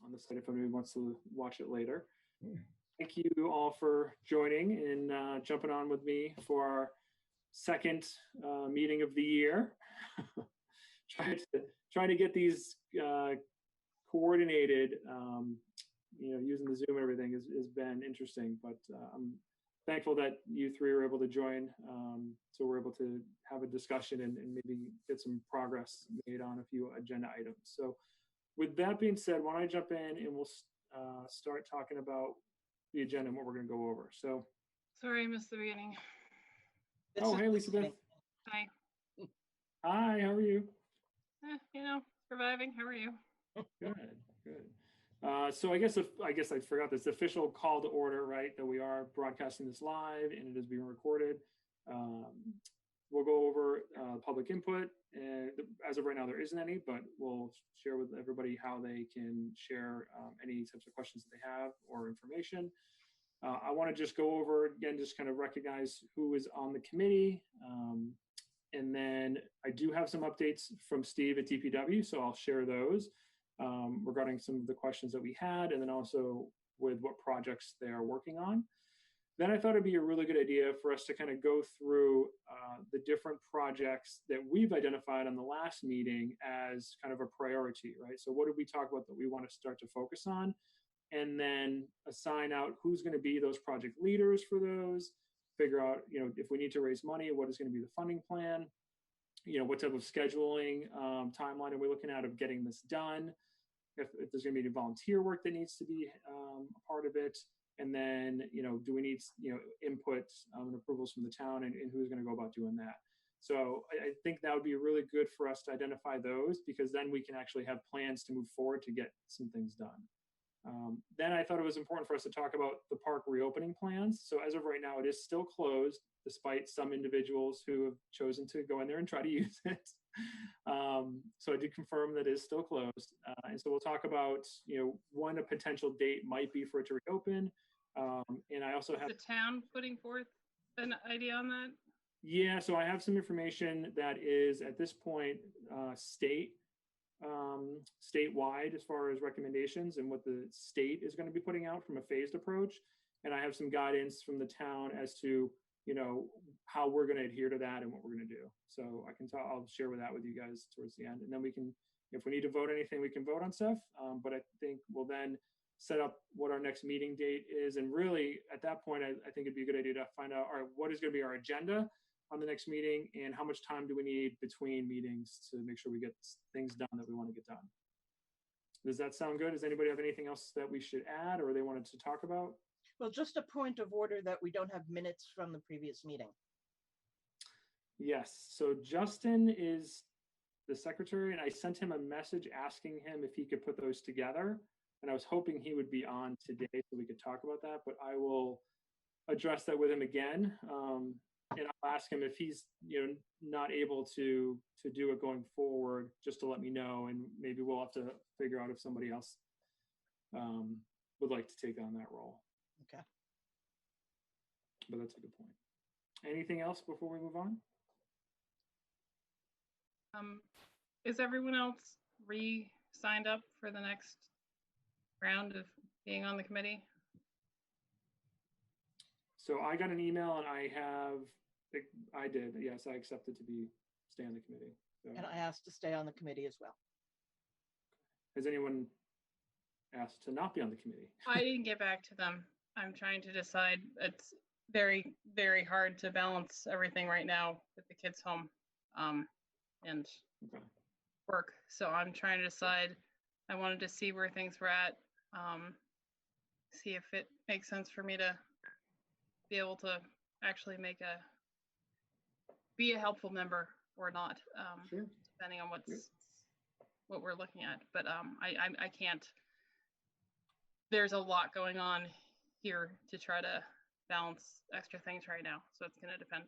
on the site if anybody wants to watch it later. Thank you all for joining and jumping on with me for our second meeting of the year. Trying to get these coordinated, using the Zoom and everything has been interesting, but I'm thankful that you three were able to join, so we're able to have a discussion and maybe get some progress made on a few agenda items. So with that being said, why don't I jump in and we'll start talking about the agenda and what we're going to go over. So sorry, I missed the beginning. Hey, Elizabeth. Hi. Hi, how are you? Surviving. How are you? Good. So I guess I forgot this official call to order, right? That we are broadcasting this live and it is being recorded. We'll go over public input, and as of right now, there isn't any, but we'll share with everybody how they can share any types of questions that they have or information. I want to just go over again, just kind of recognize who is on the committee. And then I do have some updates from Steve at DPW, so I'll share those regarding some of the questions that we had, and then also with what projects they are working on. Then I thought it'd be a really good idea for us to kind of go through the different projects that we've identified on the last meeting as kind of a priority, right? So what did we talk about that we want to start to focus on? And then assign out who's going to be those project leaders for those, figure out, if we need to raise money, what is going to be the funding plan, what type of scheduling timeline are we looking at of getting this done, if there's going to be any volunteer work that needs to be a part of it, and then, do we need, input and approvals from the town, and who's going to go about doing that. So I think that would be really good for us to identify those, because then we can actually have plans to move forward to get some things done. Then I thought it was important for us to talk about the park reopening plans. So as of right now, it is still closed, despite some individuals who have chosen to go in there and try to use it. So I did confirm that it is still closed. And so we'll talk about, when a potential date might be for it to reopen. And I also have the town putting forth an idea on that. Yeah, so I have some information that is at this point statewide as far as recommendations and what the state is going to be putting out from a phased approach. And I have some guidance from the town as to, how we're going to adhere to that and what we're going to do. So I'll share that with you guys towards the end. And then we can, if we need to vote anything, we can vote on stuff. But I think we'll then set up what our next meeting date is. And really at that point, I think it'd be a good idea to find out, all right, what is going to be our agenda on the next meeting, and how much time do we need between meetings to make sure we get things done that we want to get done. Does that sound good? Does anybody have anything else that we should add or they wanted to talk about? Well, just a point of order that we don't have minutes from the previous meeting. Yes, so Justin is the secretary, and I sent him a message asking him if he could put those together. And I was hoping he would be on today so we could talk about that, but I will address that with him again. And I'll ask him if he's not able to do it going forward, just to let me know, and maybe we'll have to figure out if somebody else would like to take on that role. Okay. But that's a good point. Anything else before we move on? Is everyone else re-signed up for the next round of being on the committee? So I got an email and I did, yes, I accepted to stay on the committee. So. And I asked to stay on the committee as well. Has anyone asked to not be on the committee? I didn't get back to them. I'm trying to decide. It's very, very hard to balance everything right now with the kids home and work. So I'm trying to decide. I wanted to see where things were at, see if it makes sense for me to be able to actually be a helpful member or not, sure. Depending on what we're looking at. But I can't. There's a lot going on here to try to balance extra things right now, so it's going to depend.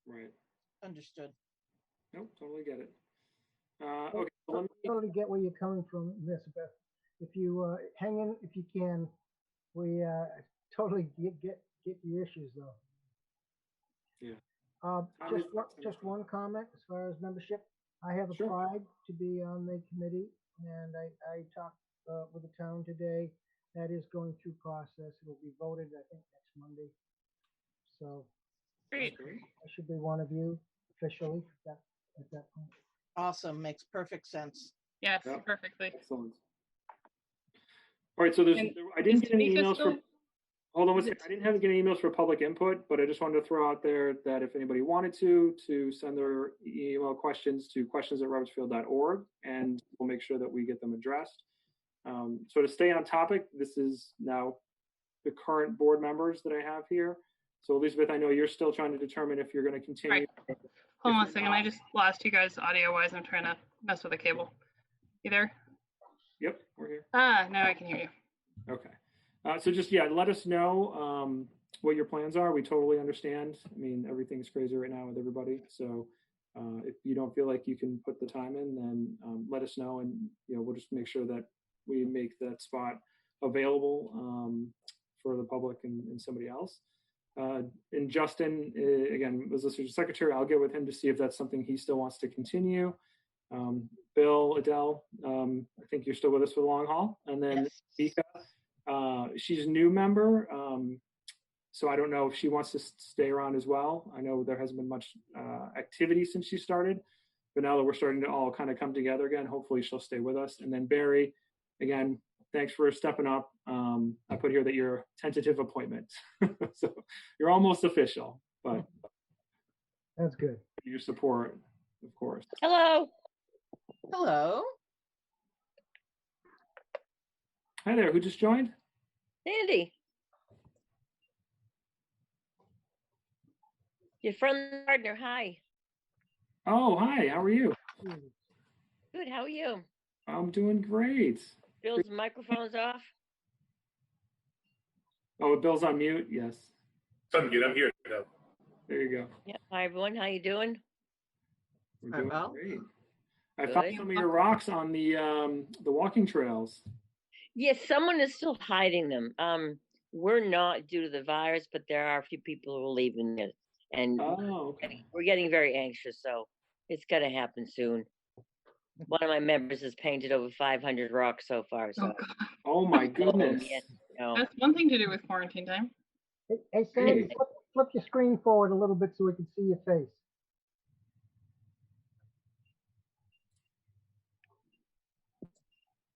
Right. Understood. Nope, totally get it. Okay. So I totally get where you're coming from, Elizabeth. If you hang in, if you can, we totally get your issues though. Yeah. Just one comment as far as membership. I have applied to be on the committee, and I talked with the town today. That is going through process. It'll be voted, I think, next Monday. So Great. I should be one of you officially at that point. Awesome. Makes perfect sense. Yes, Yep. perfectly. Excellent. All right, so And I didn't is get any Tamika emails still- for, hold on one second. I didn't have any emails for public input, but I just wanted to throw out there that if anybody wanted to send their email questions to questions@robertsfield.org, and we'll make sure that we get them addressed. So to stay on topic, this is now the current board members that I have here. So Elizabeth, I know you're still trying to determine if you're going to continue. Right. Hold on a If second. not- I just lost you guys audio-wise. I'm trying to mess with the cable. You there? Yep, we're here. Now I can hear you. Okay. So just, yeah, let us know what your plans are. We totally understand. I mean, everything's crazy right now with everybody. So if you don't feel like you can put the time in, then let us know, and we'll just make sure that we make that spot available for the public and somebody else. And Justin, again, was listed as secretary. I'll get with him to see if that's something he still wants to continue. Bill, Adele, I think you're still with us for the long haul. And then Yes. Mika, she's a new member. So I don't know if she wants to stay around as well. I know there hasn't been much activity since she started, but now that we're starting to all kind of come together again, hopefully she'll stay with us. And then Barry, again, thanks for stepping up. I put here that you're a tentative appointment. So you're almost official, but That's good. your support, of course. Hello. Hello. Hi there, who just joined? Sandy. Your friend Gardner, hi. Oh, hi, how are you? Good, how are you? I'm doing great. Bill's microphone's off. Oh, Bill's on mute, yes. I'm good. I'm here. No. There you go. Yeah. Hi everyone, how you doing? We're Hi, doing Val. great. I found Good. some of your rocks on the walking trails. Yes, someone is still hiding them. We're not due to the virus, but there are a few people who are leaving it. And Oh, okay. we're getting very anxious, so it's gonna happen soon. One of my members has painted over 500 rocks so far, so. Oh, God. Oh my goodness. yeah. No. That's one thing to do with quarantine time. Hey, Sandy, Hey. flip your screen forward a little bit so we can see your face.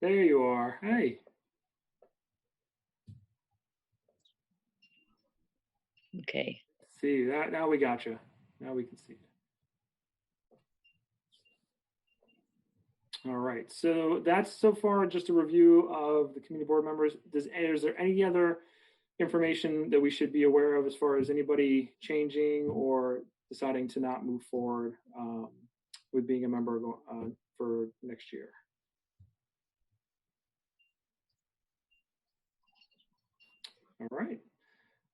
There you are. Hey. Okay. See that? Now we got you. Now we can see it. All right. So that's so far just a review of the community board members. Is there any other information that we should be aware of as far as anybody changing or deciding to not move forward with being a member for next year? All right.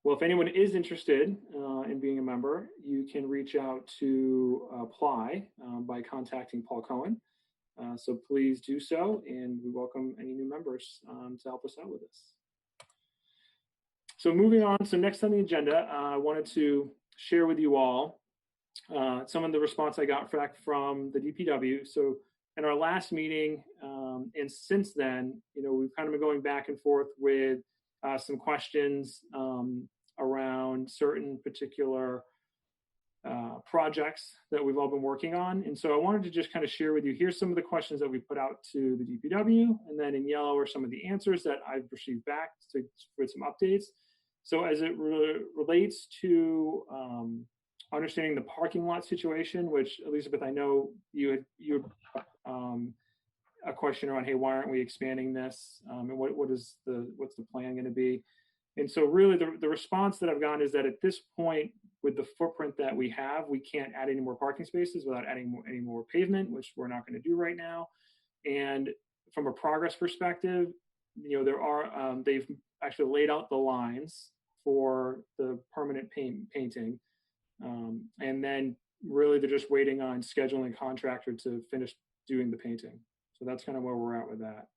Well, if anyone is interested in being a member, you can reach out to apply by contacting Paul Cohen. So please do so, and we welcome any new members to help us out with this. So moving on, so next on the agenda, I wanted to share with you all some of the response I got back from the DPW. So in our last meeting, and since then, we've kind of been going back and forth with some questions around certain particular projects that we've all been working on. And so I wanted to just kind of share with you, here's some of the questions that we put out to the DPW, and then in yellow are some of the answers that I've received back with some updates. So as it relates to understanding the parking lot situation, which Elizabeth, I know you had a question around, hey, why aren't we expanding this? And what's the plan going to be? And so really the response that I've gotten is that at this point, with the footprint that we have, we can't add any more parking spaces without adding any more pavement, which we're not going to do right now. And from a progress perspective, there are, they've actually laid out the lines for the permanent painting. And then really they're just waiting on scheduling Contractor to finish doing the painting. So that's kind of where we're at with that.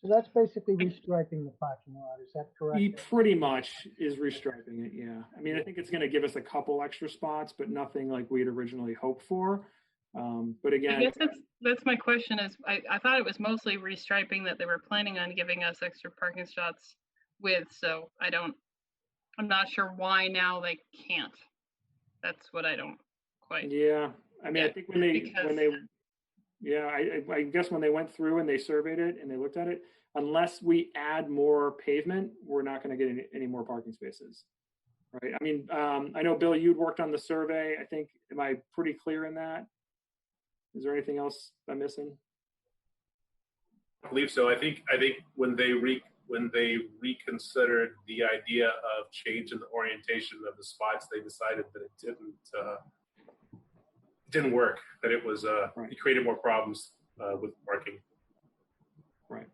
So that's basically restriping the parking lot. Is that correct? He pretty much is restriping it, yeah. I mean, I think it's going to give us a couple extra spots, but nothing like we'd originally hoped for. But I again, guess that's my question is I thought it was mostly restriping that they were planning on giving us extra parking spots with, so I'm not sure why now they can't. That's what I don't quite. yeah, I mean, I get, think I guess when they went through and they surveyed it and they looked at it, unless we add more pavement, we're not going to get any more parking spaces. Right. I mean, I know, Bill, you'd worked on the survey. I think, am I pretty clear in that? Is there anything else I'm missing? I believe so. I think when they reconsidered the idea of change in the orientation of the spots, they decided that it didn't work. That it was Right. It created more problems with parking. Right.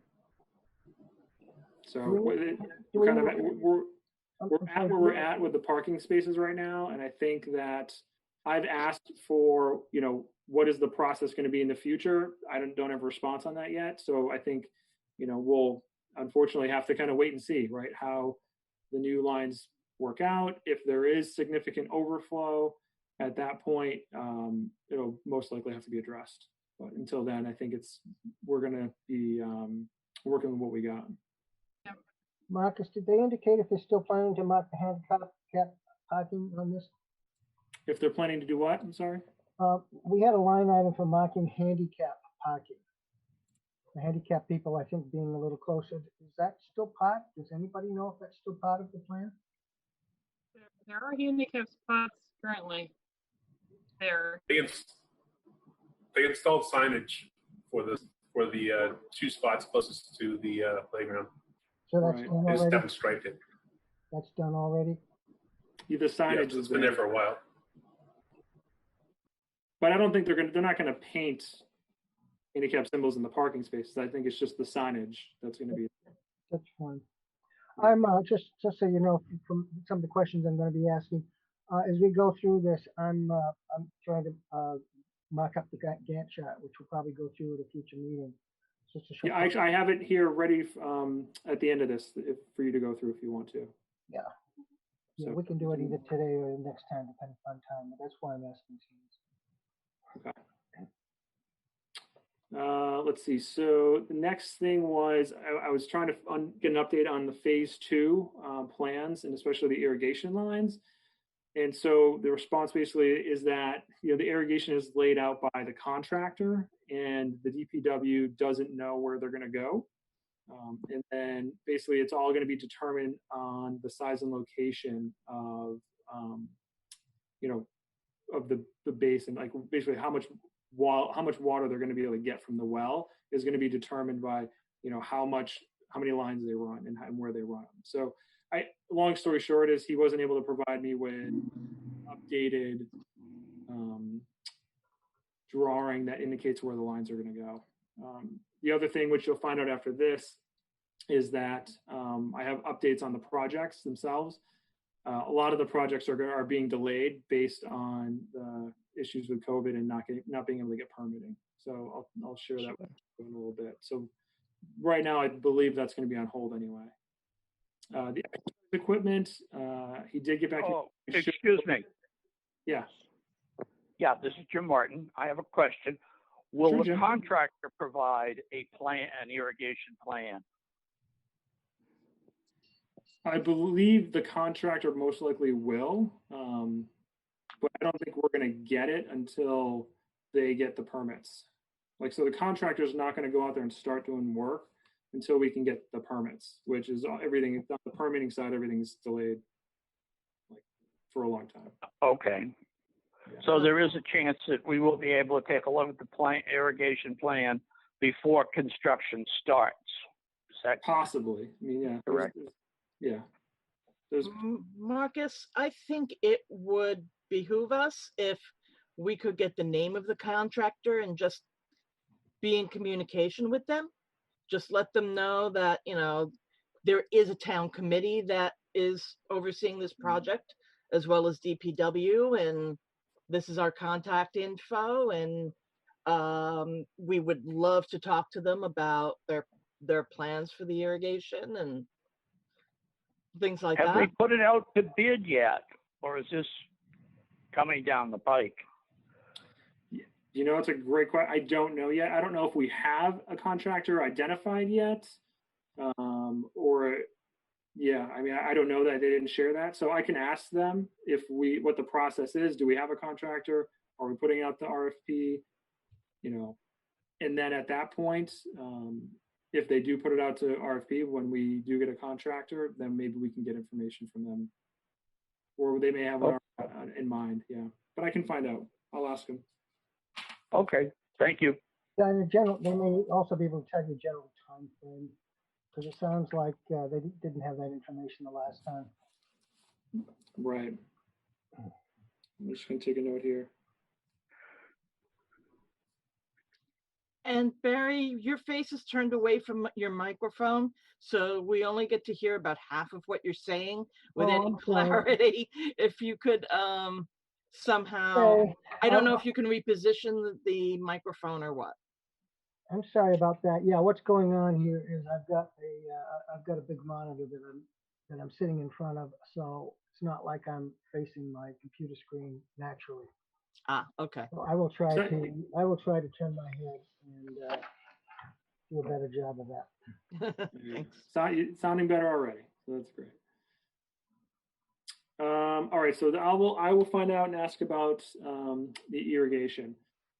So Do we're at where we're we- at with the parking spaces right now, and I think that I've asked for, what is the process going to be in the future? I don't have a response on that yet. So I think, we'll unfortunately have to kind of wait and see, right, how the new lines work out. If there is significant overflow at that point, it'll most likely have to be addressed. But until then, I think we're going to be working with what we got. Marcus, did they indicate if they're still planning to mark the handicap parking on this? If they're planning to do what? I'm sorry. We had a line item for marking handicap parking. The handicap people, I think, being a little closer. Is that still part? Does anybody know if that's still part of the plan? There are handicap spots currently there. They installed signage for the two spots closest to the playground. So that's Right. done They just already? haven't striped it. That's done already? The Yeah, signage it's been there for a while. but I don't think they're not going to paint handicap symbols in the parking spaces. I think it's just the signage that's going to be. That's fine. I'm just so you know, from some of the questions I'm going to be asking, as we go through this, I'm trying to mark up the Gantt chart, which we'll probably go through at a future meeting. Just to show Yeah, I have it here ready at the end of this for you to go through if you want to. Yeah. Yeah, So we can do it either today or next time, depending on time, but that's why I'm asking. Okay. Let's see. So the next thing was I was trying to get an update on the phase 2 plans and especially the irrigation lines. And so the response basically is that the irrigation is laid out by the contractor, and the DPW doesn't know where they're going to go. And then basically it's all going to be determined on the size and location of of the basin, like basically how much water they're going to be able to get from the well is going to be determined by how many lines they run and where they run them. So long story short is he wasn't able to provide me with updated drawing that indicates where the lines are going to go. The other thing which you'll find out after this is that I have updates on the projects themselves. A lot of the projects are being delayed based on the issues with COVID and not being able to get permitting. So I'll share that with you in a little bit. So right now, I believe that's going to be on hold anyway. The equipment, he did get back. Oh, excuse me. Yeah. Yeah, this is Jim Martin. I have a question. Will Sure, the Jim. contractor provide an irrigation plan? I believe the contractor most likely will, but I don't think we're going to get it until they get the permits. So the contractor is not going to go out there and start doing work until we can get the permits, which is everything on the permitting side. Everything's delayed for a long time. Okay. Yeah. So there is a chance that we will be able to take a look at the irrigation plan before construction starts. Is that Possibly. I mean, yeah. correct? Yeah. Marcus, I think it would behoove us if we could get the name of the contractor and just be in communication with them. Just let them know that, there is a town committee that is overseeing this project, as well as DPW, and this is our contact info, and we would love to talk to them about their plans for the irrigation and things like Have that. they put it out to bid yet, or is this coming down the pike? You know, it's a great question. I don't know yet. I don't know if we have a contractor identified yet, or yeah. I mean, I don't know that they didn't share that, so I can ask them if what the process is. Do we have a contractor? Are we putting out the RFP? You know, and then at that point, if they do put it out to RFP, when we do get a contractor, then maybe we can get information from them, or they may have one in mind. Yeah, but I can find out. I'll ask them. Okay, thank you. Yeah, in general, they may also be able to tell you general time frame, because it sounds like they didn't have that information the last time. Right. I'm just going to take a note here. And Barry, your face is turned away from your microphone, so we only get to hear about half of what you're saying with any clarity. If you could somehow, I don't know if you can reposition the microphone or what. I'm sorry about that. Yeah, what's going on here is I've got a big monitor that I'm sitting in front of, so it's not like I'm facing my computer screen naturally. Ah, okay. So I will try to turn my head and do a better job of that. Thanks. Sounding better already, so that's great. All right, so I will find out and ask about the irrigation.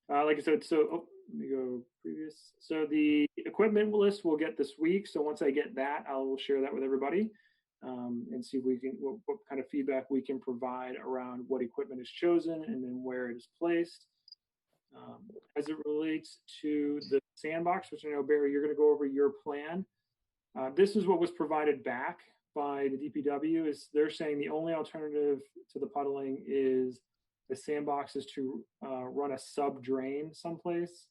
Like I said, so let me go previous. So the equipment list we'll get this week. So once I get that, I will share that with everybody and see if we can what kind of feedback we can provide around what equipment is chosen and then where it is placed. As it relates to the sandbox, which I know, Barry, you're going to go over your plan. This is what was provided back by the DPW. Is they're saying the only alternative to the puddling is the sandbox is to run a sub drain someplace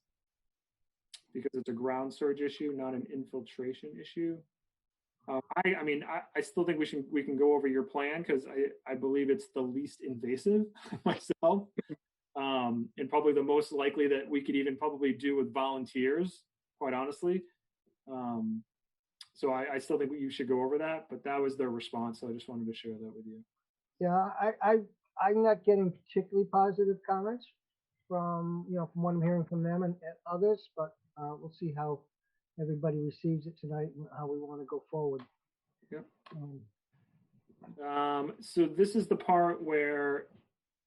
because it's a ground surge issue, not an infiltration issue. I mean, I still think we can go over your plan because I believe it's the least invasive myself. And probably the most likely that we could even probably do with volunteers, quite honestly. So I still think you should go over that, but that was their response. So I just wanted to share that with you. Yeah, I'm not getting particularly positive comments from what I'm hearing from them and others, but we'll see how everybody receives it tonight and how we want to go forward. Yep. So this is the part where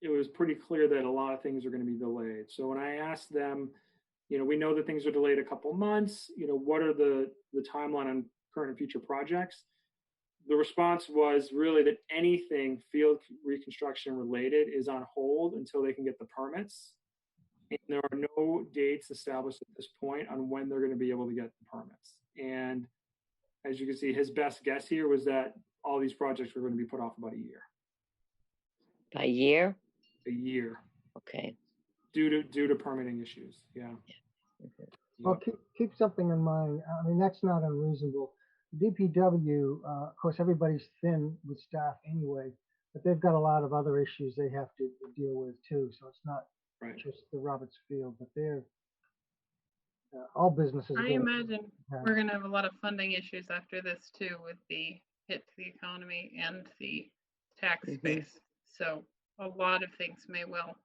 it was pretty clear that a lot of things are going to be delayed. So when I asked them, we know that things are delayed a couple months, what are the timeline on current and future projects? The response was really that anything field reconstruction related is on hold until they can get the permits. And there are no dates established at this point on when they're going to be able to get the permits. And as you can see, his best guess here was that all these projects were going to be put off about a year. A year? A year. Okay. Due to permitting issues. Yeah. Well, keep something in mind. I mean, that's not unreasonable. DPW, of course, everybody's thin with staff anyway, but they've got a lot of other issues they have to deal with too. So it's not just the Roberts Field, but they're all businesses. I imagine we're going to have a lot of funding issues after this too, with the hit to the economy and the tax base. So a lot of things may well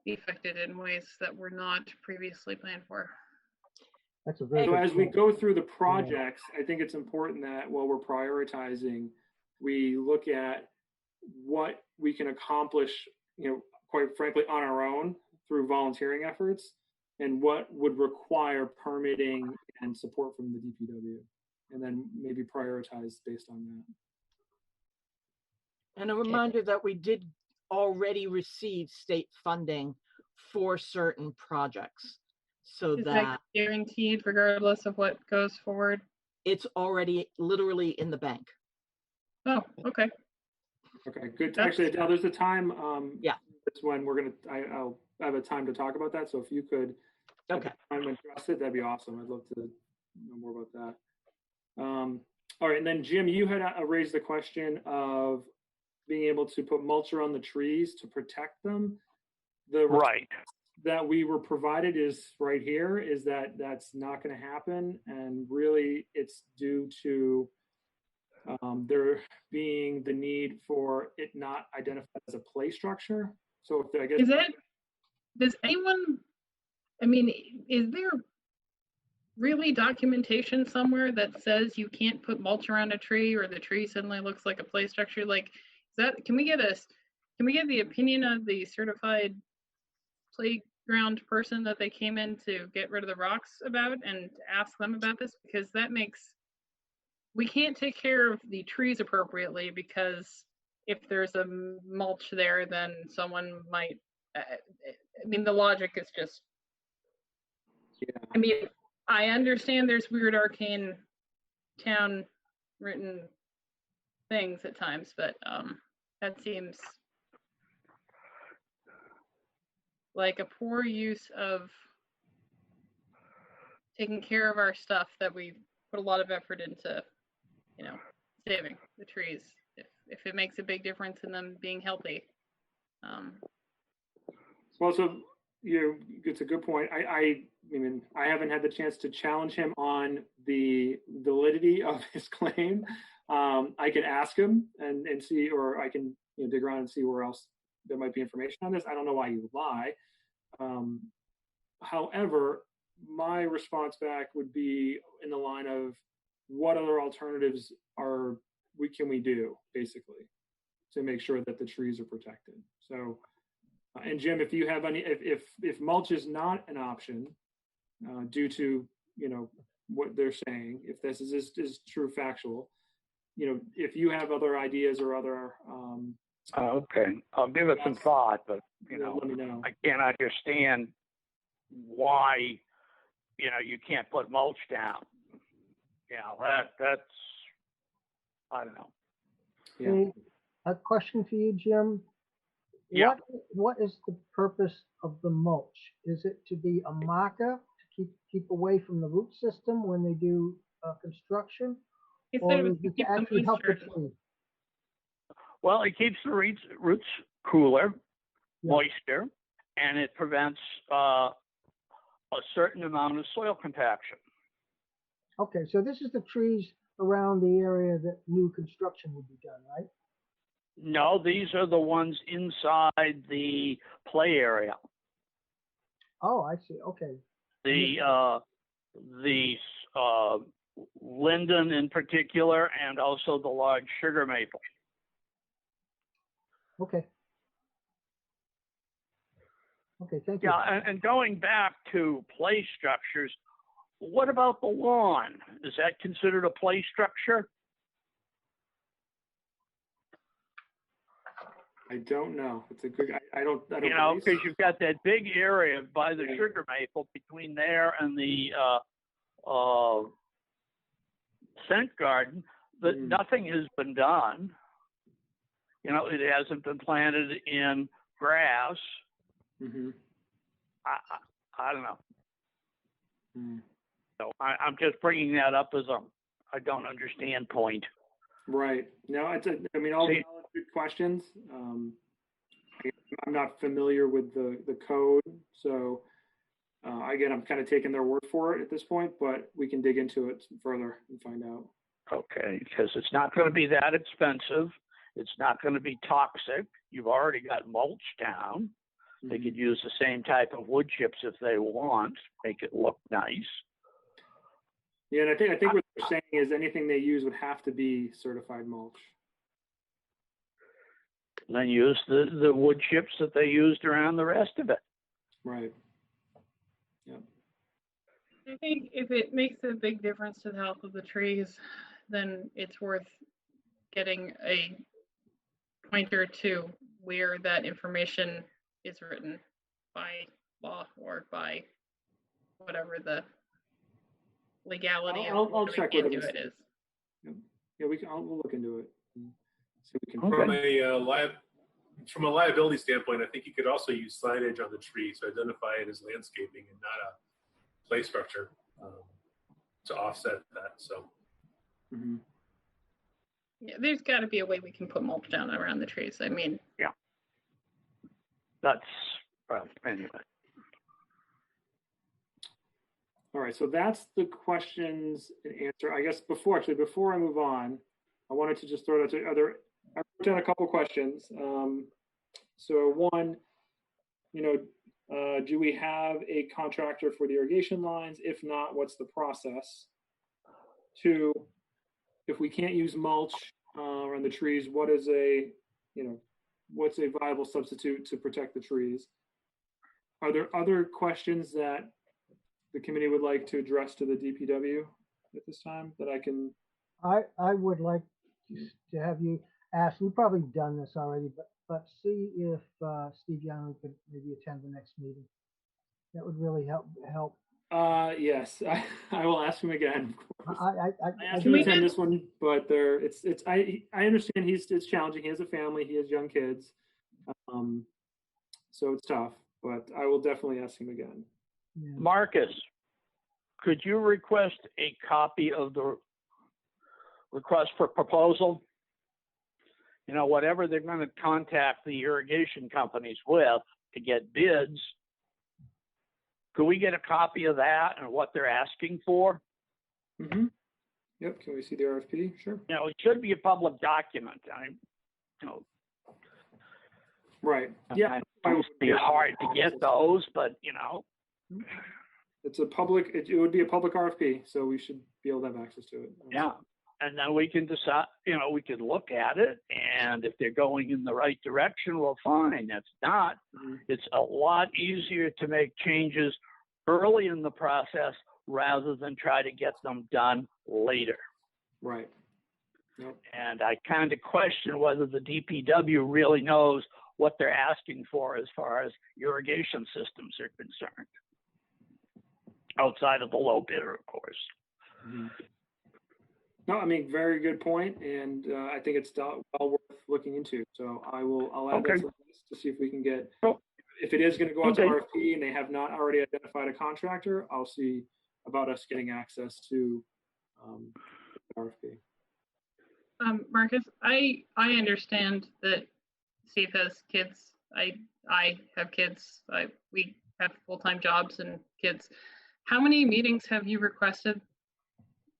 be affected in ways that were not previously planned for. That's a very so as we go through the projects, I think it's important that while we're prioritizing, we look at what we can accomplish, quite frankly, on our own through volunteering efforts, and what would require permitting and support from the DPW, and then maybe prioritize based on that. And a reminder that we did already receive state funding for certain projects. So is that guaranteed regardless of what goes forward? It's already literally in the bank. Oh, okay. Okay, good. Actually, now there's a time. Yeah. That's when I'll have a time to talk about that. So if you could, okay, address it, that'd be awesome. I'd love to know more about that. All right, and then Jim, you had raised the question of being able to put mulch around the trees to protect them. Right. That we were provided is right here, is that's not going to happen, and really it's due to there being the need for it not identified as a play structure. So if I guess does anyone I mean, is there really documentation somewhere that says you can't put mulch around a tree or the tree suddenly looks like a play structure? Like, is that, can we get the opinion of the certified playground person that they came in to get rid of the rocks about and ask them about this? Because that makes, we can't take care of the trees appropriately because if there's a mulch there, then someone might, I mean, the logic is just, Yeah. I mean, I understand there's weird arcane town written things at times, but that seems like a poor use of taking care of our stuff that we put a lot of effort into, you know, saving the trees. If it makes a big difference in them being healthy. Well, so it's a good point. I mean, I haven't had the chance to challenge him on the validity of his claim. I can ask him and see, or I can dig around and see where else there might be information on this. I don't know why he would lie. However, my response back would be in the line of what other alternatives can we do basically to make sure that the trees are protected. So, and Jim, if you have any, if mulch is not an option due to what they're saying, if this is true factual, if you have other ideas or other okay, I'll give it some thought, but let me know. I can't understand why you can't put mulch down. That's I don't know. Yeah. Hey, a question for you, Jim. Yeah. What is the purpose of the mulch? Is it to be a marker to keep away from the root system when they do construction, or is it to actually help the tree? Well, it keeps the roots cooler, Yeah. moisture, and it prevents a certain amount of soil compaction. Okay, so this is the trees around the area that new construction would be done, right? No, these are the ones inside the play area. Oh, I see. Okay. The linden in particular, and also the large sugar maple. Okay. Okay, thank you. Yeah, and going back to play structures, what about the lawn? Is that considered a play structure? I don't know. It's a good. I don't. Because you've got that big area by the sugar maple between there and the scent garden that nothing has been done. It hasn't been planted in grass. Mm-hmm. I don't know. Mm. So I'm just bringing that up as I don't understand point. Right. No, all valid good questions. I'm not familiar with the code, so again, I'm kind of taking their word for it at this point, but we can dig into it further and find out. Okay, because it's not going to be that expensive. It's not going to be toxic. You've already got mulch down. Mm-hmm. They could use the same type of wood chips if they want, make it look nice. Yeah, and I think what they're saying is anything they use would have to be certified mulch. Then use the wood chips that they used around the rest of it. Right. Yeah. I think if it makes a big difference to the health of the trees, then it's worth getting a pointer to where that information is written by law or by whatever the legality I'll check with it is. Yeah, we'll look into it. So we can from a liability standpoint, I think you could also use signage on the tree to identify it as landscaping and not a play structure to offset that. So, yeah, there's got to be a way we can put mulch down around the trees. I mean, yeah, that's anyway. All right, so that's the questions and answer. I guess before I move on, I wanted to just throw it out to I wrote down a couple questions. So one, Do we have a contractor for the irrigation lines? If not, what's the process? 2, if we can't use mulch around the trees, what's a viable substitute to protect the trees? Are there other questions that the committee would like to address to the DPW at this time that I can? I would like to have you ask, we've probably done this already, but see if Steve Young could maybe attend the next meeting. That would really help. Yes, I will ask him again. I asked him to attend this one, but I understand it's challenging. He has a family, he has young kids, so it's tough. But I will definitely ask him again. Yeah. Marcus, could you request a copy of the request for proposal? You know, whatever they're going to contact the irrigation companies with to get bids. Could we get a copy of that and what they're asking for? Mm-hmm. Yep. Can we see the RFP? Sure. You know, it should be a public document. Right. Yeah. It would be hard to get those, but it's a public. It would be a public RFP, so we should be able to have access to it. Yeah. And then we can decide, we can look at it, and if they're going in the right direction, well, fine. If not, it's a lot easier to make changes early in the process rather than try to get them done later. Right. Yep. And I kind of question whether the DPW really knows what they're asking for as far as irrigation systems are concerned, outside of the low bidder, of course. Mm-hmm. No, I mean, very good point, and I think it's well worth looking into. So I'll add that to the list to see if we can get. If it is going to go out to RFP and they have not already identified a contractor, I'll see about us getting access to RFP. Marcus, I understand that Steve has kids. I have kids. We have full-time jobs and kids. How many meetings have you requested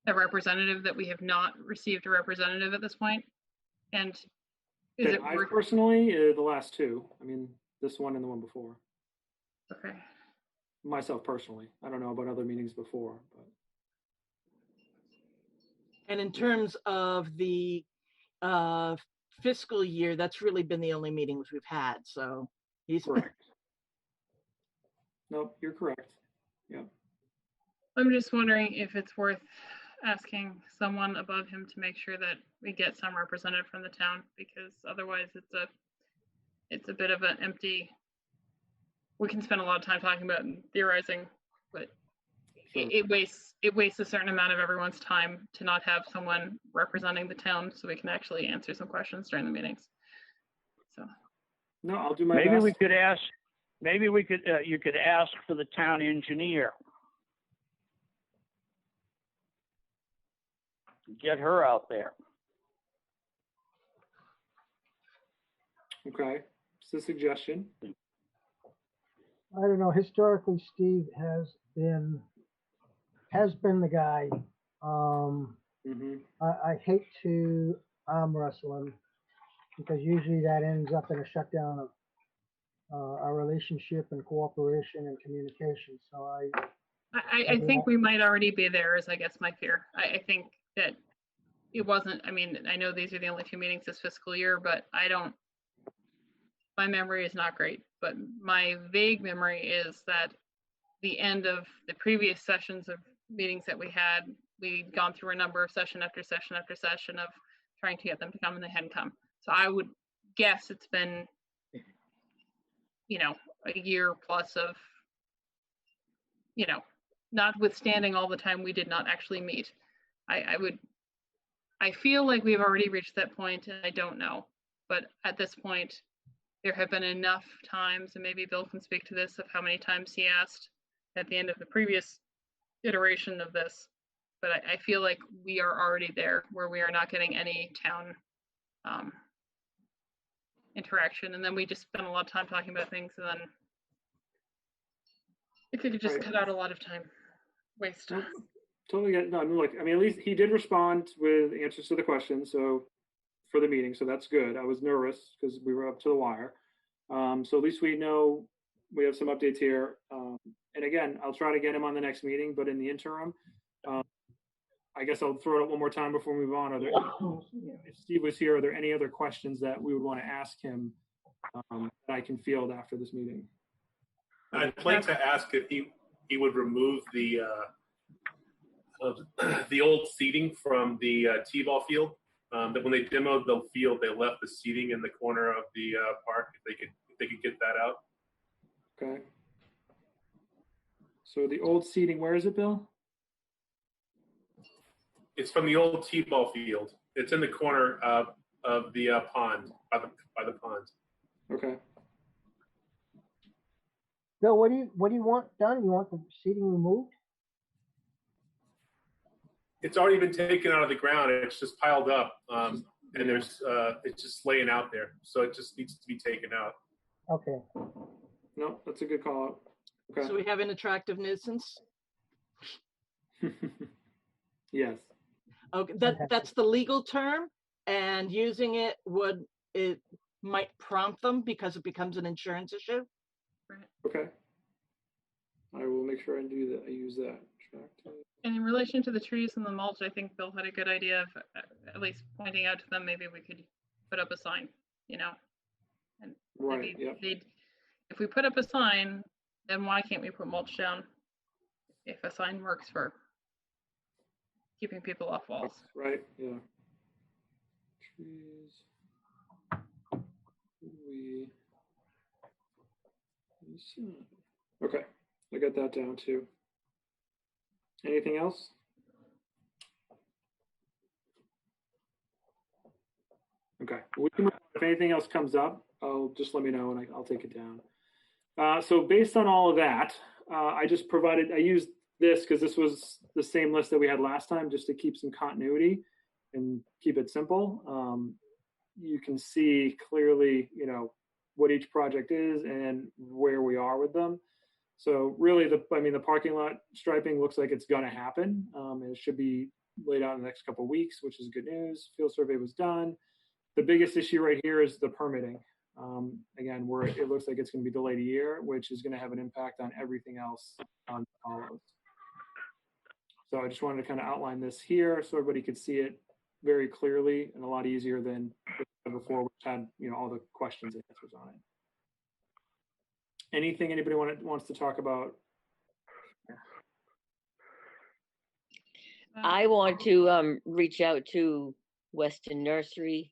a representative that we have not received a representative at this point? And is it I personally, the last 2. I mean, this one and the one before. Okay. Myself personally, I don't know about other meetings before, but. And in terms of the fiscal year, that's really been the only meetings we've had. So he's correct. Nope, you're correct. Yeah. I'm just wondering if it's worth asking someone above him to make sure that we get some representative from the town, because otherwise it's a bit of an empty. We can spend a lot of time talking about and theorizing, but sure. it wastes a certain amount of everyone's time to not have someone representing the town, so we can actually answer some questions during the meetings. So no, I'll do my maybe best. We could ask. Maybe we could. You could ask for the town engineer. Get her out there. Okay, it's a suggestion. I don't know. Historically, Steve has been the guy. I hate to arm wrestle him because usually that ends up in a shutdown of our relationship and cooperation and communication. So I think we might already be there, is I guess my fear. I think that it wasn't, I mean, I know these are the only 2 meetings this fiscal year, but my memory is not great, but my vague memory is that the end of the previous sessions of meetings that we had, we'd gone through a number of session after session after session of trying to get them to come, and they hadn't come. So I would guess it's been, a year plus of, notwithstanding all the time we did not actually meet. I feel like we've already reached that point, and I don't know, but at this point, there have been enough times, and maybe Bill can speak to this, of how many times he asked at the end of the previous iteration of this. But I feel like we are already there where we are not getting any town interaction. And then we just spend a lot of time talking about things, and then it could just cut out a lot of time waste. Totally get no. Look, I mean, at least he did respond with answers to the questions. So for the meeting, so that's good. I was nervous because we were up to the wire. So at least we know we have some updates here. And again, I'll try to get him on the next meeting, but in the interim, I guess I'll throw it up one more time before we move on. Are there, if Steve was here, are there any other questions that we would want to ask him that I can field after this meeting? I'd like to ask if he would remove the old seating from the T-ball field. That when they demoed the field, they left the seating in the corner of the park. If they could get that out. Okay. So the old seating, where is it, Bill? It's from the old T-ball field. It's in the corner of the pond, by the pond. Okay. Bill, what do you want done? You want the seating removed? It's already been taken out of the ground. It's just piled up, and there's it's just laying out there. So it just needs to be taken out. Okay. No, that's a good call out. Okay. So we have an attractive nuisance. Yes. Okay, Fantastic. that's the legal term, and using it might prompt them because it becomes an insurance issue. Okay. I will make sure I do that. I use that. And in relation to the trees and the mulch, I think Bill had a good idea of at least pointing out to them, maybe we could put up a sign, and Right. maybe Yep. if we put up a sign, then why can't we put mulch down if a sign works for keeping people off walls? Right. Yeah. Trees. Okay. I got that down too. Anything else? Okay. If anything else comes up, just let me know and I'll take it down. So based on all of that, I used this because this was the same list that we had last time, just to keep some continuity and keep it simple. You can see clearly, what each project is and where we are with them. So really, the parking lot striping looks like it's going to happen. It should be laid out in the next couple of weeks, which is good news. Field survey was done. The biggest issue right here is the permitting. Again, it looks like it's going to be delayed a year, which is going to have an impact on everything else on follows. So I just wanted to kind of outline this here so everybody could see it very clearly and a lot easier than before, which had all the questions and answers on it. Anything anybody wants to talk about? I want to reach out to Weston Nursery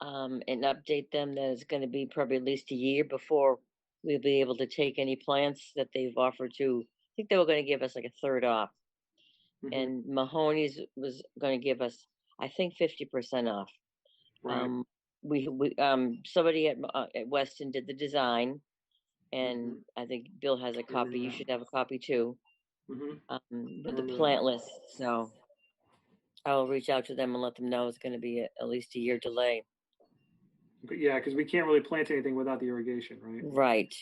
and update them that it's going to be probably at least a year before we'll be able to take any plants that they've offered to. I think they were going to give us like a third off. Mm-hmm. And Mahoney's was going to give us, I think, 50% off. Right. We somebody at Weston did the design, and I think Bill has a copy. You should have a copy too. With the plant list. So I'll reach out to them and let them know it's going to be at least a year delay. Yeah, because we can't really plant anything without the irrigation, right? Right.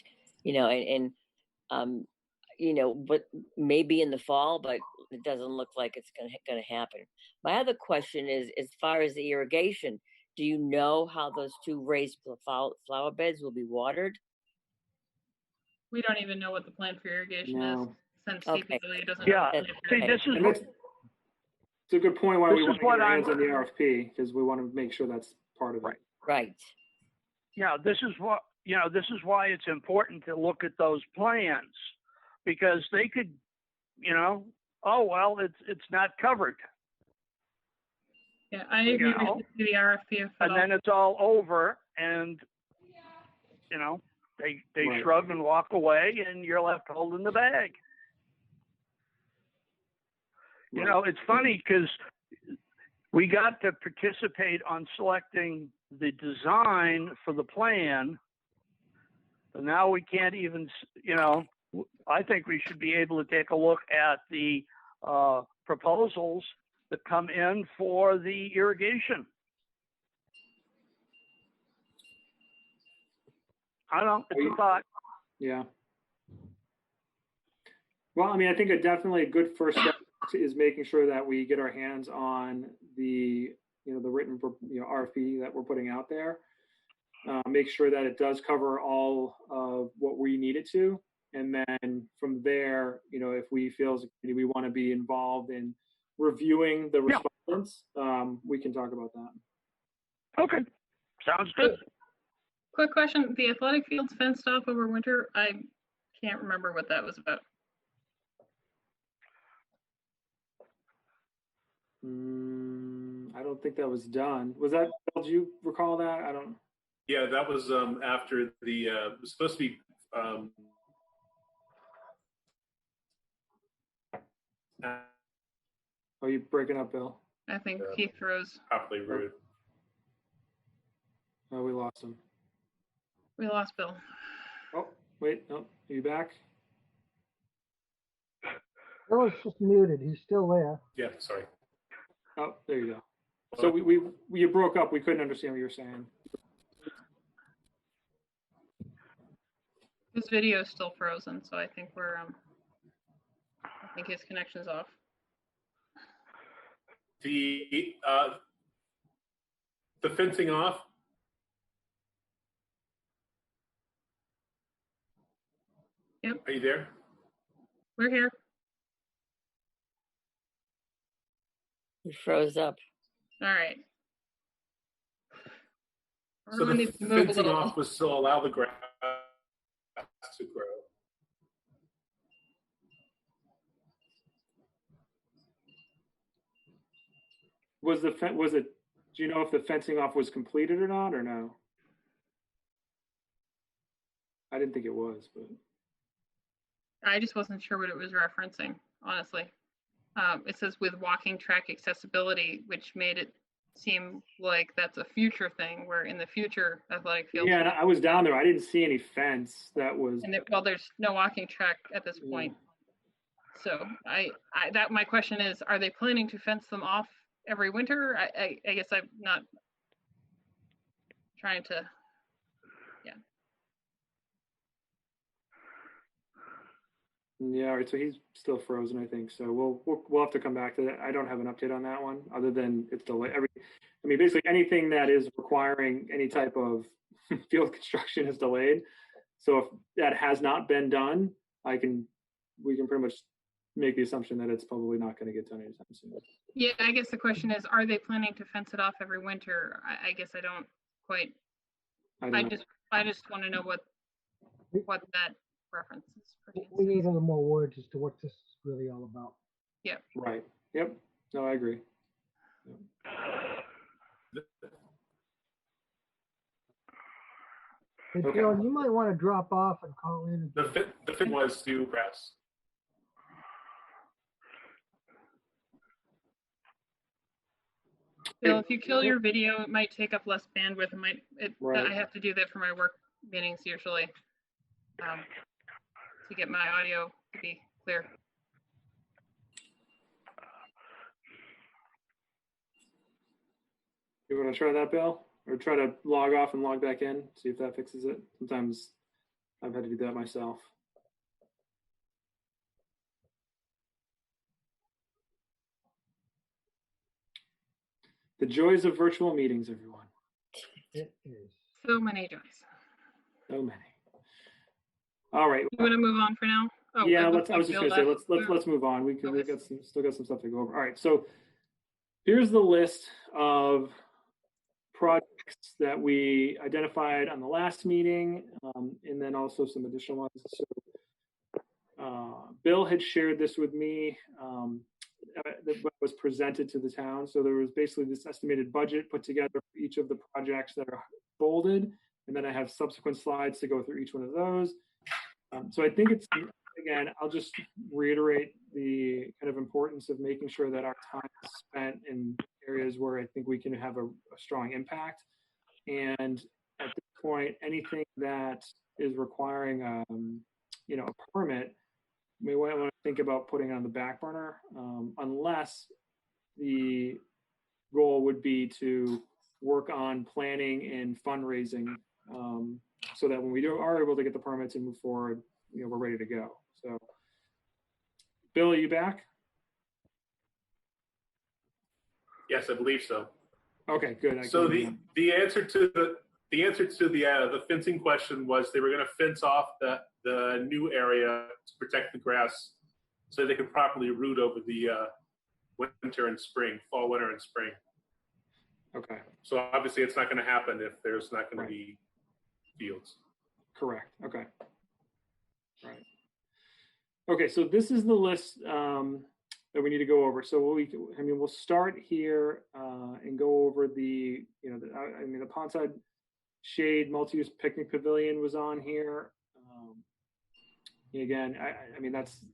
But maybe in the fall, but it doesn't look like it's going to happen. My other question is, as far as the irrigation, do you know how those two raised flower beds will be watered? We don't even know what the plan for irrigation is. Since CPW doesn't. Yeah. See, this is what. It's a good point why we want to get our hands on the RFP, because we want to make sure that's part of it. Right. Yeah, this is why it's important to look at those plans, because they could, oh well, it's not covered. Yeah, I agree with the RFP. And then it's all over, and they shrug and walk away, and you're left holding the bag. It's funny because we got to participate on selecting the design for the plan, but now we can't even, I think we should be able to take a look at the proposals that come in for the irrigation. I don't know, it's a thought. Yeah. Well, I think definitely a good first step is making sure that we get our hands on the, the written, RFP that we're putting out there. make sure that it does cover all of what we need it to. And then from there, if we feel as a committee we want to be involved in reviewing the Yeah. response, we can talk about that. Okay, sounds good. Quick question, the athletic field's fenced off over winter? I can't remember what that was about. I don't think that was done. Was that, do you recall that? I don't. Yeah, that was after the, it was supposed to be, Oh, you breaking up, Bill? I think Keith Rose. properly rooted. Oh, we lost him. We lost Bill. Oh, wait, no, are you back? Bill was just muted. He's still there. Yeah, sorry. Oh, there you go. So we broke up. We couldn't understand what you were saying. His video is still frozen, so I think I think his connection's off. The fencing off. Yep. Are you there? We're here. You froze up. All right. So Everyone the needs to move a fencing little. off was to allow the grass to grow. Do you know if the fencing off was completed or not, or no? I didn't think it was, but. I just wasn't sure what it was referencing, honestly. It says with walking track accessibility, which made it seem like that's a future thing, where in the future athletic fields. Yeah, and I was down there. I didn't see any fence that was. And well, there's no walking track at this point. So that my question is, are they planning to fence them off every winter? I guess I'm not trying to. Yeah, all right. So he's still frozen, I think. So we'll have to come back to that. I don't have an update on that one, other than it's delayed. Basically anything that is requiring any type of field construction is delayed. So if that has not been done, we can pretty much make the assumption that it's probably not going to get done anytime soon. Yeah, I guess the question is, are they planning to fence it off every winter? I guess I don't quite. I just want to know what that reference is. We need a little more words as to what this is really all about. Yeah. Right. Yep. No, I agree. Yep. Hey, Bill, you might want to drop off and call in. The thing was to grass. Bill, if you kill your video, it might take up less bandwidth. Right. I have to do that for my work meetings usually, to get my audio to be clear. You want to try that, Bill? Or try to log off and log back in, see if that fixes it? Sometimes I've had to do that myself. The joys of virtual meetings, everyone. It is. So many joys. So many. All right. You want to move on for now? Oh, yeah, I was just going to say, let's move on. We've Okay. still got some stuff to go over. All right, so here's the list of projects that we identified on the last meeting, and then also some additional ones. So Bill had shared this with me, that was presented to the town. So there was basically this estimated budget put together for each of the projects that are bolded, and then I have subsequent slides to go through each one of those. So I think it's, again, I'll just reiterate the kind of importance of making sure that our time is spent in areas where I think we can have a strong impact. And at this point, anything that is requiring, a permit, we might want to think about putting it on the back burner, unless the goal would be to work on planning and fundraising, so that when we are able to get the permits and move forward, we're ready to go. So, Bill, are you back? Yes, I believe so. Okay, good. So the answer to the answer to the fencing question was they were going to fence off the new area to protect the grass so they could properly root over the winter and spring, fall, winter, and spring. Okay. So obviously it's not going to happen if there's not going to be fields. Correct. Okay. Right. Okay. So this is the list that we need to go over. So we'll start here and go over the Pondside Shade multi-use picnic pavilion was on here. Again, I mean, that's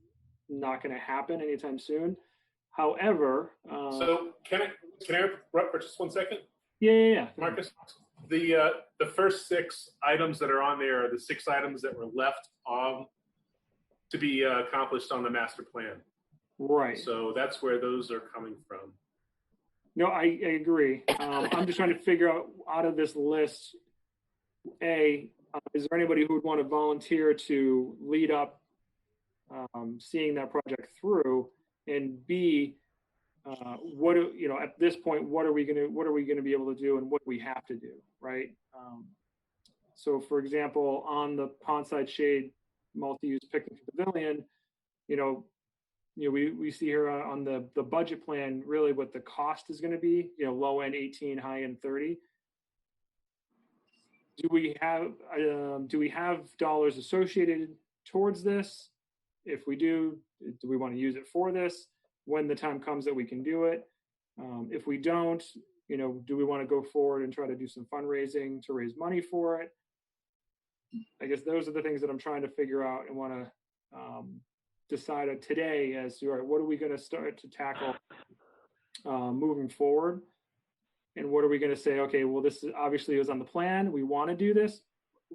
not going to happen anytime soon. However, so can I interrupt for just 1 second? Yeah. Marcus, the first 6 items that are on there are the 6 items that were left to be accomplished on the master plan. Right. So that's where those are coming from. No, I agree. I'm just trying to figure out of this list, is there anybody who would want to volunteer to lead up seeing that project through, and B, at this point, what are we going to be able to do, and what do we have to do, right? So, for example, on the Pondside Shade multi-use picnic pavilion, we see here on the budget plan really what the cost is going to be. Low end 18, high end 30. Do we have dollars associated towards this? If we do we want to use it for this when the time comes that we can do it? If we don't, do we want to go forward and try to do some fundraising to raise money for it? I guess those are the things that I'm trying to figure out and want to decide today as to, all right, what are we going to start to tackle moving forward? And what are we going to say? Okay, well, this is obviously is on the plan. We want to do this.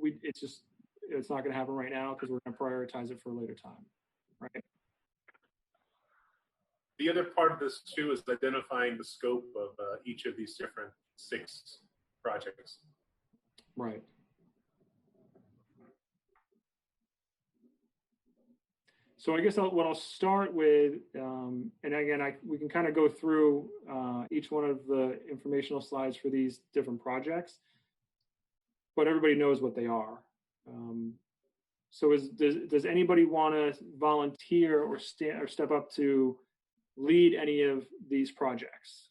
It's not going to happen right now because we're going to prioritize it for a later time, right? The other part of this too is identifying the scope of each of these different 6 projects. Right. So I guess what I'll start with, and again, we can kind of go through each one of the informational slides for these different projects, but everybody knows what they are. So does anybody want to volunteer or step up to lead any of these projects?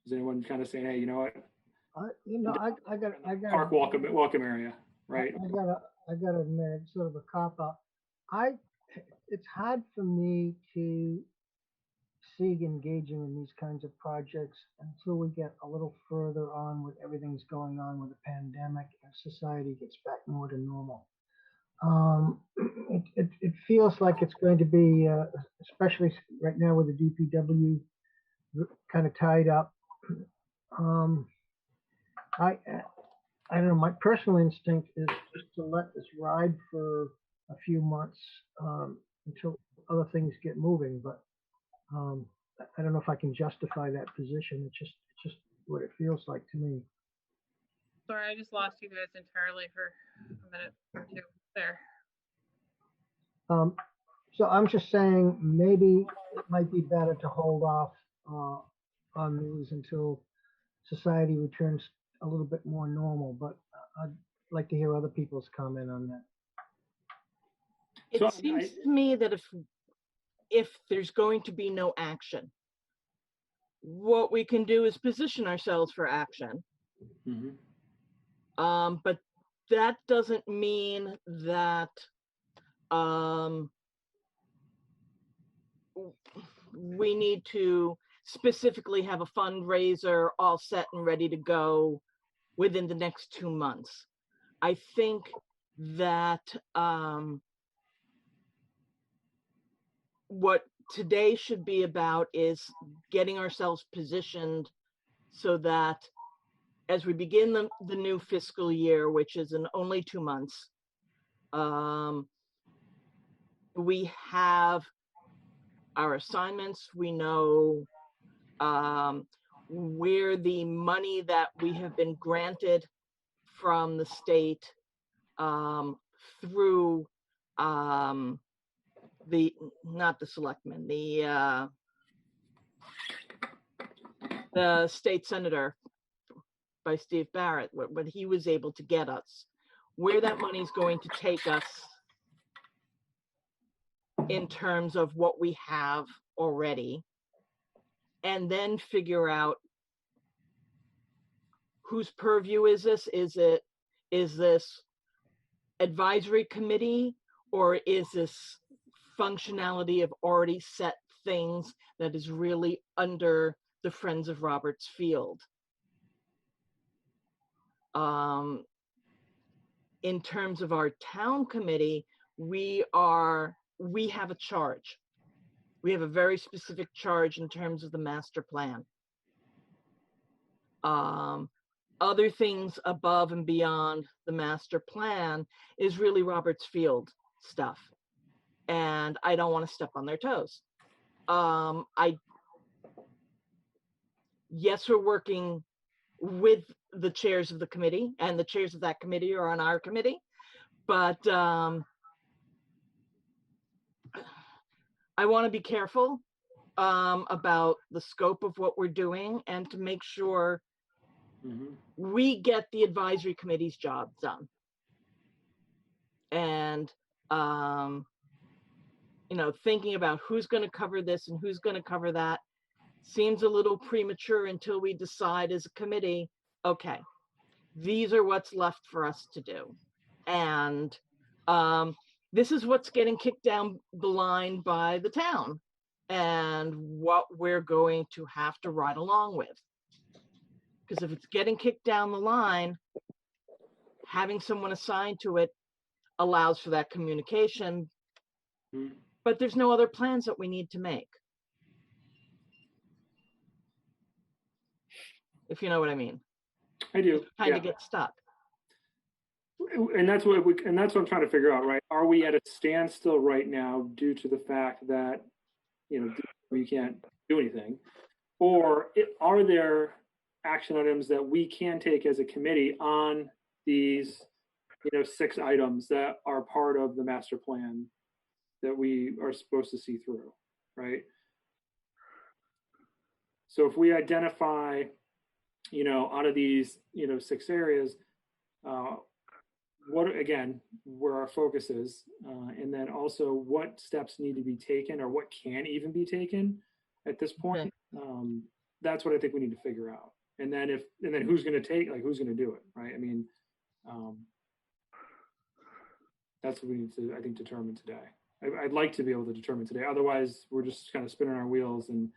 Is anyone kind of saying, hey, you know what? I got Park welcome area, right? I gotta admit, it's sort of a cop out. It's hard for me to see engaging in these kinds of projects until we get a little further on with everything's going on with the pandemic and society gets back more to normal. It feels like it's going to be, especially right now with the DPW kind of tied up. I don't know, my personal instinct is just to let this ride for a few months until other things get moving, but I don't know if I can justify that position. It's just what it feels like to me. Sorry, I just lost you guys entirely for a minute or two there. So I'm just saying maybe it might be better to hold off on these until society returns a little bit more normal, but I'd like to hear other people's comment on that. It seems to me that if there's going to be no action, what we can do is position ourselves for action. Mm-hmm. But that doesn't mean that we need to specifically have a fundraiser all set and ready to go within the next 2 months. I think that what today should be about is getting ourselves positioned so that as we begin the new fiscal year, which is in only 2 months, we have our assignments, we know where the money that we have been granted from the state through not the selectmen, the state senator by Steve Barrett, what he was able to get us, where that money is going to take us in terms of what we have already, and then figure out whose purview is this? Is this advisory committee, or is this functionality of already set things that is really under the Friends of Roberts Field? In terms of our town committee, we have a charge. We have a very specific charge in terms of the master plan. Other things above and beyond the master plan is really Roberts Field stuff. And I don't want to step on their toes. Yes, we're working with the chairs of the committee, and the chairs of that committee are on our committee, but I want to be careful about the scope of what we're doing, and to make sure we get the advisory committee's job done. And thinking about who's going to cover this and who's going to cover that seems a little premature until we decide as a committee, okay, these are what's left for us to do. And this is what's getting kicked down the line by the town, and what we're going to have to ride along with. Because if it's getting kicked down the line, having someone assigned to it allows for that communication, but there's no other plans that we need to make. If you know what I mean. I do. Kind of get stuck. And that's what I'm trying to figure out, right? Are we at a standstill right now due to the fact that, we can't do anything? Or are there action items that we can take as a committee on these, 6 items that are part of the master plan that we are supposed to see through, right? So if we identify, out of these, 6 areas, where our focus is, and then also what steps need to be taken, or what can even be taken at this point. Okay. That's what I think we need to figure out. And then who's going to who's going to do it, right? I mean, that's what we need to, I think, determine today. I'd like to be able to determine today. Otherwise, we're just kind of spinning our wheels, and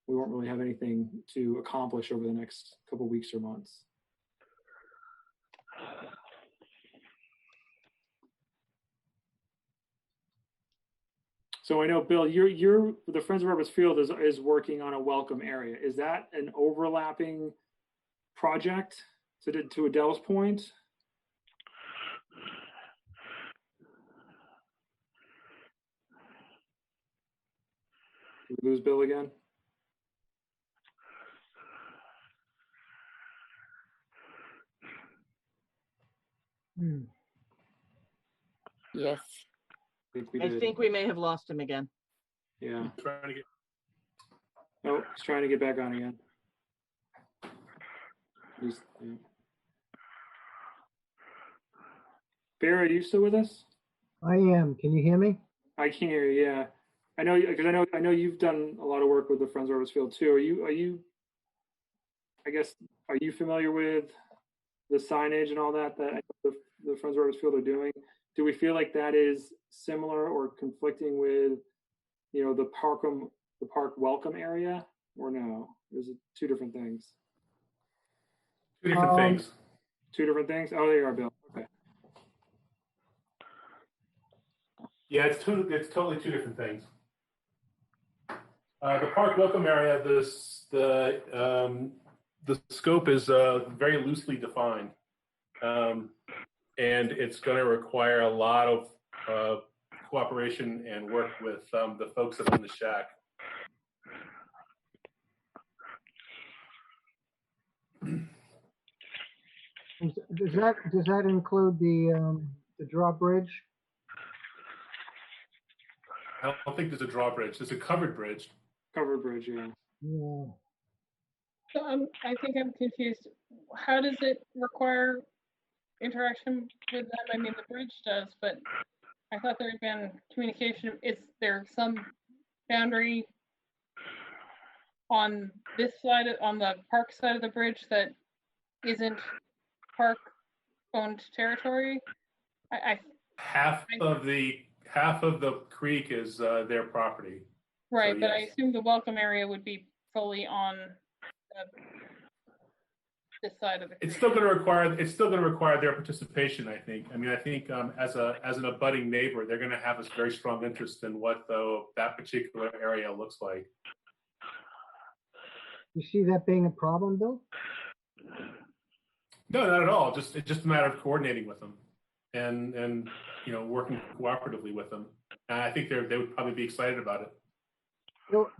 we won't really have anything to accomplish over the next couple of weeks or months. So I know, Bill, you're the Friends of Roberts Field is working on a welcome area. Is that an overlapping project to Adele's point? Did we lose Bill again? Yes. I think we may have lost him again. Yeah. Trying to get. Oh, he's trying to get back on again. Barry, are you still with us? I am. Can you hear me? I can hear you. Yeah, I know, because I know you've done a lot of work with the Friends of Roberts Field too. Are you? I guess, are you familiar with the signage and all that the Friends of Roberts Field are doing? Do we feel like that is similar or conflicting with, the park welcome area, or no? Is it 2 different things? 2 different things. 2 different things? Oh, there you are, Bill. Okay. Yeah, it's totally 2 different things. The park welcome area, the scope is very loosely defined, and it's going to require a lot of cooperation and work with the folks that own the shack. Does that include the drawbridge? I don't think there's a drawbridge. There's a covered bridge. Covered bridge, yeah. Yeah. So I think I'm confused. How does it require interaction with them? I mean, the bridge does, but I thought there had been communication. Is there some boundary on this side, on the park side of the bridge that isn't park-owned territory? Half of the creek is their property. Right, So, but I yes. assume the welcome area would be fully on this side of the creek. It's still going to require their participation, I think. I mean, I think as an abutting neighbor, they're going to have a very strong interest in what that particular area looks like. You see that being a problem, Bill? No, not at all. It's just a matter of coordinating with them and working cooperatively with them. And I think they would probably be excited about it.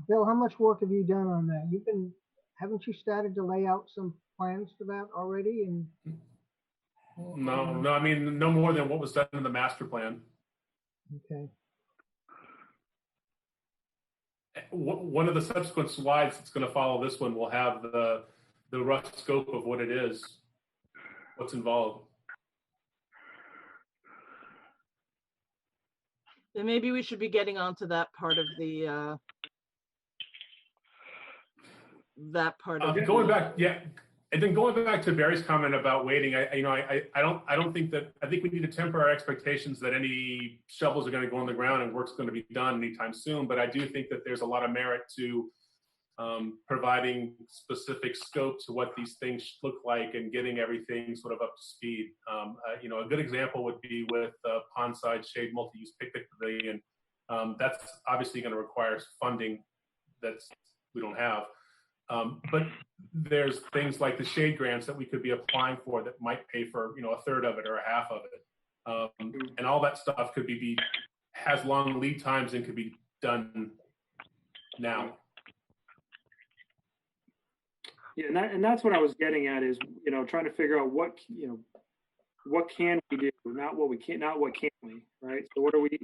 Bill, how much work have you done on that? Haven't you started to lay out some plans for that already? And No, I mean, no more than what was done in the master plan. okay. One of the subsequent slides that's going to follow this one will have the rough scope of what it is, what's involved. Then maybe we should be getting onto that part of the Going back, yeah, and then going back to Barry's comment about waiting, I don't think that. I think we need to temper our expectations that any shovels are going to go on the ground and work's going to be done anytime soon. But I do think that there's a lot of merit to providing specific scope to what these things look like and getting everything sort of up to speed. A good example would be with Pondside Shade Multi-Use Picnic Pavilion. That's obviously going to require funding that we don't have. But there's things like the shade grants that we could be applying for that might pay for, a third of it or a half of it. And all that stuff could has long lead times and could be done now. Yeah, and that's what I was getting at is, trying to figure out what can we do, not what can't we, right? So what are we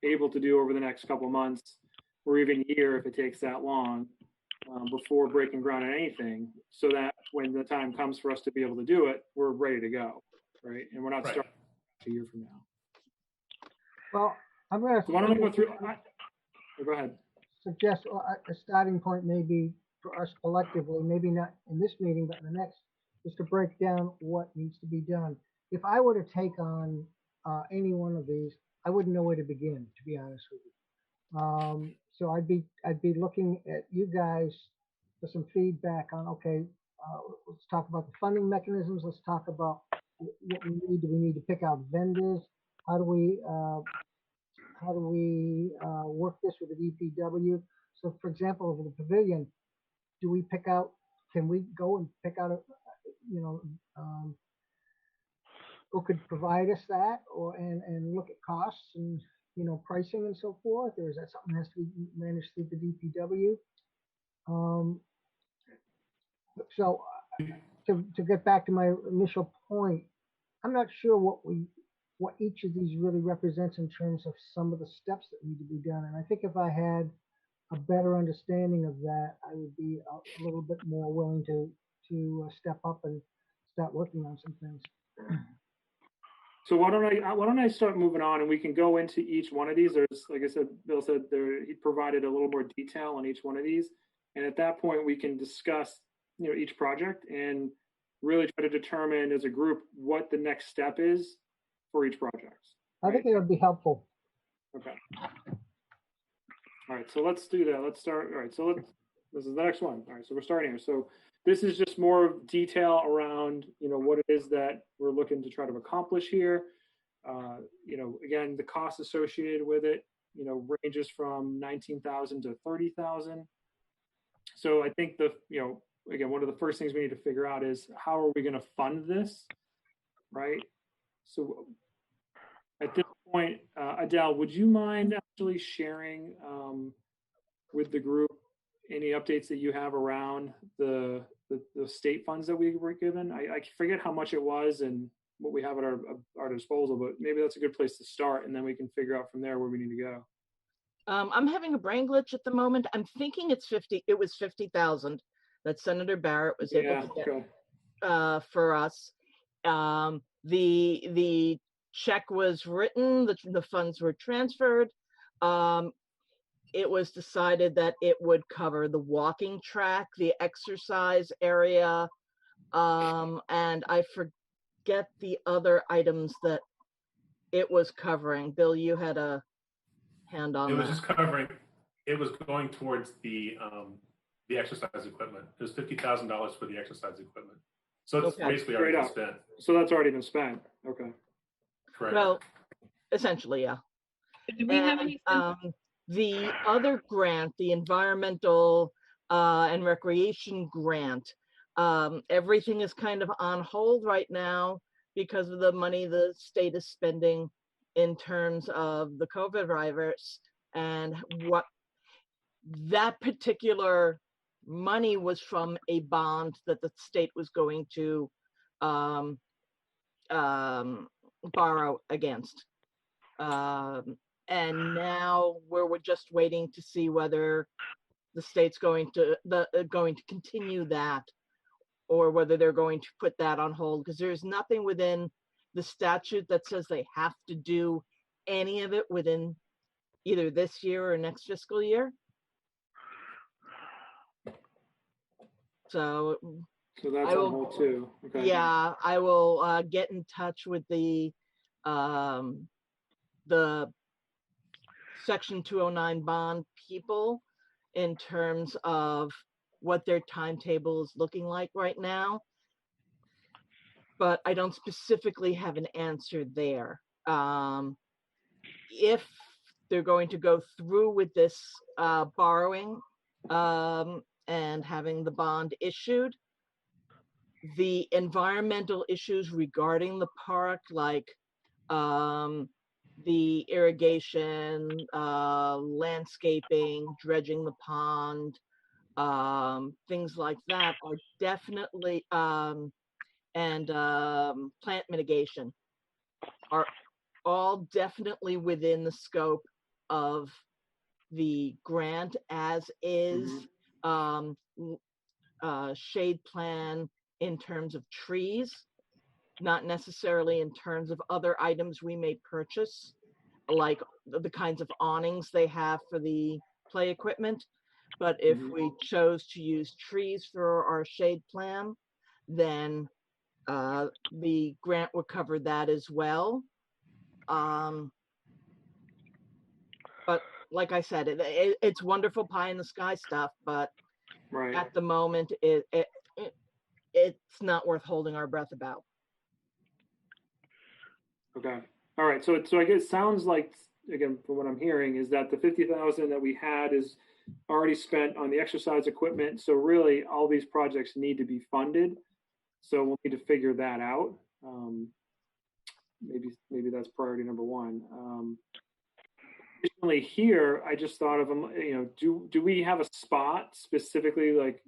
able to do over the next couple of months or even year if it takes that long before breaking ground on anything, so that when the time comes for us to be able to do it, we're ready to go, right? And we're not starting a year from now. Well, I'm going to. So why don't we go through? Go ahead. Suggest a starting point maybe for us collectively, maybe not in this meeting, but in the next, is to break down what needs to be done. If I were to take on any one of these, I wouldn't know where to begin, to be honest with you. So I'd be looking at you guys for some feedback on, okay, let's talk about the funding mechanisms. Let's talk about what we need. Do we need to pick out vendors? How do we work this with the DPW? So for example, over the pavilion, can we go and pick out who could provide us that and look at costs and pricing and so forth, or is that something that has to be managed through the DPW? So to get back to my initial point, I'm not sure what each of these really represents in terms of some of the steps that need to be done. And I think if I had a better understanding of that, I would be a little bit more willing to step up and start working on some things. So why don't I start moving on, and we can go into each one of these. There's, like I said, Bill said he provided a little more detail on each one of these, and at that point we can discuss each project and really try to determine as a group what the next step is for each project. I think it would be helpful. Okay. All right, so let's do that. Let's start. All right, so this is the next one. All right, so we're starting here. So this is just more detail around, what it is that we're looking to try to accomplish here. Again, the cost associated with it, ranges from 19,000 to 30,000. So I think again, one of the first things we need to figure out is how are we going to fund this, right? So at this point, Adele, would you mind actually sharing with the group any updates that you have around the state funds that we were given? I forget how much it was and what we have at our disposal, but maybe that's a good place to start, and then we can figure out from there where we need to go. I'm having a brain glitch at the moment. I'm thinking it's 50. It was 50,000 that Senator Barrett was able Yeah, to get okay. for us. The check was written. The funds were transferred. It was decided that it would cover the walking track, the exercise area, and I forget the other items that it was covering. Bill, you had a hand on It was that. just covering, it was going towards the exercise equipment. It was $50,000 for the exercise equipment. So it's Okay. basically already Straight been up. spent. So that's already been spent. Okay. Correct. Well, essentially, yeah. Do we have And, any? the other grant, the environmental and recreation grant, everything is kind of on hold right now because of the money the state is spending in terms of the COVID virus, and what that particular money was from a bond that the state was going to um, borrow against. And now we're just waiting to see whether the state's going to continue that, or whether they're going to put that on hold, because there's nothing within the statute that says they have to do any of it within either this year or next fiscal year. So So that's I on will- hold too. Okay. yeah, I will get in touch with the Section 209 bond people in terms of what their timetable is looking like right now. But I don't specifically have an answer there. If they're going to go through with this borrowing and having the bond issued, the environmental issues regarding the park, like the irrigation, landscaping, dredging the pond, things like that are definitely, and plant mitigation are all definitely within the scope of the grant, as is shade plan in terms of trees, not necessarily in terms of other items we may purchase, like the kinds of awnings they have for the play equipment. But if we chose to use trees for our shade plan, then the grant would cover that as well. But like I said, it's wonderful pie in the sky stuff, but Right. at the moment, it's not worth holding our breath about. Okay. All right. So I guess it sounds like, again, from what I'm hearing, is that the 50,000 that we had is already spent on the exercise equipment. So really, all these projects need to be funded. So we'll need to figure that out. Maybe that's priority number one. Additionally, here I just thought of them. Do we have a spot specifically, like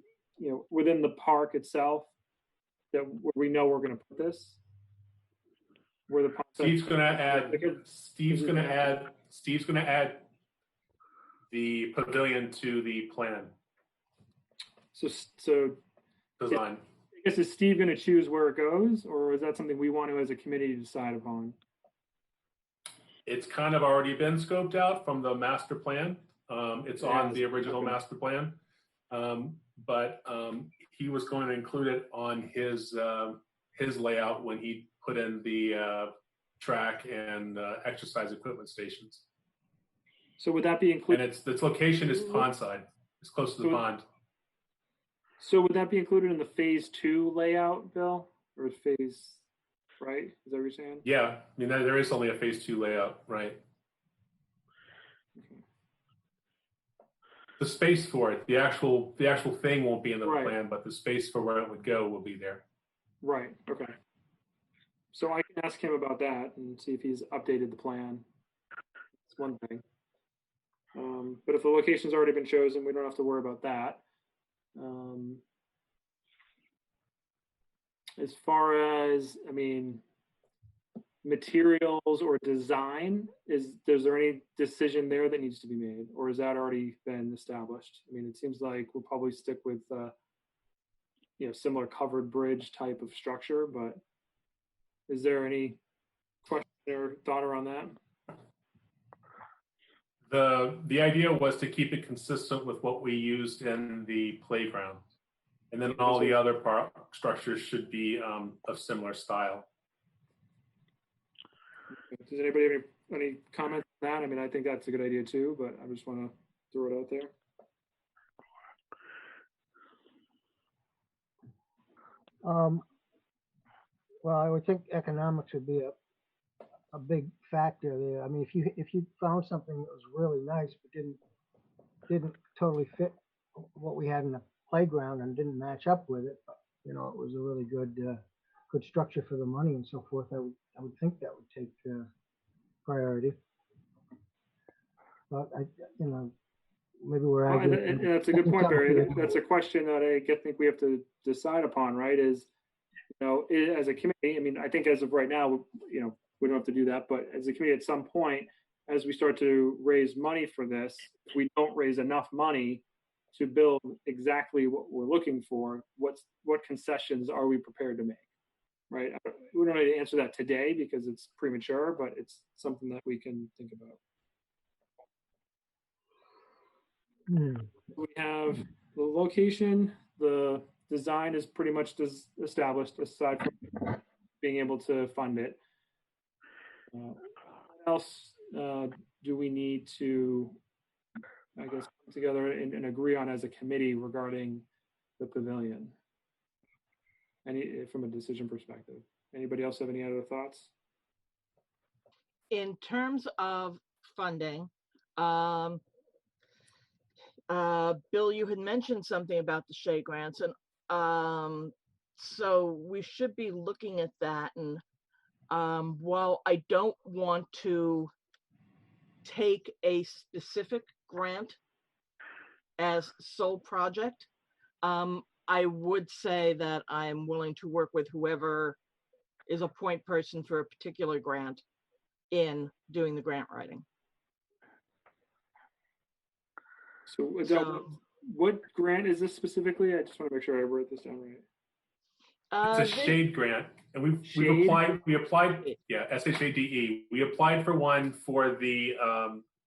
within the park itself, that where we know we're going to put this? Where the Steve's going to add the pavilion to the plan So design. I guess, is Steve going to choose where it goes, or is that something we want to, as a committee, decide upon? It's kind of already been scoped out from the master plan. It's on the original master plan, but he was going to include it on his layout when he put in the track and exercise equipment stations. So would that be included? And its location is pondside. It's close to the pond. So would that be included in the phase 2 layout, Bill, or phase? Right? Is that what you're saying? Yeah, I mean there is only a phase 2 layout, right? Okay. The space for it, the actual thing won't be in the Right. plan, but the space for where it would go will be there. Right. Okay. So I can ask him about that and see if he's updated the plan. That's one thing. But if the location's already been chosen, we don't have to worry about that. As far as, materials or design, is there any decision there that needs to be made, or has that already been established? I mean, it seems like we'll probably stick with similar covered bridge type of structure, but is there any question or thought around that? The idea was to keep it consistent with what we used in the playground, and then all the other structures should be of similar style. Does anybody have any comments on that? I mean, I think that's a good idea too, but I just want to throw it out there. Well, I would think economics would be a big factor there. I mean, if you found something that was really nice but didn't totally fit what we had in the playground and didn't match up with it, but, it was a really good structure for the money and so forth, I would think that would take priority. But maybe we're arguing. And that's a good point, Barry. That's a question that I think we have to decide upon, right? Is, as a committee, I mean, I think as of right now, we don't have to do that, but as a committee, at some point, as we start to raise money for this, if we don't raise enough money to build exactly what we're looking for, what concessions are we prepared to make, right? We don't need to answer that today because it's premature, but it's something that we can think about. We have the location, the design is pretty much established aside from being able to fund it. What else do we need to, I guess, come together and agree on as a committee regarding the pavilion? From a decision perspective, anybody else have any other thoughts? In terms of funding, Bill, you had mentioned something about the shade grants, and so we should be looking at that. And while I don't want to take a specific grant as sole project, I would say that I'm willing to work with whoever is a point person for a particular grant in doing the grant writing. So, Adele, what grant is this specifically? I just want to make sure I wrote this down right. It's a shade grant, and we applied, yeah, SHADE. We applied for one for the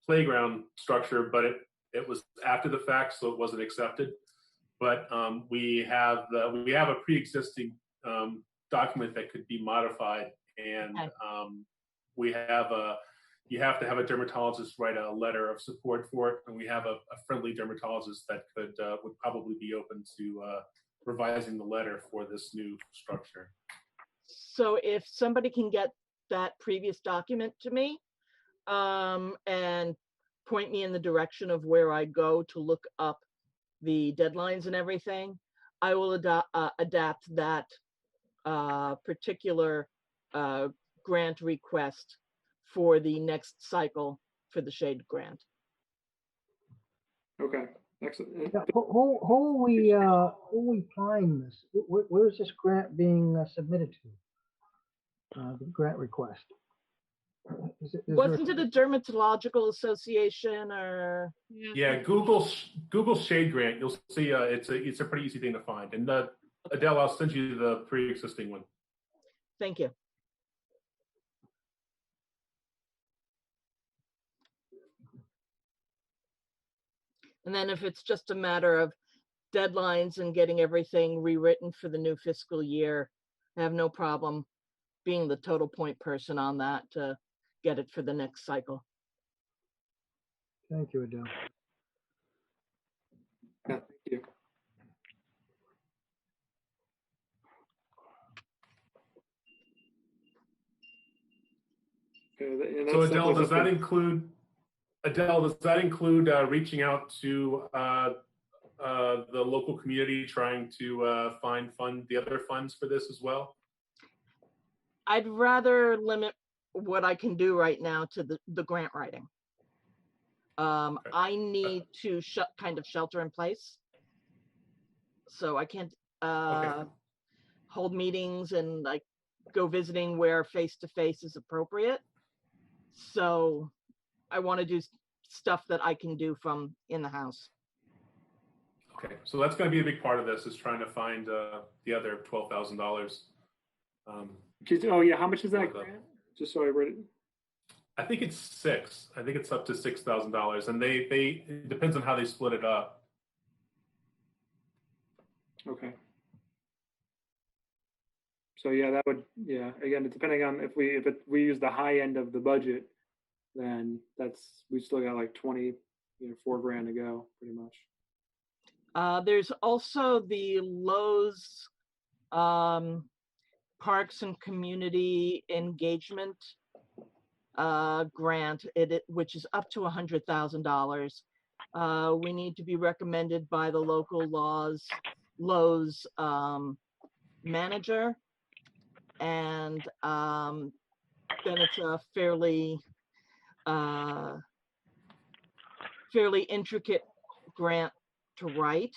playground structure, but it was after the fact, so it wasn't accepted. But we have a pre-existing document that could be modified, and you have to have a dermatologist write a letter of support for it, and we have a friendly dermatologist that would probably be open to revising the letter for this new structure. So if somebody can get that previous document to me and point me in the direction of where I go to look up the deadlines and everything, I will adapt that particular grant request for the next cycle for the shade grant. Okay, excellent. Who are we applying this? Where is this grant being submitted to? The grant request. Wasn't it a dermatological association or? Yeah, Google Shade Grant. You'll see it's a pretty easy thing to find. And Adele, I'll send you the pre-existing one. Thank you. And then if it's just a matter of deadlines and getting everything rewritten for the new fiscal year, I have no problem being the total point person on that to get it for the next cycle. Thank you, Adele. Yeah, thank you. Okay, so Adele, does that include reaching out to the local community, trying to find the other funds for this as well? I'd rather limit what I can do right now to the grant writing. Okay. I need to kind of shelter in place, so I can't hold meetings, and go visiting where face-to-face is appropriate. So I want to do stuff that I can do from in the house. Okay, so that's going to be a big part of this, is trying to find the other $12,000. Oh yeah, how much is that grant? Just so I read it. I think it's 6. I think it's up to $6,000, and it depends on how they split it up. Okay. So yeah, that would, yeah, again, depending on if we use the high end of the budget, then we still got like 4 grand to go pretty much. There's also the Lowe's Parks and Community Engagement grant, which is up to $100,000. We need to be recommended by the local Lowe's manager, and then it's a fairly intricate grant to write.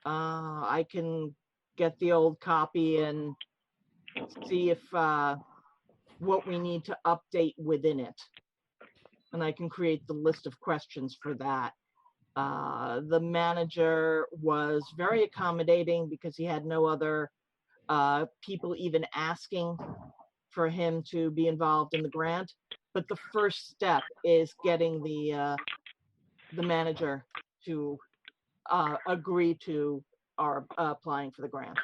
I can get the old copy and see if what we need to update within it, and I can create the list of questions for that. The manager was very accommodating because he had no other people even asking for him to be involved in the grant. But the first step is getting the manager to agree to our applying for the grant.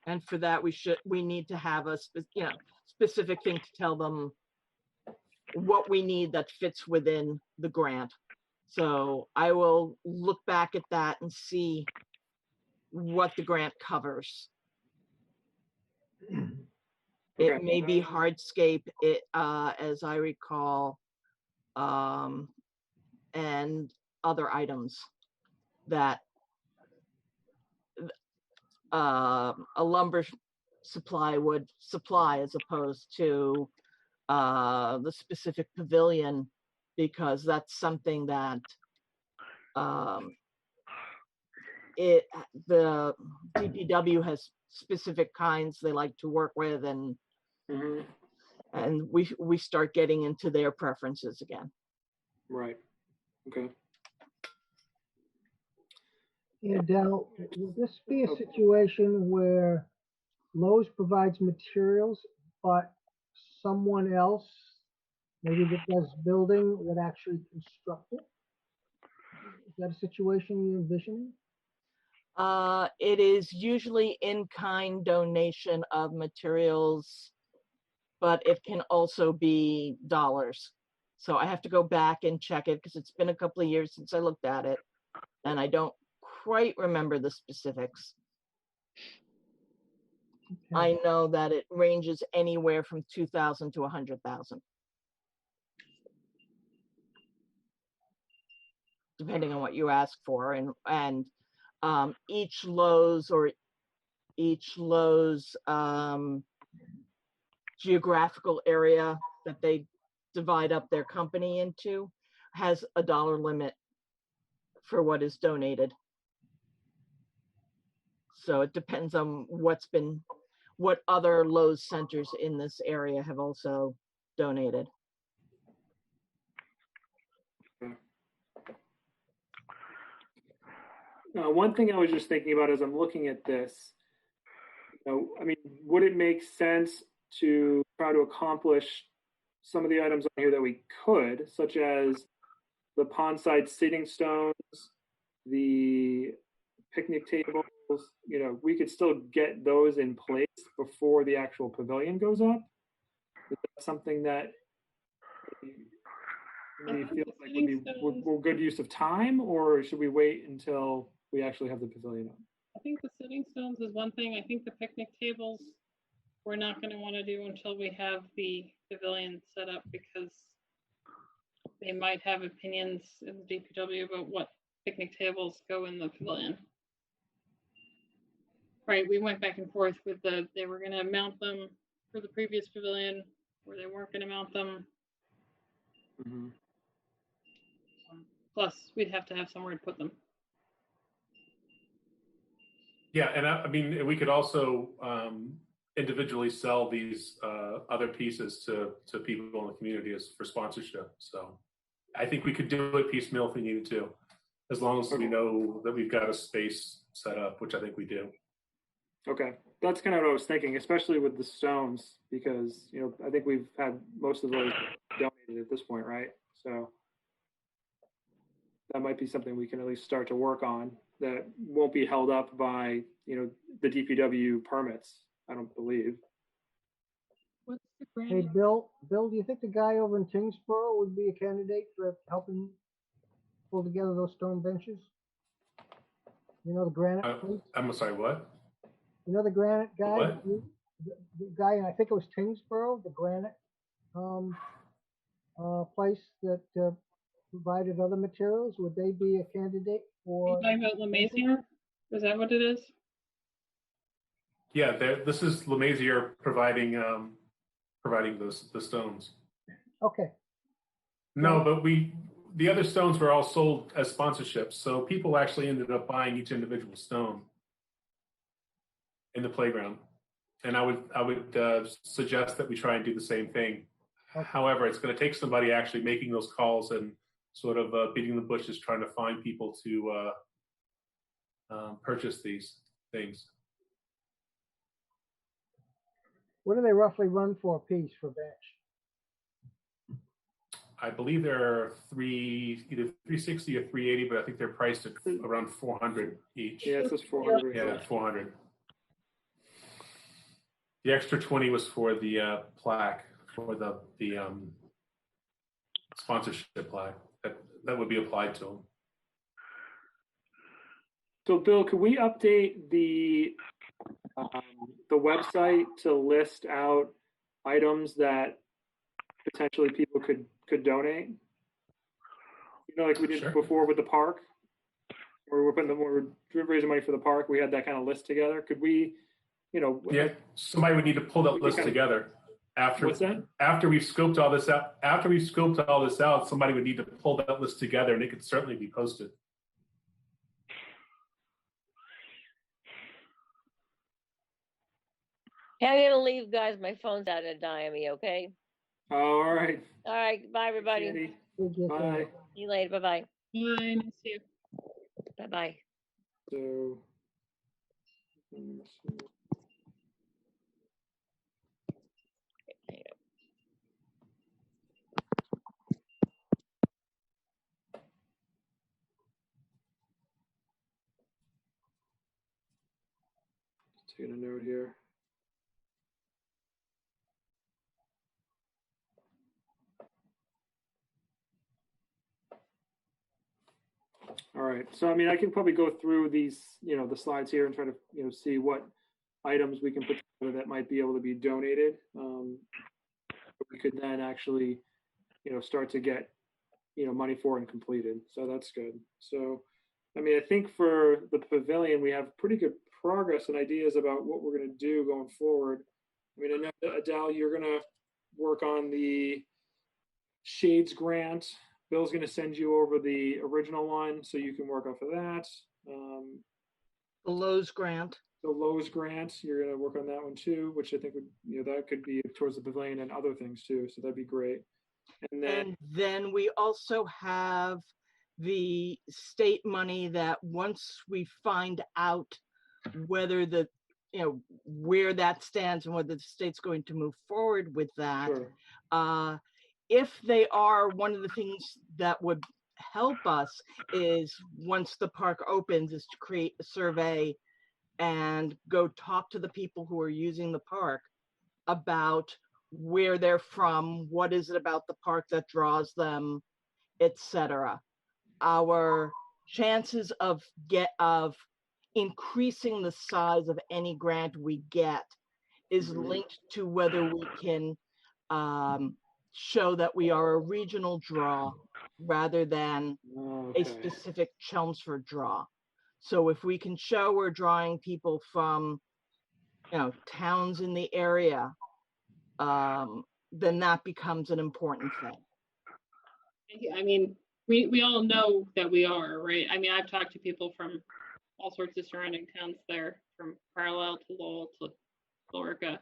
And for that, we need to have a specific thing to tell them what we need that fits within the grant. So I will look back at that and see what the grant covers. It may be hardscape, as I recall, and other items that a lumber supply would supply, as opposed to the specific pavilion, because that's something that the DPW has specific kinds they like to work with, and and we start getting into their preferences again. Right. Okay. Yeah, Dell, will this be a situation where Lowe's provides materials, but someone else, maybe that does building, would actually construct it? Is that a situation you envision? It is usually in-kind donation of materials, but it can also be dollars. So I have to go back and check it because it's been a couple of years since I looked at it, and I don't quite remember the specifics. Okay. I know that it ranges anywhere from 2,000 to 100,000, depending on what you ask for, and each Lowe's geographical area that they divide up their company into has a dollar limit for what is donated. So it depends on what other Lowe's centers in this area have also donated. One thing I was just thinking about as I'm looking at this, I mean, would it make sense to try to accomplish some of the items on here that we could, such as the pondside sitting stones, the picnic tables? We could still get those in place before the actual pavilion goes up. Is that something that maybe feels like would be good use of time, or should we wait until we actually have the pavilion up? I think the sitting stones is one thing. I think the picnic tables we're not going to want to do until we have the pavilion set up, because they might have opinions in the DPW about what picnic tables go in the pavilion. Right, we went back and forth with they were going to mount them for the previous pavilion, or they weren't going to mount them. Plus, we'd have to have somewhere to put them. Yeah, and I mean, we could also individually sell these other pieces to people in the community as for sponsorship. So I think we could do it piecemeal if we needed to, as long as we know that we've got a space set up, which I think we do. Okay, that's kind of what I was thinking, especially with the stones, because I think we've had most of those donated at this point, right? So that might be something we can at least start to work on. That won't be held up by the DPW permits, I don't believe. What's the Hey, grant? Bill, do you think the guy over in Tingsboro would be a candidate for helping pull together those stone benches? The granite place? I'm sorry, what? The granite guy? What? The guy, I think it was Tingsboro, the granite place that provided other materials. Would they be a candidate Are you for? talking about Lemazier? Is that what it is? Yeah, this is Lemazier providing the stones. Okay, No, but the other stones were all sold as sponsorships, so people actually ended up buying each individual stone in the playground. And I would suggest that we try and do the same thing. Okay. However, it's going to take somebody actually making those calls and sort of beating the bushes, trying to find people to purchase these things. what do they roughly run for a piece for bench? I believe they're either 360 or 380, but I think they're priced at around 400 each. Yeah, it says 400. Yeah, 400. The extra 20 was for the plaque, for the sponsorship plaque that would be applied to them. So, Bill, could we update the website to list out items that potentially people could donate? Like we did Sure. before with the park, where we're raising money for the park. We had that kind of list together. Could we, Yeah, somebody would need to pull that list together. What's that? After we've scoped all this out, somebody would need to pull that list together, and it could certainly be posted. Hey, I'm gonna leave, guys. My phone's out of me, okay? All right. All right, bye, everybody. Andy. We'll get Bye. that. See you later. Bye-bye. Bye, nice to you. Bye-bye. So. Taking a note here. All right. So, I mean, I can probably go through these, the slides here and try to, see what items we can put together that might be able to be donated. We could then actually, start to get, money for and completed. So that's good. So, I mean, I think for the pavilion, we have pretty good progress and ideas about what we're going to do going forward. I mean, I know, Adele, you're going to work on the Shades grant. Bill's going to send you over the original one so you can work off of that. The Lowe's grant. The Lowe's grant, you're going to work on that one too, which I think would, that could be towards the pavilion and other things too. So that'd be great. And then we also have the state money that once we find out whether where that stands and whether the state's going to move forward with that, Sure. If they are, one of the things that would help us is once the park opens is to create a survey and go talk to the people who are using the park about where they're from, what is it about the park that draws them, etc. Our chances of increasing the size of any grant we get is linked to whether we can show that we are a regional draw rather than a specific Chelmsford draw. So if we can show we're drawing people from, towns in the area, then that becomes an important thing. I mean, we all know that we are, right? I mean, I've talked to people from all sorts of surrounding towns there, from Carlisle to Lowell to Billerica.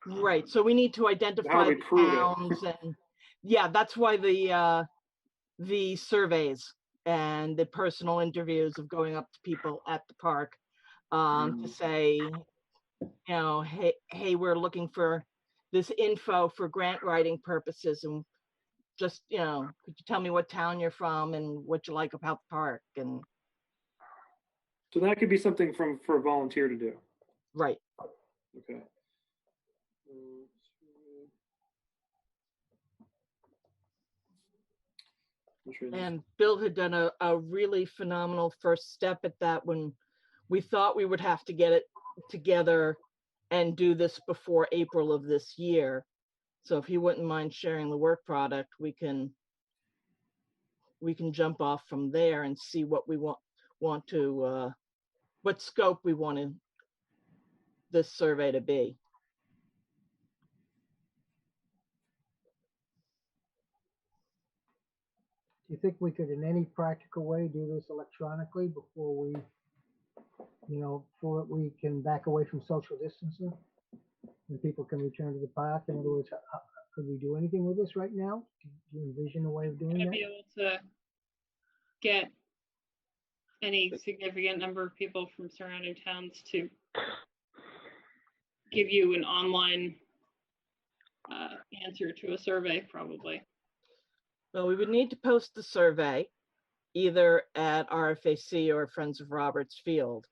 Right. So we need to How identify do we the prove it? towns and yeah, that's why the surveys and the personal interviews of going up to people at the park to say, you know, hey, we're looking for this info for grant writing purposes, and just, you know, could you tell me what town you're from and what you like about the park? And So that could be something for a volunteer to do. right. Okay. And Bill had done a really phenomenal first step at that when we thought we would have to get it together and do this before April of this year. So if he wouldn't mind sharing the work product, we can jump off from there and see what we want to what scope we wanted this survey to be. Do you think we could, in any practical way, do this electronically before we, you know, before we can back away from social distancing and people can return to the park? In other words, could we do anything with this right now? Do you envision a way of doing To that? be able to get any significant number of people from surrounding towns to give you an online answer to a survey, probably. Well, we would need to post the survey either at RFAC or Friends of Roberts Field.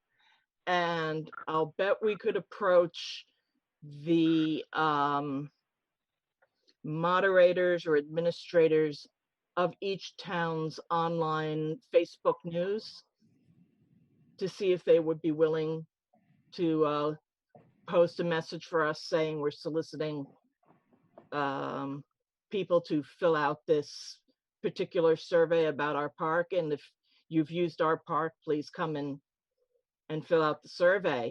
And I'll bet we could approach the moderators or administrators of each town's online Facebook news to see if they would be willing to post a message for us saying we're soliciting people to fill out this particular survey about our park, and if you've used our park, please come in and fill out the survey.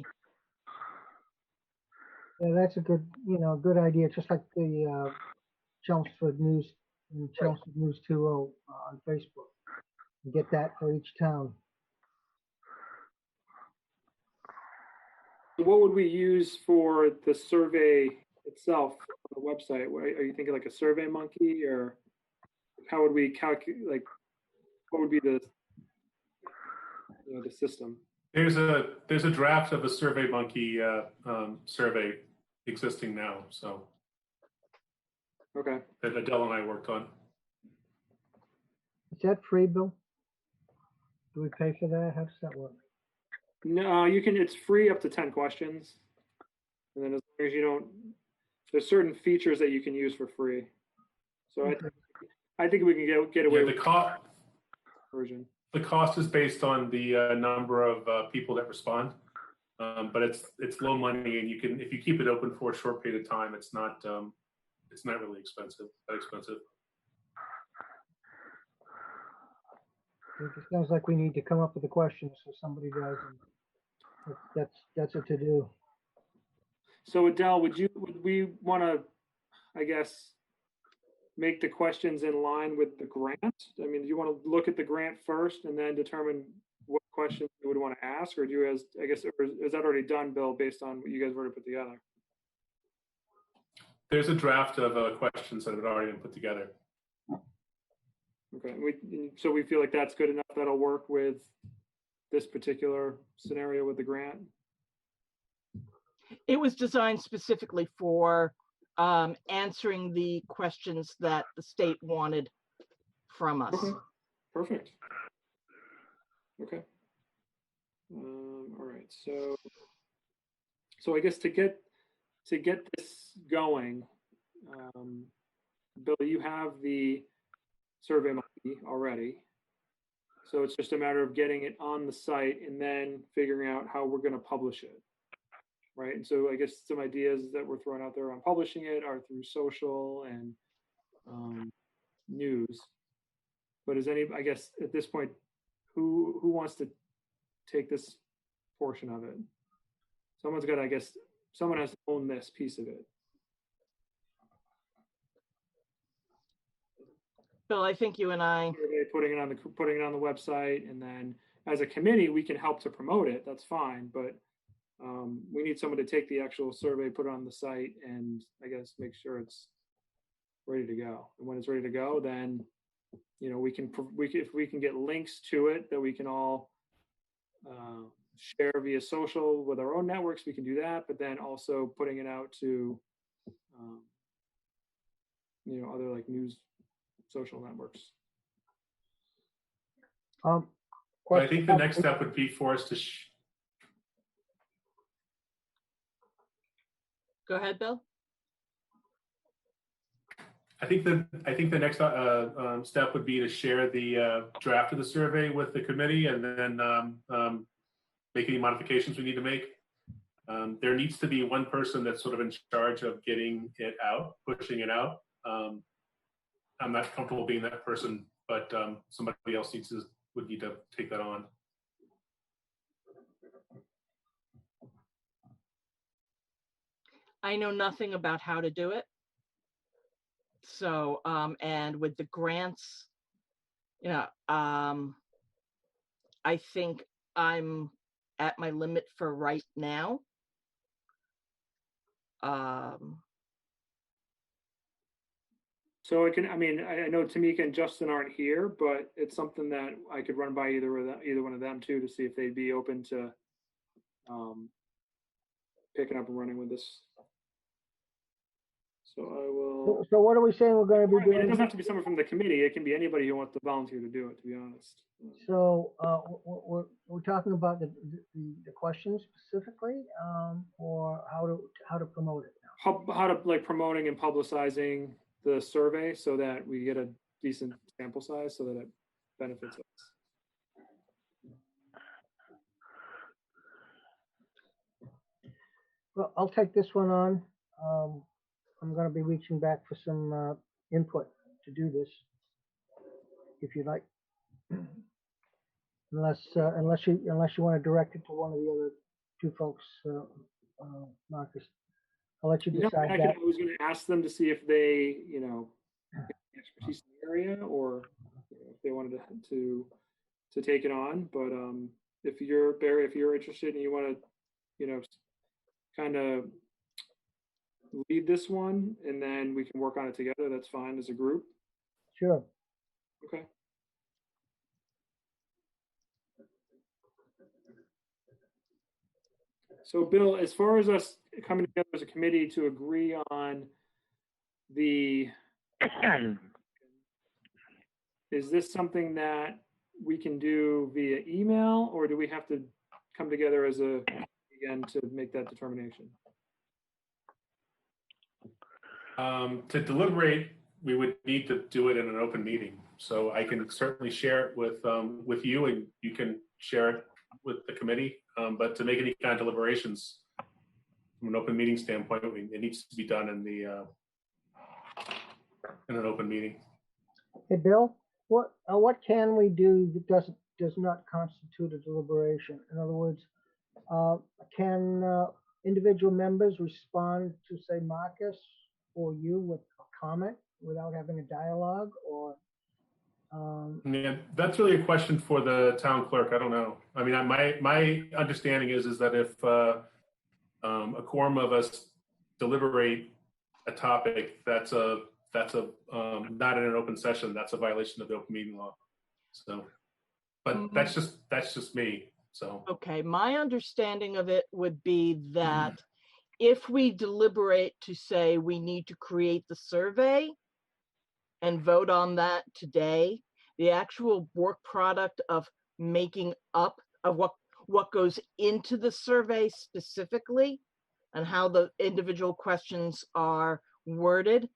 Yeah, that's a good, you know, good idea. Just like the Chelmsford News and Chelmsford News 20 on Facebook. Get that for each town. What would we use for the survey itself on the website? Are you thinking like a Survey Monkey, or how would we calculate? Like, what would be the the system? There's a draft of a Survey Monkey survey existing now, so Okay. that Adele and I worked on. Is that free, Bill? Do we pay for that? How does that work? No, you can. It's free up to 10 questions, and then as long as you don't, there's certain features that you can use for free. So I think we can get away with the cost. version. The cost is based on the number of people that respond, but it's low money, and you can, if you keep it open for a short period of time, it's not really expensive. That expensive. It sounds like we need to come up with the questions so somebody does, and that's a to-do. So Adele, would we want to, I guess, make the questions in line with the grant? I mean, do you want to look at the grant first and then determine what questions you would want to ask, or do you, I guess, or is that already done, Bill, based on what you guys already put together? There's a draft of questions that have already been put together. Okay, so we feel like that's good enough. That'll work with this particular scenario with the grant. It was designed specifically for answering the questions that the state wanted from us. Okay, perfect. Okay. All right. So I guess to get this going, Bill, you have the Survey Monkey already. So it's just a matter of getting it on the site and then figuring out how we're going to publish it. Right. And so I guess some ideas that we're throwing out there on publishing it are through social and news. But I guess at this point, who wants to take this portion of it? Someone has to own this piece of it. Bill, I think you and I, survey, putting it on the website, and then as a committee, we can help to promote it. That's fine, but we need someone to take the actual survey, put it on the site, and I guess make sure it's ready to go. And when it's ready to go, then if we can get links to it that we can all share via social with our own networks, we can do that. But then also putting it out to other like news social networks. I think the next step would be for us to go ahead, Bill. I think the next step would be to share the draft of the survey with the committee, and then make any modifications we need to make. There needs to be one person that's sort of in charge of getting it out, pushing it out. I'm not comfortable being that person, but somebody else would need to take that on. I know nothing about how to do it. So, and with the grants, I think I'm at my limit for right now. So I know Tamika and Justin aren't here, but it's something that I could run by either one of them too, to see if they'd be open to picking up and running with this. So I will. So what are we saying we're going to be doing? It doesn't have to be someone from the committee. It can be anybody who wants to volunteer to do it, to be honest. So we're talking about the questions specifically, or how to promote it now? How to like promoting and publicizing the survey so that we get a decent sample size so that it benefits us. Well, I'll take this one on. I'm going to be reaching back for some input to do this, if you like. Unless you want to direct it to one of the other two folks, Marcus. I'll let you decide that. I was going to ask them to see if they, expertise in the area, or if they wanted to take it on. But if you're Barry, if you're interested and you want to, kind of lead this one, and then we can work on it together, that's fine as a group. Sure. Okay. So Bill, as far as us coming together as a committee to agree on is this something that we can do via email, or do we have to come together as again to make that determination? To deliberate, we would need to do it in an open meeting. So I can certainly share it with you, and you can share it with the committee. But to make any kind of deliberations from an open meeting standpoint, it needs to be done in an open meeting. Hey, Bill, what can we do that does not constitute a deliberation? In other words, can individual members respond to, say, Marcus or you with a comment without having a dialogue, or? Yeah, that's really a question for the town clerk. I don't know. I mean, my understanding is that if a quorum of us deliberate a topic, that's not in an open session. That's a violation of the open meeting law. So, but that's just me. So. Okay, my understanding of it would be that if we deliberate to say we need to create the survey and vote on that today, the actual work product of making up of what goes into the survey specifically and how the individual questions are worded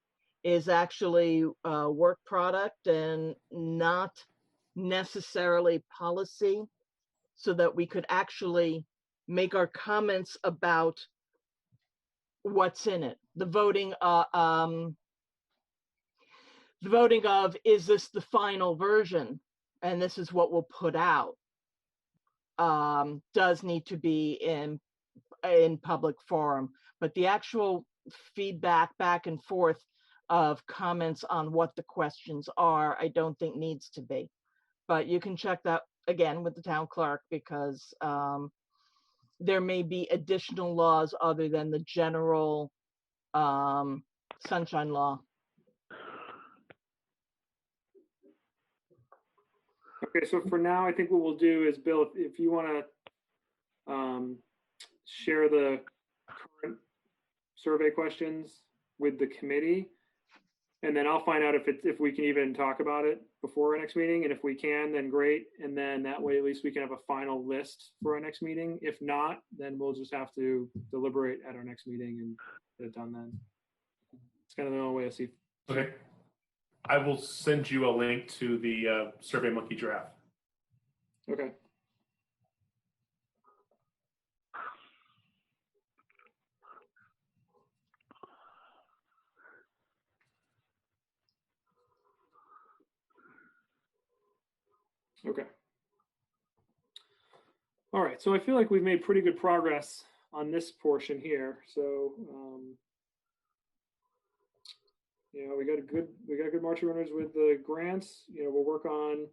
is actually a work product and not necessarily policy, so that we could actually make our comments about what's in it. The voting of, is this the final version and this is what we'll put out, does need to be in public forum. But the actual feedback back and forth of comments on what the questions are, I don't think needs to be. But you can check that again with the town clerk, because there may be additional laws other than the general sunshine law. Okay, so for now, I think what we'll do is, Bill, if you want to share the current survey questions with the committee, and then I'll find out if we can even talk about it before our next meeting, and if we can, then great. And then that way, at least we can have a final list for our next meeting. If not, then we'll just have to deliberate at our next meeting and get it done then. It's kind of the only way I see. Okay. I will send you a link to the SurveyMonkey draft. Okay. Okay. All right, so I feel like we've made pretty good progress on this portion here. So, you know, we got good marching orders with the grants. You know, we'll work on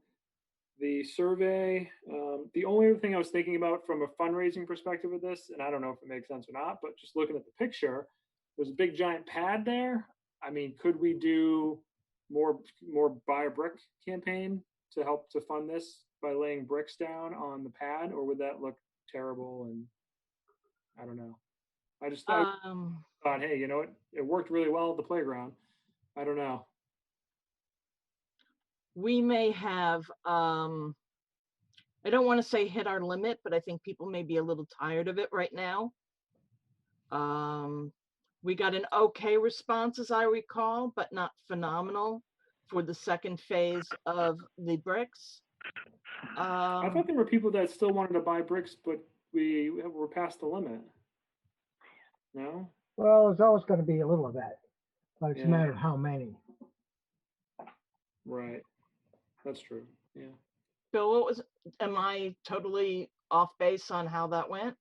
the survey. The only other thing I was thinking about from a fundraising perspective with this, and I don't know if it makes sense or not, but just looking at the picture, there's a big giant pad there. I mean, could we do more buy a brick campaign to help to fund this by laying bricks down on the pad, or would that look terrible? And I don't know. I just thought, hey, you know what? It worked really well at the playground. I don't know. We may have, I don't want to say hit our limit, but I think people may be a little tired of it right now. We got an okay response, as I recall, but not phenomenal for the second phase of the bricks. I thought there were people that still wanted to buy bricks, but we were past the limit. No? Well, there's always going to be a little of that, but it's Yeah. a matter of how many. Right. That's true. Yeah. Bill, am I totally off base on how that went?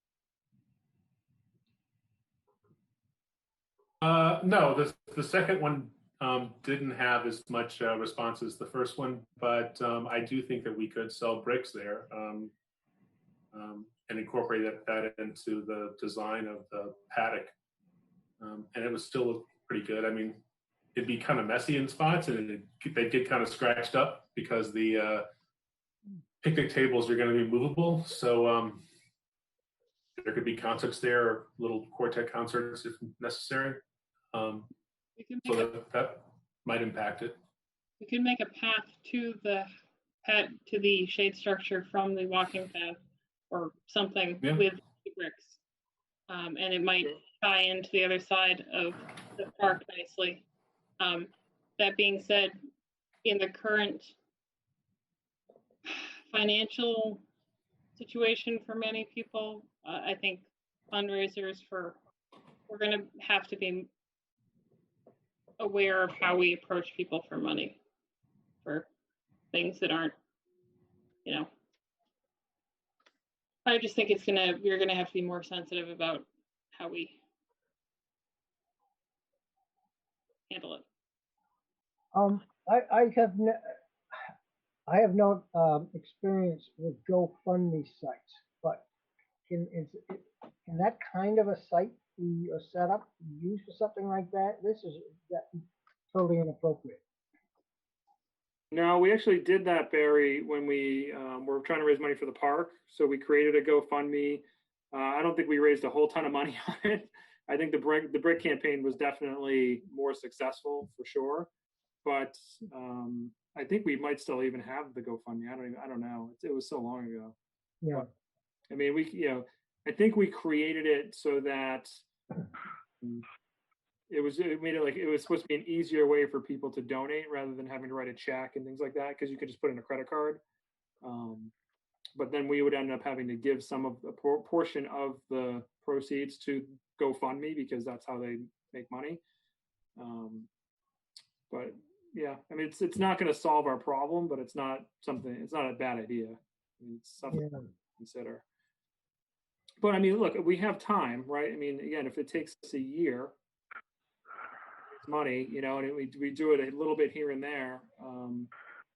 No, the second one didn't have as much response as the first one, but I do think that we could sell bricks there and incorporate that into the design of the paddock. And it was still pretty good. I mean, it'd be kind of messy in spots, and they get kind of scratched up because the picnic tables are going to be movable. So there could be concerts there, or little quartet concerts if necessary. So that might impact it. We could make a path to the shade structure from the walking path or something with the bricks. And it might tie into the other side of the park nicely. That being said, in the current financial situation for many people, I think fundraisers we're going to have to be aware of how we approach people for money for things that aren't, you know. I just think we're going to have to be more sensitive about how we handle it. I have no experience with GoFundMe sites, but can that kind of a site be set up, used for something like that? This is totally inappropriate. No, we actually did that, Barry, when we were trying to raise money for the park. So we created a GoFundMe. I don't think we raised a whole ton of money on it. I think the brick campaign was definitely more successful for sure. But I think we might still even have the GoFundMe. I don't know. It was so long ago. Yeah. But, I mean, I think we created it so that it made it like it was supposed to be an easier way for people to donate rather than having to write a check and things like that, because you could just put in a credit card. But then we would end up having to give some of the portion of the proceeds to GoFundMe because that's how they make money. But yeah, I mean, it's not going to solve our problem, but it's not a bad idea. I mean, it's something to consider. But I mean, look, we have time, right? I mean, again, if it takes us a year, money, you know, and we do it a little bit here and there.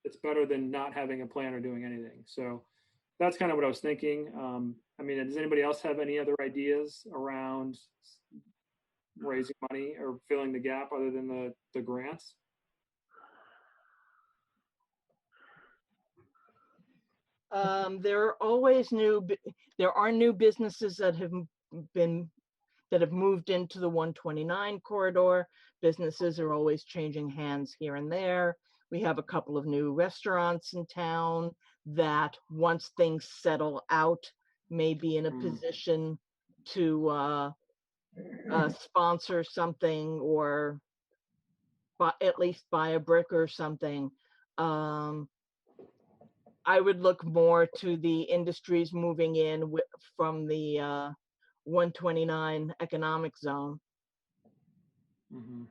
It's better than not having a plan or doing anything. So that's kind of what I was thinking. I mean, does anybody else have any other ideas around raising money or filling the gap other than the grants? There are always there are new businesses that have moved into the 129 corridor. Businesses are always changing hands here and there. We have a couple of new restaurants in town that once things settle out may be in a position to sponsor something or at least buy a brick or something. I would look more to the industries moving in from the 129 economic zone. Mm-hmm.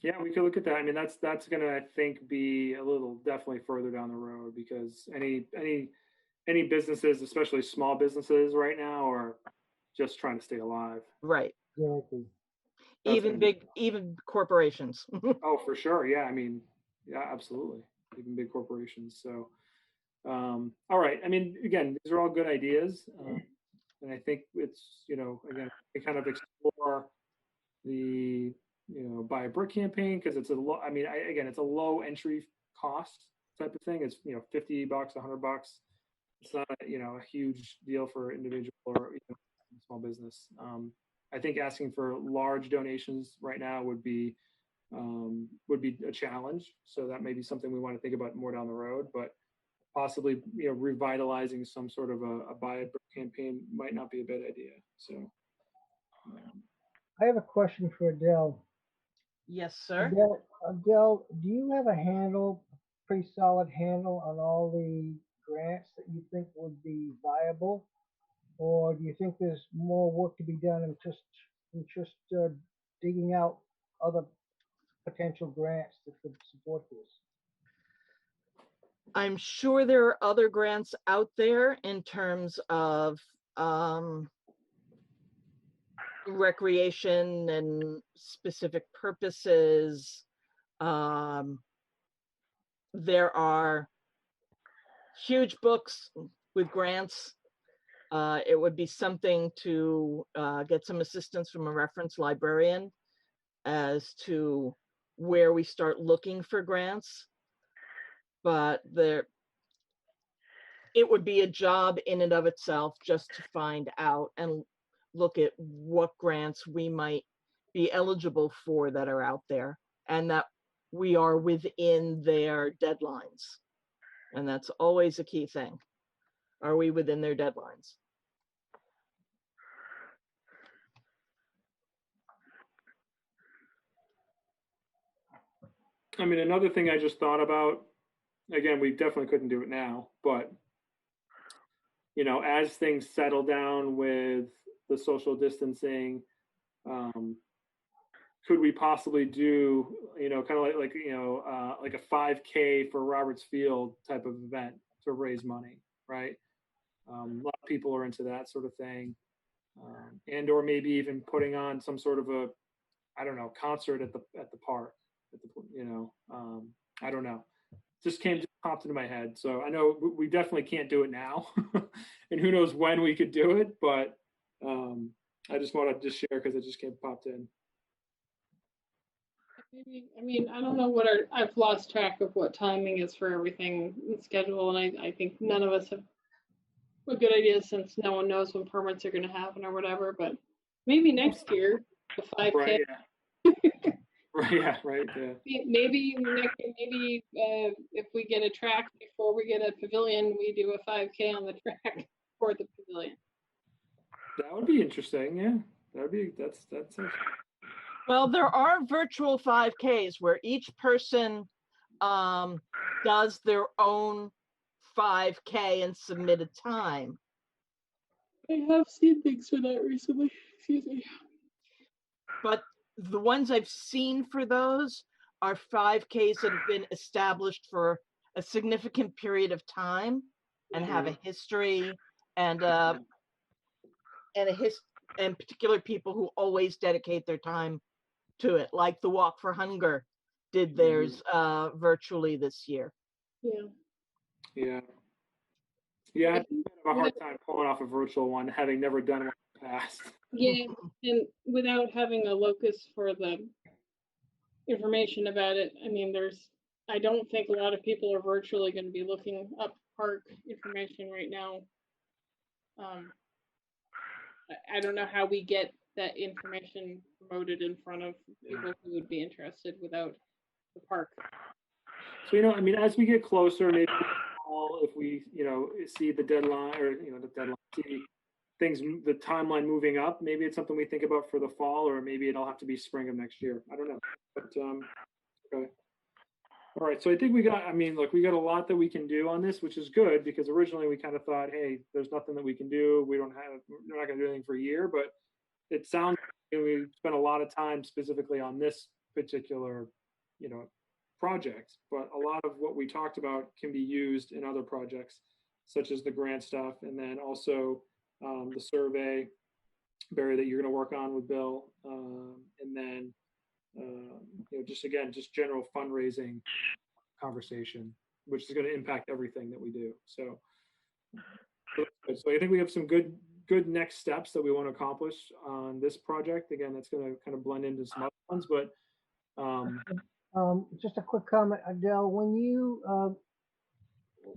Yeah, we could look at that. I mean, that's gonna, I think, be a little definitely further down the road, because any businesses, especially small businesses right now, are just trying to stay alive. Right. Exactly. Even corporations. Oh, for sure. Yeah, I mean, yeah, absolutely. Even big corporations. So, all right. I mean, again, these are all good ideas, and I think it's, you know, again, we kind of explore the, you know, buy a brick campaign, because it's a low. I mean, again, it's a low entry cost type of thing. It's, you know, $50, $100. It's not, you know, a huge deal for individual or even small business. I think asking for large donations right now would be a challenge. So that may be something we want to think about more down the road, but possibly, you know, revitalizing some sort of a buy a brick campaign might not be a bad idea. So I have a question for Adele. Yes, sir. Adele, do you have a pretty solid handle on all the grants that you think would be viable? Or do you think there's more work to be done in just digging out other potential grants that could support this? I'm sure there are other grants out there in terms of recreation and specific purposes. There are huge books with grants. It would be something to get some assistance from a reference librarian as to where we start looking for grants. But it would be a job in and of itself just to find out and look at what grants we might be eligible for that are out there, and that we are within their deadlines. And that's always a key thing. Are we within their deadlines? I mean, another thing I just thought about, again, we definitely couldn't do it now, but, you know, as things settle down with the social distancing, could we possibly do, you know, kind of like you know, like a 5K for Roberts Field type of event to raise money, right? A lot of people are into that sort of thing, and or maybe even putting on some sort of a, I don't know, concert at the park, you know, I don't know. Just popped into my head. So I know we definitely can't do it now, and who knows when we could do it, but I just wanted to share because it just popped in. Maybe, I mean, I don't know I've lost track of what timing is for everything in schedule, and I think none of us have a good idea, since no one knows when permits are going to happen or whatever, but maybe next year, the 5K. Right, yeah. Right, yeah, right, yeah. Maybe if we get a track before we get a pavilion, we do a 5K on the track for the pavilion. That would be interesting. Yeah, that's. Well, there are virtual 5Ks where each person does their own 5K and submit a time. I have seen things for that recently. Excuse me. But the ones I've seen for those are 5Ks that have been established for a significant period of time and have a history and and particular people who always dedicate their time to it, like the Walk for Hunger did theirs virtually this year. Yeah. Yeah. Yeah, I have a hard time pulling off a virtual one, having never done one in the past. Yeah, and without having a locus for the information about it, I mean, I don't think a lot of people are virtually going to be looking up park information right now. I don't know how we get that information promoted in front of people who would be interested without the park. So, I mean, as we get closer, maybe if we, see the deadline or, see things, the timeline moving up, maybe it's something we think about for the fall, or maybe it'll have to be spring of next year. I don't know. But, okay. All right. So I think we got a lot that we can do on this, which is good, because originally we kind of thought, hey, there's nothing that we can do. We're not going to do anything for a year, but it sounds like we spent a lot of time specifically on this particular, project, but a lot of what we talked about can be used in other projects, such as the grant stuff, and then also the survey, Barry, that you're going to work on with Bill, and then just general fundraising conversation, which is going to impact everything that we do. So I think we have some good next steps that we want to accomplish on this project. Again, that's going to kind of blend into some other ones, but just a quick comment, Adele, when you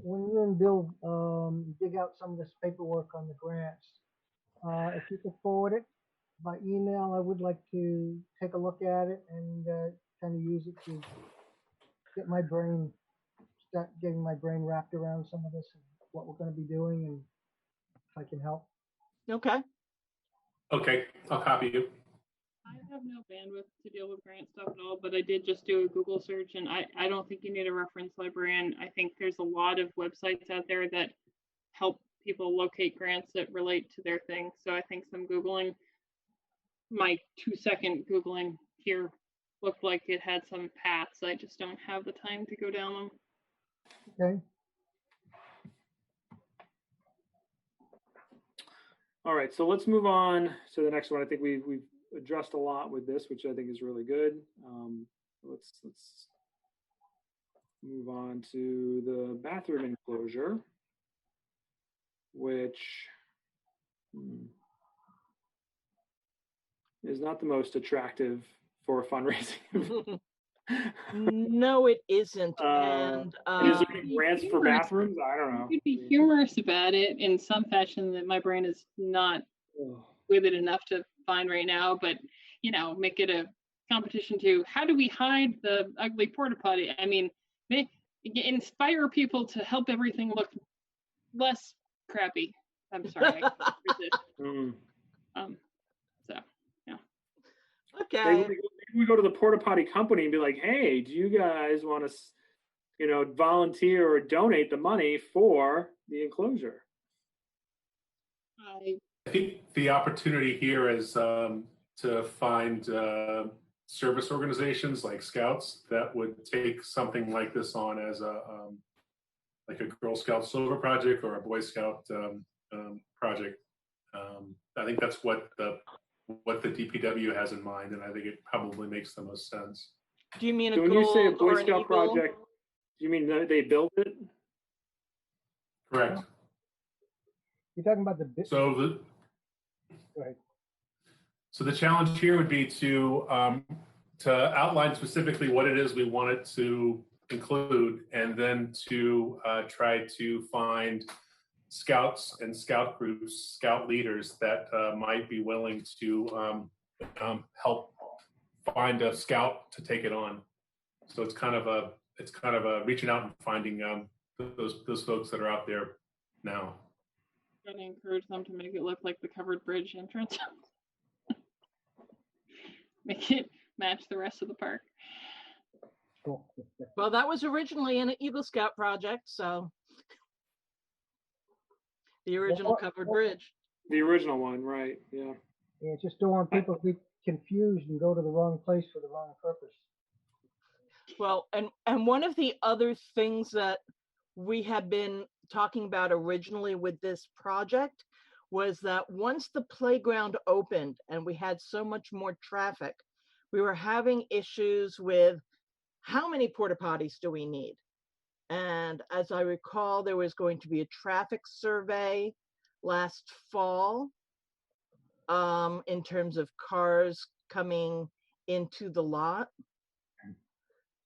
and Bill dig out some of this paperwork on the grants, if you could forward it by email, I would like to take a look at it and kind of use it to start getting my brain wrapped around some of this and what we're going to be doing, and if I can help. Okay. Okay, I'll copy you. I have no bandwidth to deal with grant stuff at all, but I did just do a Google search, and I don't think you need a reference librarian. I think there's a lot of websites out there that help people locate grants that relate to their thing. So I think some Googling, my 2-second Googling here looked like it had some paths. I just don't have the time to go down them. Okay. all right, so let's move on to the next one. I think we've addressed a lot with this, which I think is really good. Let's move on to the bathroom enclosure, which is not the most attractive for fundraising. No, it isn't. And is there any grants for bathrooms? I don't know. You'd be humorous about it in some fashion that my brain is not with it enough to find right now, but make it a competition to how do we hide the ugly porta potty? I mean, inspire people to help everything look less crappy. I'm sorry. I can't resist. So yeah. Okay. Maybe we go to the porta potty company and be like, hey, do you guys want to, volunteer or donate the money for the enclosure? I think the opportunity here is to find service organizations like Scouts that would take something like this on as like a Girl Scout Silver project or a Boy Scout project. I think that's what the DPW has in mind, and I think it probably makes the most sense. Do you mean a So when you say a gold Boy or an Scout eagle? project, do you mean that they built it? Correct. You're talking about the So Go ahead. So the challenge here would be to outline specifically what it is we want it to include, and then to try to find scouts and scout groups, scout leaders that might be willing to help find a scout to take it on. So it's kind of a reaching out and finding those folks that are out there now. Trying to encourage them to make it look like the covered bridge entrance. Make it match the rest of the park. Cool. Well, that was originally an Eagle Scout project, so the original covered bridge. The original one, right? Yeah. Yeah, just don't want people to be confused and go to the wrong place for the wrong purpose. Well, and one of the other things that we had been talking about originally with this project was that once the playground opened and we had so much more traffic, we were having issues with how many porta potties do we need? And as I recall, there was going to be a traffic survey last fall in terms of cars coming into the lot.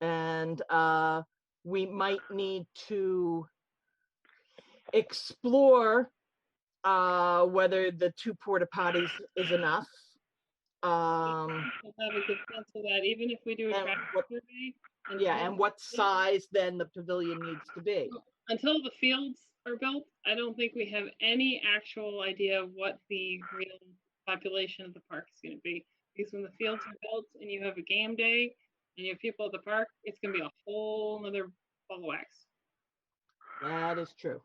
And we might need to explore whether the 2 porta potties is enough. We'll have a good sense of that, even if we do a And traffic what- survey. and what size then the pavilion needs to be. Until the fields are built, I don't think we have any actual idea of what the real population of the park is going to be. Because when the fields are built and you have a game day and you have people at the park, it's going to be a whole nother ball of wax. That is true.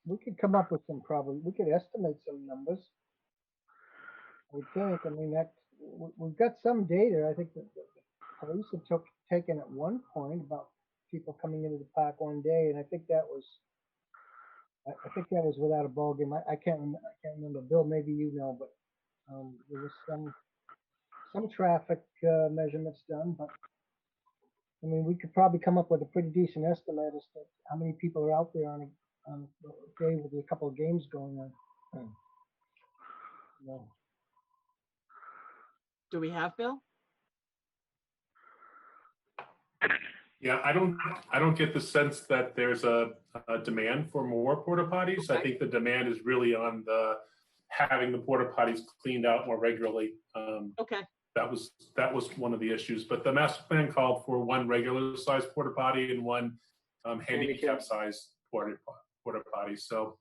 We could come up with some we could estimate some numbers. I would think, I mean, we've got some data. I think that the police had taken at one point about people coming into the park one day, and I think that was without a ball game. I can't remember. Bill, maybe you know, but there was some traffic measurements done, but I mean, we could probably come up with a pretty decent estimate as to how many people are out there on a day with a couple of games going on. Yeah. Do we have, Bill? Yeah, I don't get the sense that there's a demand for more porta potties. I think the demand is really on having the porta potties cleaned out more regularly. Okay. That was one of the issues. But the master plan called for 1 regular size porta potty and 1 handicap size porta potty. So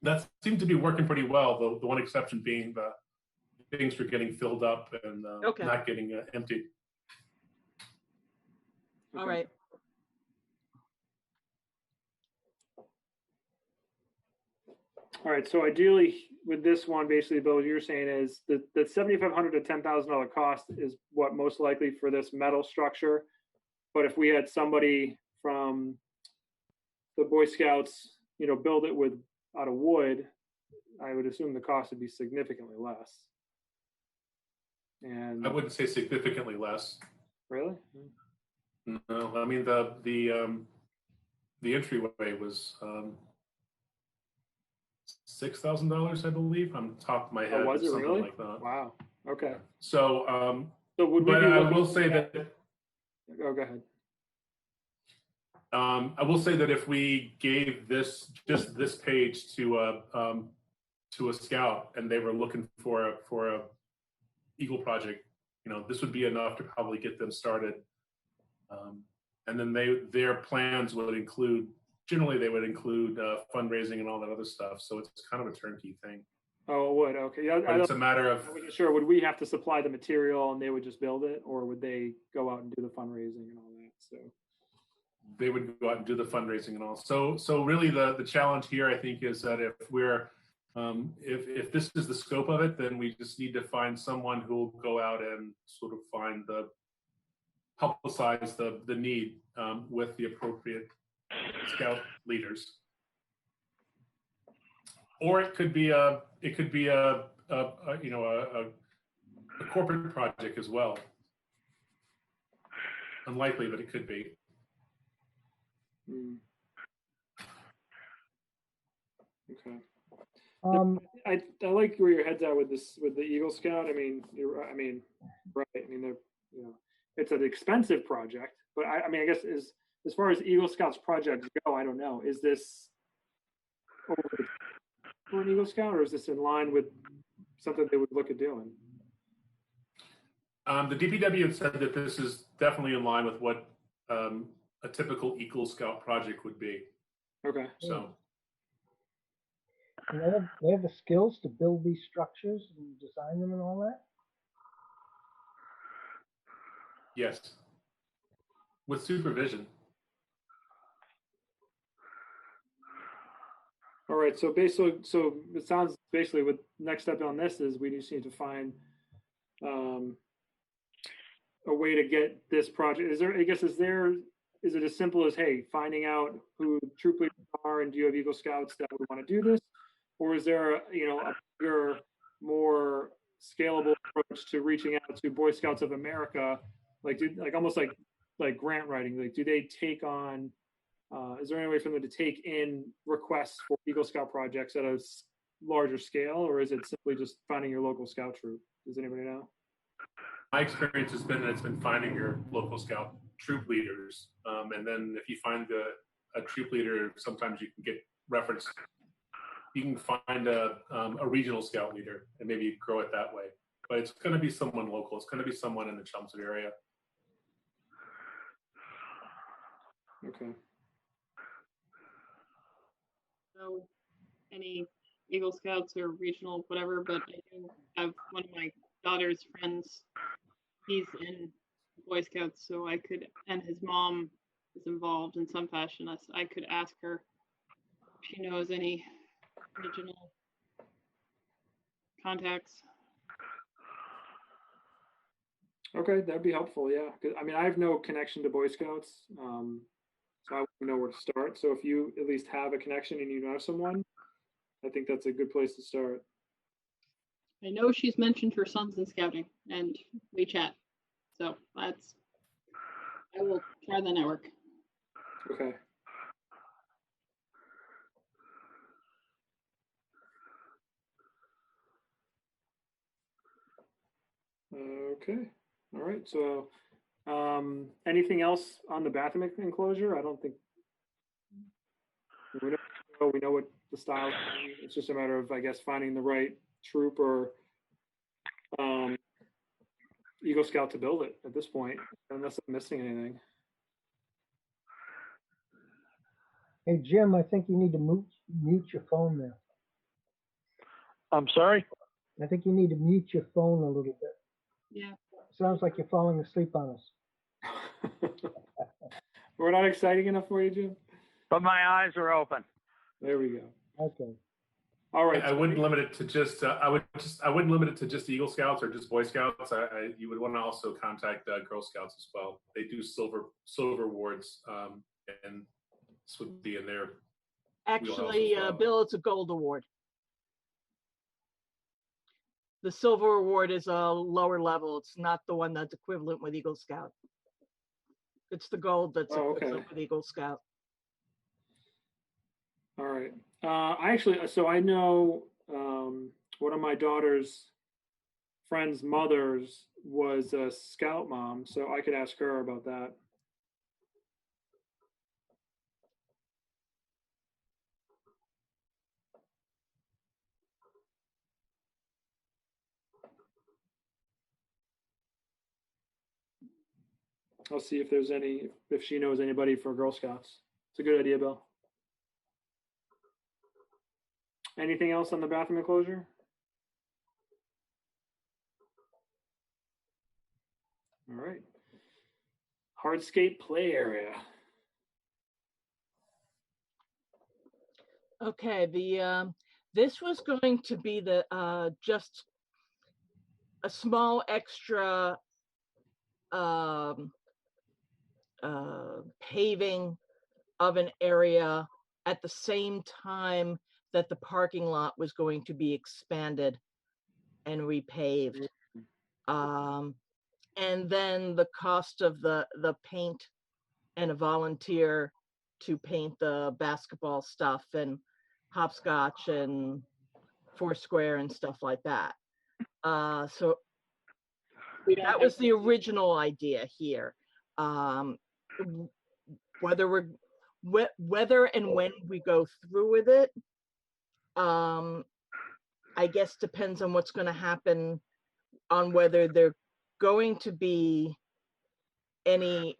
that seemed to be working pretty well. The one exception being the things were getting filled up and not getting emptied. All right. All right, so ideally with this one, basically, Bill, what you're saying is that the $7,500 to $10,000 cost is what most likely for this metal structure. But if we had somebody from the Boy Scouts, build it out of wood, I would assume the cost would be significantly less. And I wouldn't say significantly less. Really? No, I mean the entryway was $6,000, I believe. I'm top of my head. Was it something really? like that. Wow. Okay. So, So would we but be I looking will say at- that. Oh, go ahead. I will say that if we gave this page to a scout and they were looking for a Eagle project, this would be enough to probably get them started. And then their plans would include, generally they would include fundraising and all that other stuff. So it's kind of a turnkey thing. Oh, it would. Okay. Yeah, But it's a matter of, I wasn't sure. Would we have to supply the material and they would just build it, or would they go out and do the fundraising and all that? So they would go out and do the fundraising and all. So really the challenge here, I think, is that if we're if this is the scope of it, then we just need to find someone who will go out and sort of publicize the need with the appropriate scout leaders. Or it could be a corporate project as well. Unlikely, but it could be. Okay. I like where your head's at with the Eagle Scout. I mean, right. I mean, they're it's an expensive project, but I mean, I guess as far as Eagle Scouts projects go, I don't know. Is this over for an Eagle Scout, or is this in line with something they would look at doing? The DPW had said that this is definitely in line with what a typical Eagle Scout project would be. Okay. So. And they have the skills to build these structures and design them and all that? Yes. With supervision. All right. So it sounds basically what next step on this is we just need to find a way to get this project. Is it as simple as, hey, finding out who troop leaders are and do you have Eagle Scouts that would want to do this? or is there a bigger, more scalable approach to reaching out to Boy Scouts of America, almost like grant writing? Like, do they take on? Is there any way for them to take in requests for Eagle Scout projects at a larger scale, or is it simply just finding your local scout troop? Does anybody know? My experience has been that it's been finding your local scout troop leaders, and then if you find a troop leader, sometimes you can get reference. You can find a regional scout leader and maybe grow it that way. But it's going to be someone local. It's going to be someone in the Chelmsford area. Okay. So, any Eagle Scouts or regional, whatever, but I do have one of my daughter's friends. He's in Boy Scouts, so I could, and his mom is involved in some fashion. I could ask her if she knows any regional contacts. Okay, that'd be helpful. Yeah, 'cause, I mean, I have no connection to Boy Scouts, so I wouldn't know where to start. So if you at least have a connection and you know someone, I think that's a good place to start. I know she's mentioned her sons in scouting, and we chat. So I will try the network. Okay. Okay. All right. So, anything else on the bathroom enclosure? I don't think we know what the style is. It's just a matter of, I guess, finding the right troop or Eagle Scout to build it at this point, unless I'm missing anything. Hey, Jim, I think you need to mute your phone there. I'm sorry? I think you need to mute your phone a little bit. Yeah. Sounds like you're falling asleep on us. We're not exciting enough for you, Jim? But my eyes are open. There we go. Okay. All right. I wouldn't limit it to just. I wouldn't limit it to just Eagle Scouts or just Boy Scouts. You would want to also contact Girl Scouts as well. They do silver awards, and this would be in there. Actually, Bill, it's a gold award. The silver award is a lower level. It's not the one that's equivalent with Eagle Scout. It's the gold that's equivalent with Eagle Scout. All right. I know one of my daughter's friend's mothers was a scout mom, so I could ask her about that. I'll see if she knows anybody for Girl Scouts. It's a good idea, Bill. Anything else on the bathroom enclosure? All right. Hardscape play area. Okay, this was going to be the just a small extra paving of an area at the same time that the parking lot was going to be expanded and repaved. And then the cost of the paint and a volunteer to paint the basketball stuff and hopscotch and Foursquare and stuff like that. So that was the original idea here. Whether and when we go through with it, I guess depends on what's going to happen on whether they're going to be any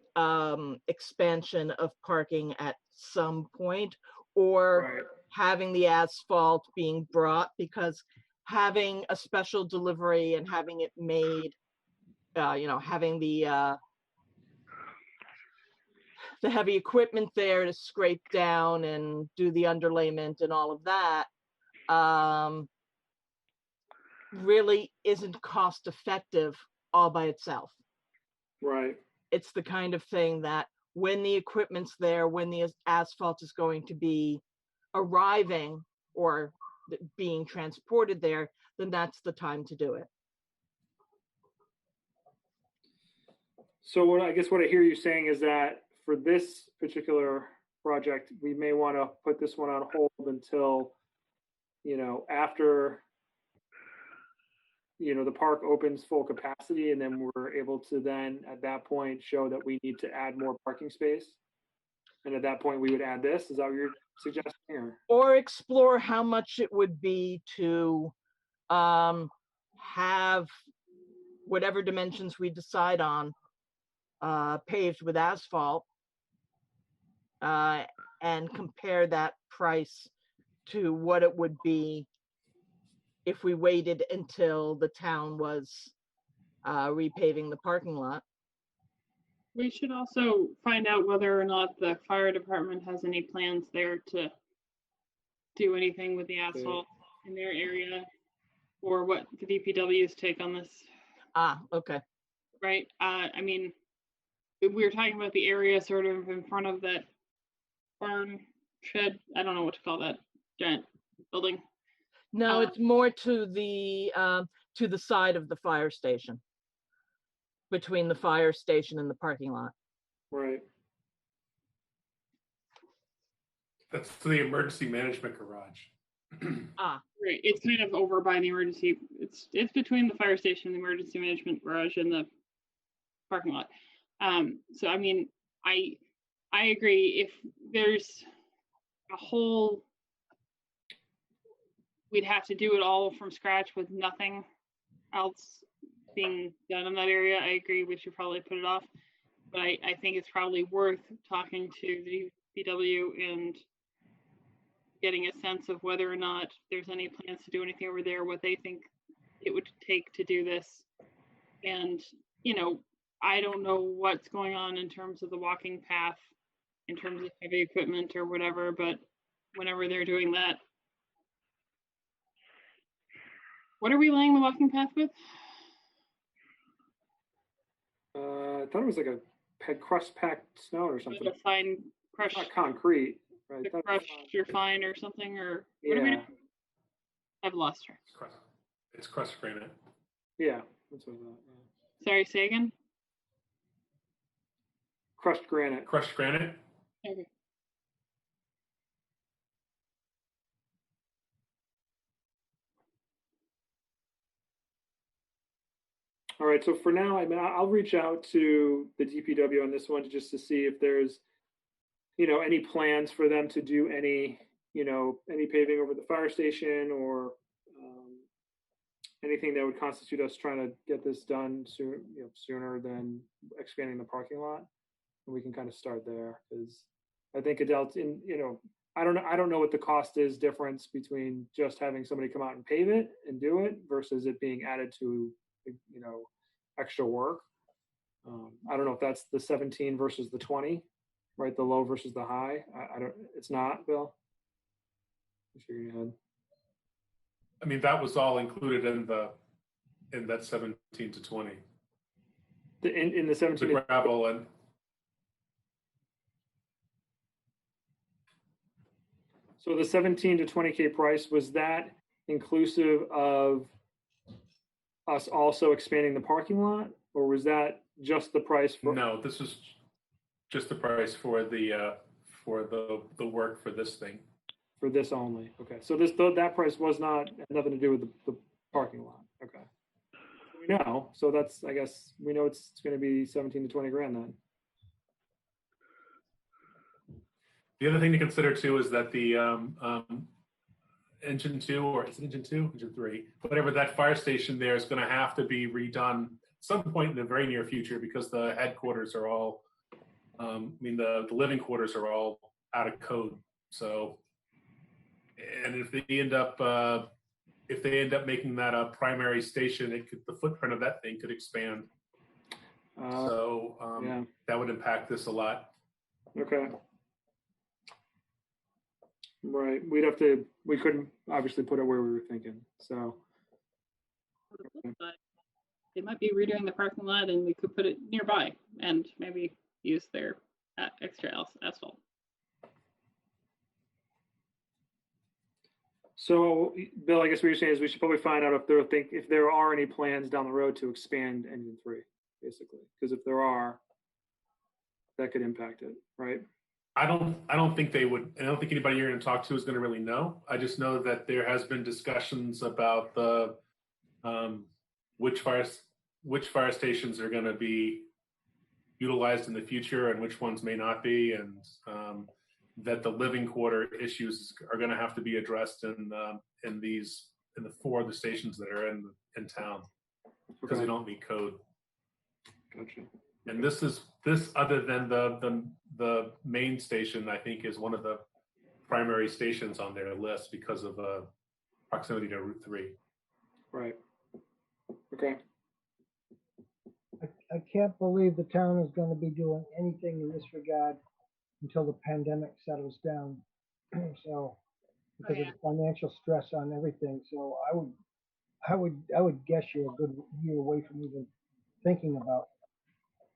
expansion of parking at some point, or having the asphalt being brought, because having a special delivery and having it made, having the heavy equipment there to scrape down and do the underlayment and all of that, really isn't cost effective all by itself. Right. It's the kind of thing that when the equipment's there, when the asphalt is going to be arriving or being transported there, then that's the time to do it. So what I hear you saying is that for this particular project, we may want to put this one on hold until, after, the park opens full capacity, and then we're able to then at that point show that we need to add more parking space. And at that point we would add this. Is that what you're suggesting? Or explore how much it would be to have whatever dimensions we decide on paved with asphalt, and compare that price to what it would be if we waited until the town was repaving the parking lot. We should also find out whether or not the fire department has any plans there to do anything with the asphalt in their area, or what the DPW's take on this. Okay. Right. I mean, we were talking about the area sort of in front of that barn shed. I don't know what to call that giant building. No, it's more to the side of the fire station, between the fire station and the parking lot. Right. That's the emergency management garage. Right. It's kind of over by the emergency. It's between the fire station, the emergency management garage, and the parking lot. So I mean, I agree. If there's a whole, we'd have to do it all from scratch with nothing else being done in that area. I agree. We should probably put it off. But I think it's probably worth talking to the DPW and getting a sense of whether or not there's any plans to do anything over there, what they think it would take to do this. And, I don't know what's going on in terms of the walking path, in terms of heavy equipment or whatever, but whenever they're doing that. What are we laying the walking path with? I thought it was like a crust packed snow or something. A fine crush. Not concrete, right? The crushed or fine or something, or what are we doing? I've lost her. It's crushed granite. Yeah, that's what I thought. Yeah. Sorry, say again. Crushed granite. Crushed granite. Okay. All right, so for now, I mean, I'll reach out to the DPW on this one just to see if there's, any plans for them to do any paving over the fire station or anything that would constitute us trying to get this done sooner than expanding the parking lot. And we can kind of start there, because I think adults I don't know what the cost is difference between just having somebody come out and pave it and do it versus it being added to extra work. I don't know if that's the 17 versus the 20, right? The low versus the high. I don't. It's not, Bill. I'm sure you had. I mean, that was all included in that 17 to 20. In the 17 the gravel and. So the 17 to 20K price, was that inclusive of us also expanding the parking lot, or was that just the price for? No, this was just the price for the work for this thing. For this only. Okay, so that price was not had nothing to do with the parking lot. Okay, we know. So that's, I guess we know it's going to be 17 to 20 grand then. The other thing to consider too is that the engine 2, or is it engine 2, engine 3, whatever, that fire station there is going to have to be redone at some point in the very near future, because the headquarters are all, the living quarters are all out of code. So, and if they end up making that a primary station, the footprint of that thing could expand. Yeah. That would impact this a lot. Okay. Right. We couldn't obviously put it where we were thinking. So they might be redoing the parking lot, and we could put it nearby and maybe use their extra asphalt. So, Bill, I guess what you're saying is we should probably find out if there are any plans down the road to expand engine 3, basically, because if there are, that could impact it, right? I don't think they would. I don't think anybody you're going to talk to is going to really know. I just know that there has been discussions about the which fire stations are going to be utilized in the future and which ones may not be, and that the living quarter issues are going to have to be addressed in the 4 of the stations that are in town because they don't meet code. Gotcha. And this other than the main station, I think is one of the primary stations on their list because of proximity to Route 3. Right. Okay. I can't believe the town is going to be doing anything in this regard until the pandemic settles down. So, because of the financial stress on everything. So I would guess you're a good year away from even thinking about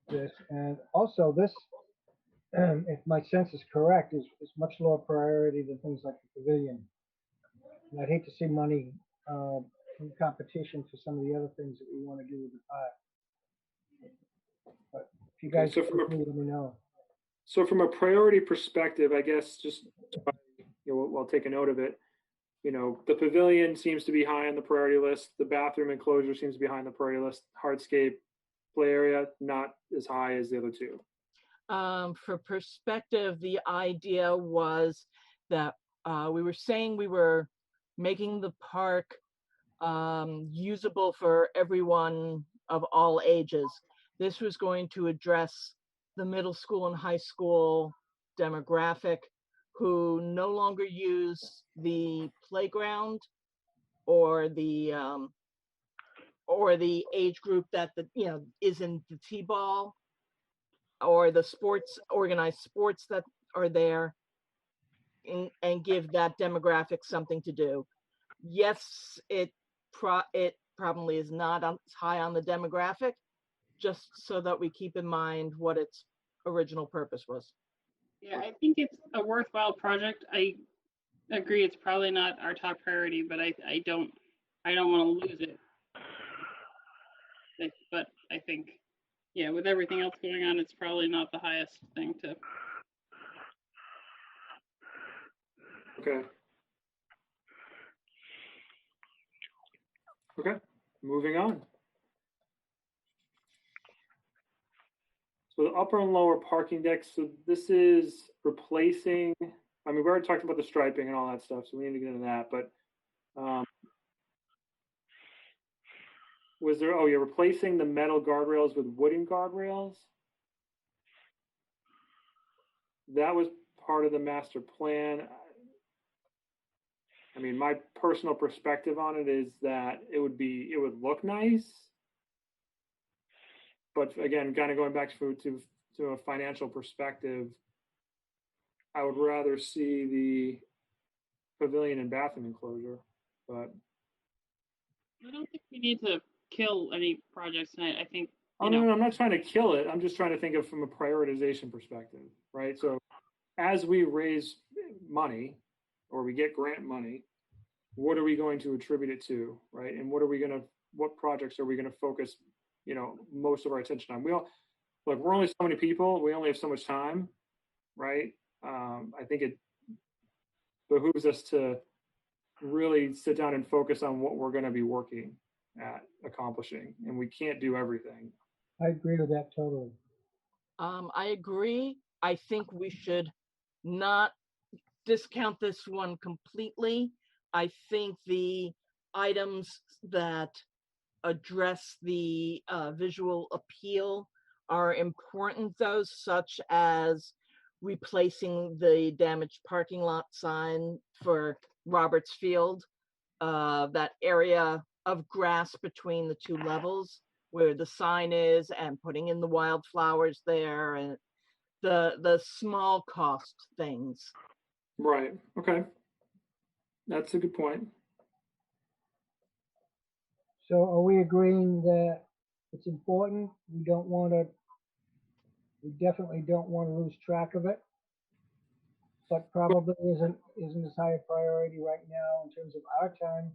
this. And also this, if my sense is correct, is much lower priority than things like the pavilion. And I'd hate to see money in competition for some of the other things that we want to do with the park. But if you guys let me know. So from a priority perspective, I guess just we'll take a note of it. The pavilion seems to be high on the priority list. The bathroom enclosure seems to be high on the priority list. Hardscape play area not as high as the other 2. For perspective, the idea was that we were saying we were making the park usable for everyone of all ages. This was going to address the middle school and high school demographic who no longer use the playground or the age group that is in the t-ball or the organized sports that are there, and give that demographic something to do. Yes, it probably is not as high on the demographic, just so that we keep in mind what its original purpose was. Yeah, I think it's a worthwhile project. I agree it's probably not our top priority, but I don't want to lose it. But I think, yeah, with everything else going on, it's probably not the highest thing to. Okay, moving on. So the upper and lower parking decks, so this is replacing, I mean, we already talked about the striping and all that stuff, so we need to get into that, but was there, you're replacing the metal guardrails with wooden guardrails? That was part of the master plan. I mean, my personal perspective on it is that it would look nice. But again, kind of going back to a financial perspective, I would rather see the pavilion and bathroom enclosure. But I don't think we need to kill any projects tonight. I think. No, I'm not trying to kill it. I'm just trying to think of from a prioritization perspective, right? So as we raise money or we get grant money, what are we going to attribute it to, right? And what projects are we going to focus, most of our attention on? We're only so many people. We only have so much time, right? I think it behooves us to really sit down and focus on what we're going to be working at accomplishing, and we can't do everything. I agree with that totally. I agree. I think we should not discount this one completely. I think the items that address the visual appeal are important, though, such as replacing the damaged parking lot sign for Roberts Field, that area of grass between the 2 levels where the sign is, and putting in the wildflowers there, and the small cost things. Right. Okay. That's a good point. So are we agreeing that it's important? We definitely don't want to lose track of it? but probably isn't as high a priority right now in terms of our time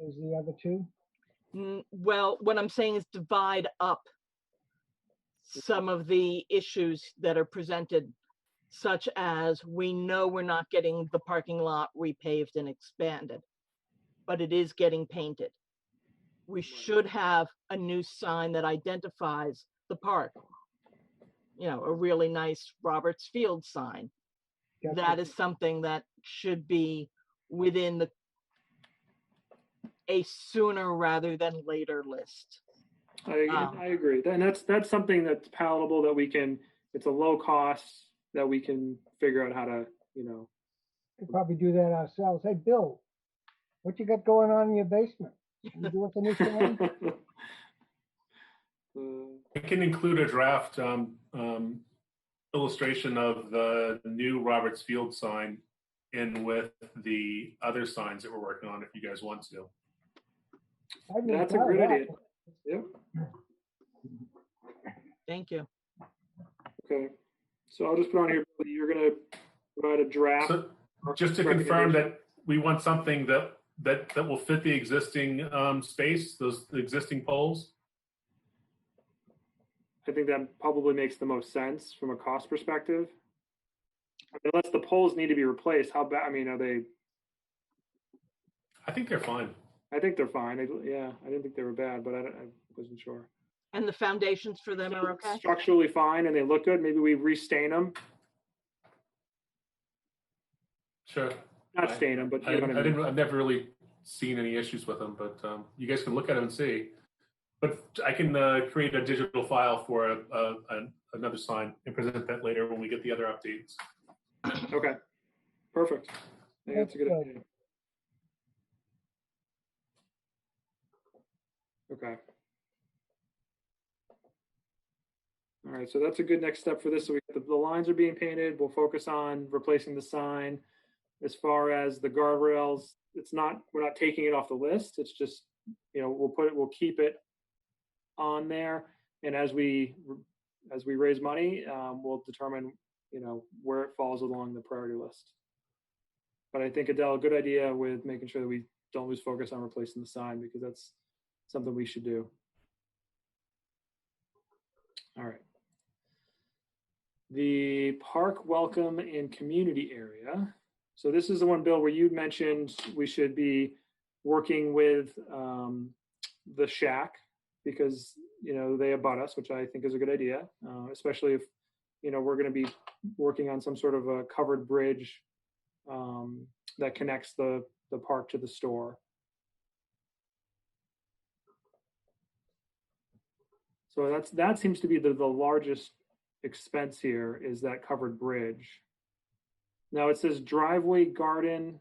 as the other two. Well, what I'm saying is divide up some of the issues that are presented, such as we know we're not getting the parking lot repaved and expanded, but it is getting painted. We should have a new sign that identifies the park. You know, a really nice Roberts Field sign. Gotcha. That is something that should be within a sooner rather than later list. I agree. And that's something that's palatable that we can, it's a low cost that we can figure out how to, you know. We'll probably do that ourselves. Hey, Bill, what you got going on in your basement? You do us a new sign? I can include a draft illustration of the new Roberts Field sign in with the other signs that we're working on if you guys want to. That's a great idea. Yep. Thank you. Okay. So I'll just put on here, you're going to provide a draft. So just to confirm that we want something that will fit the existing space, the existing poles. I think that probably makes the most sense from a cost perspective. Unless the poles need to be replaced, how bad? I mean, are they? I think they're fine. I think they're fine. Yeah, I didn't think they were bad, but I wasn't sure. And the foundations for them are okay? Structurally fine, and they look good. Maybe we restain them. Sure. Not stain them, but you know what I mean. I've never really seen any issues with them, but you guys can look at them and see. But I can create a digital file for another sign and present that later when we get the other updates. Okay, perfect. I think that's a good idea. Okay. All right, so that's a good next step for this. So the lines are being painted. We'll focus on replacing the sign. As far as the guardrails, we're not taking it off the list. It's just, you know, we'll keep it on there. And as we raise money, we'll determine, you know, where it falls along the priority list. But I think, Adele, a good idea with making sure that we don't lose focus on replacing the sign, because that's something we should do. All right. The park welcome and community area. So this is the one, Bill, where you mentioned we should be working with the Shack, because, you know, they abut us, which I think is a good idea, especially if, you know, we're going to be working on some sort of a covered bridge that connects the park to the store. So that seems to be the largest expense here, is that covered bridge. Now it says driveway, garden.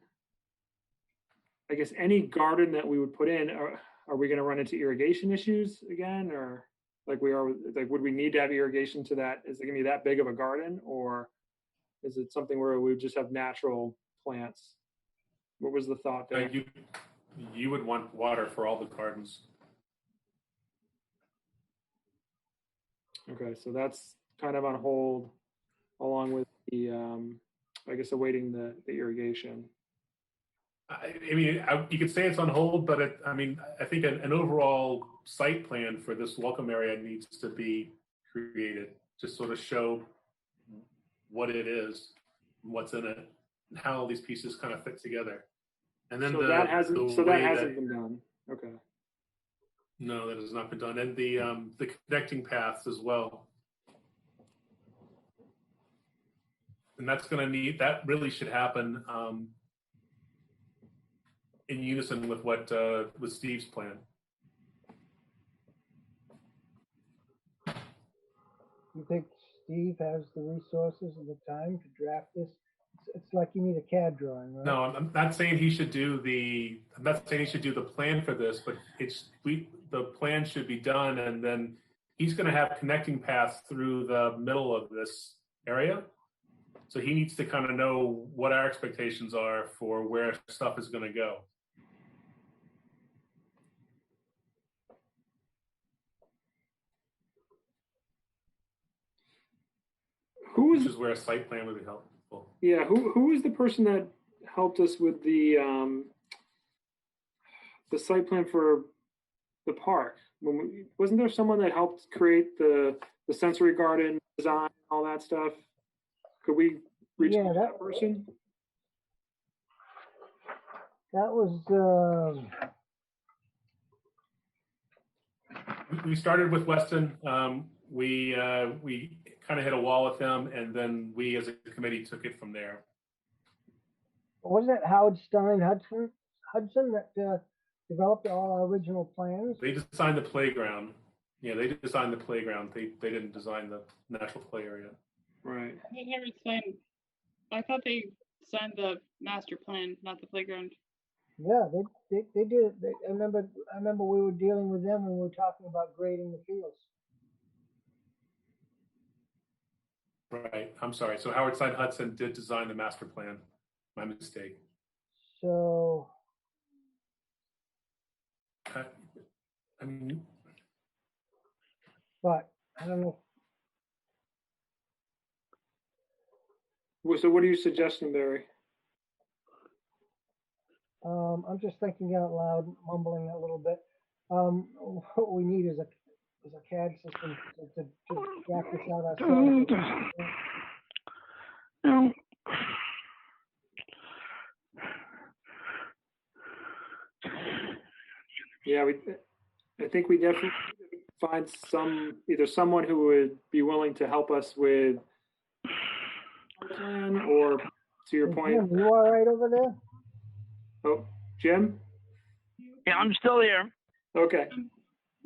I guess any garden that we would put in, are we going to run into irrigation issues again, or like we are? Like, would we need to have irrigation to that? Is it going to be that big of a garden, or is it something where we would just have natural plants? What was the thought there? You would want water for all the gardens. Okay, so that's kind of on hold, along with the, I guess, awaiting the irrigation. I mean, you could say it's on hold, but I think an overall site plan for this welcome area needs to be created to sort of show what it is, what's in it, and how all these pieces kind of fit together. And then that hasn't been done. Okay. No, that has not been done, and the connecting paths as well. And that's going to need, that really should happen in unison with what with Steve's plan. You think Steve has the resources and the time to draft this? It's like you need a CAD drawing, right? No, I'm not saying he should do the. I'm not saying he should do the plan for this, but the plan should be done, and then he's going to have connecting paths through the middle of this area. So he needs to kind of know what our expectations are for where stuff is going to go. Which is where a site plan would be helpful. Yeah, who was the person that helped us with the site plan for the park? Wasn't there someone that helped create the sensory garden design, all that stuff? Could we reach Yeah, out to that person? that was, We started with Weston. We kind of hit a wall with him, and then we as a committee took it from there. wasn't it Howard Stein Hudson that developed all our original plans? They designed the playground. Yeah, they designed the playground. They didn't design the natural play area. Right. They never signed. I thought they signed the master plan, not the playground. Yeah, they did. I remember we were dealing with them when we were talking about grading the fields. Right. I'm sorry. So Howard Stein Hudson did design the master plan. My mistake. So, I mean, but I don't know. So what are you suggesting, Barry? I'm just thinking out loud, mumbling a little bit. What we need is a CAD system to track this out ourselves. No. Yeah, I think we definitely find either someone who would be willing to help us with our plan, or to your point. Jim, you all right over there? Oh, Jim? Yeah, I'm still here. Okay.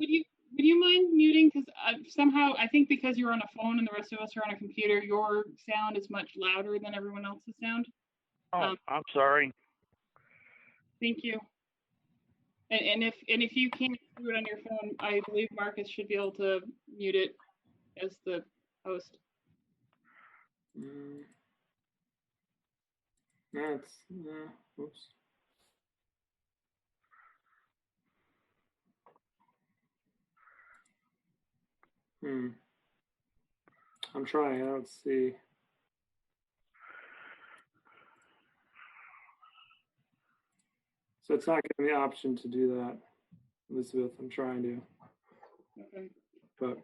Would you mind muting? Because somehow I think because you're on a phone and the rest of us are on a computer, your sound is much louder than everyone else's sound. Oh, I'm sorry. Thank you. And if you can't do it on your phone, I believe Marcus should be able to mute it as the host. That's oops. I'm trying. I don't see. So it's not giving me the option to do that, Elizabeth. I'm trying to. Okay. But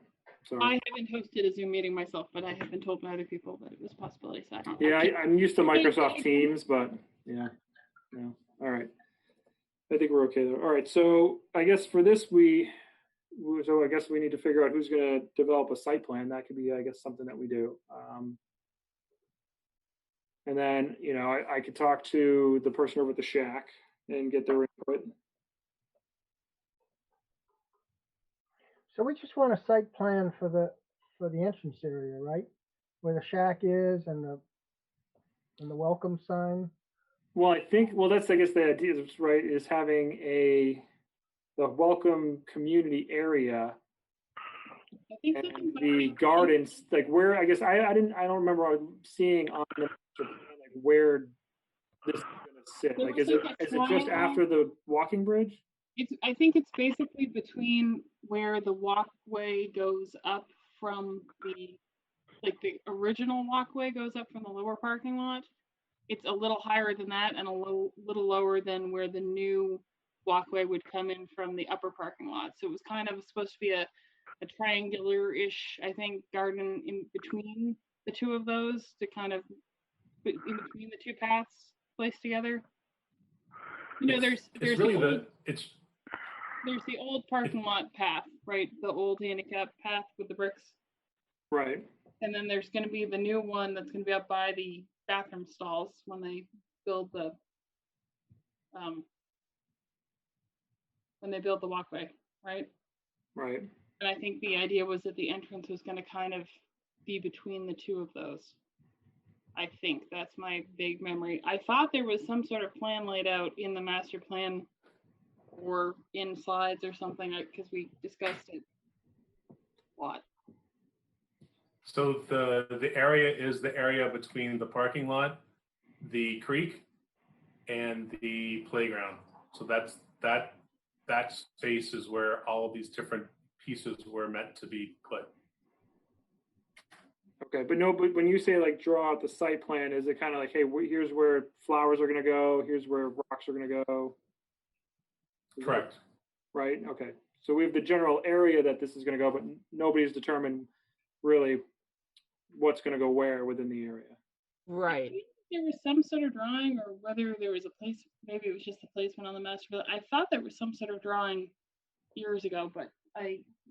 sorry. I haven't hosted a Zoom meeting myself, but I have been told by other people that it was a possibility. So I don't. Yeah, I'm used to Microsoft Teams, but yeah. All right. I think we're okay though. All right. So I guess for this I guess we need to figure out who's going to develop a site plan. That could be, I guess, something that we do. And then, I could talk to the person over at the shack and get their input. So we just want a site plan for the entrance area, right? Where the shack is and the welcome sign. Well, that's, I guess, the idea is, right, is having the welcome community area and the gardens, like where, I guess, I don't remember seeing on the plan, like where this is going to sit. Like, is it just after the walking bridge? I think it's basically between where the walkway goes up from the original walkway goes up from the lower parking lot. It's a little higher than that and a little lower than where the new walkway would come in from the upper parking lot. So it was kind of supposed to be a triangular-ish, I think, garden in between the two of those to kind of in between the two paths placed together. There's the old parking lot path, right? The old handicap path with the bricks. Right. And then there's going to be the new one that's going to be up by the bathroom stalls when they build the walkway, right? Right. And I think the idea was that the entrance was going to kind of be between the two of those. I think that's my vague memory. I thought there was some sort of plan laid out in the master plan or in slides or something, because we discussed it a lot. So the area is the area between the parking lot, the creek, and the playground. So that space is where all of these different pieces were meant to be put. Okay, but when you say like draw out the site plan, is it kind of like, hey, here's where flowers are going to go, here's where rocks are going to go? Is that Correct. right? Okay, so we have the general area that this is going to go, but nobody's determined really what's going to go where within the area. Right. There was some sort of drawing, or whether there was a place, maybe it was just a placement on the master plan. I thought there was some sort of drawing years ago, but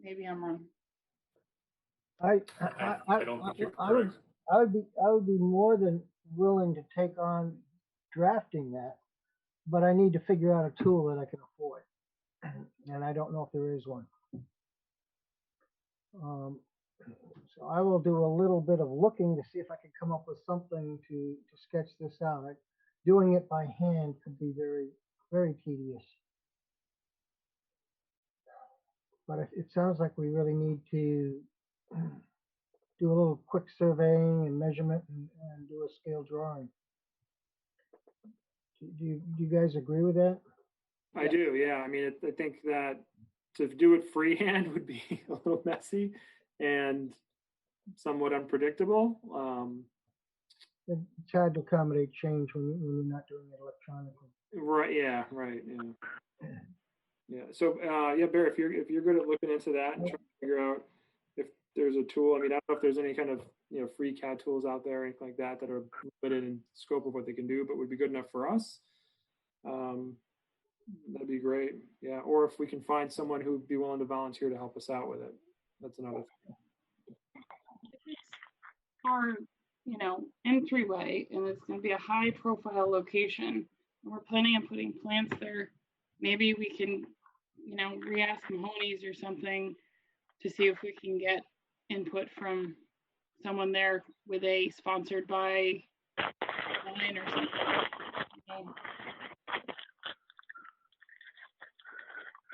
maybe I'm wrong. I don't think you're correct. I would be more than willing to take on drafting that, but I need to figure out a tool that I can afford, and I don't know if there is one. So I will do a little bit of looking to see if I can come up with something to sketch this out. Doing it by hand could be very, very tedious. But it sounds like we really need to do a little quick surveying and measurement and do a scale drawing. Do you guys agree with that? I do, yeah. I mean, I think that to do it freehand would be a little messy and somewhat unpredictable. It's hard to accommodate change when you're not doing it electronically. Right. Yeah. Right. Yeah. Yeah. So, yeah, Barry, if you're good at looking into that and trying to figure out if there's a tool. I mean, I don't know if there's any kind of free CAD tools out there or anything like that that are limited in scope of what they can do, but would be good enough for us. That'd be great. Yeah. Or if we can find someone who'd be willing to volunteer to help us out with it, that's another thing. Our, entryway, and it's going to be a high profile location, and we're planning on putting plants there. Maybe we can, re-ask Mahoney's or something to see if we can get input from someone there with a sponsored by line or something.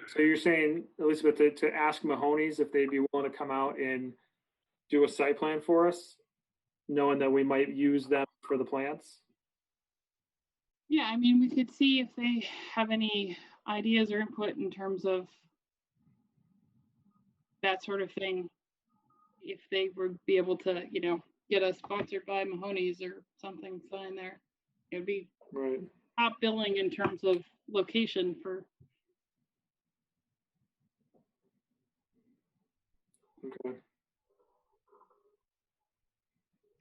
So you're saying, Elizabeth, to ask Mahoney's if they'd be willing to come out and do a site plan for us, knowing that we might use them for the plants? Yeah, I mean, we could see if they have any ideas or input in terms of that sort of thing. If they would be able to, get us sponsored by Mahoney's or something sign there, it would be right. Top billing in terms of location for. Okay.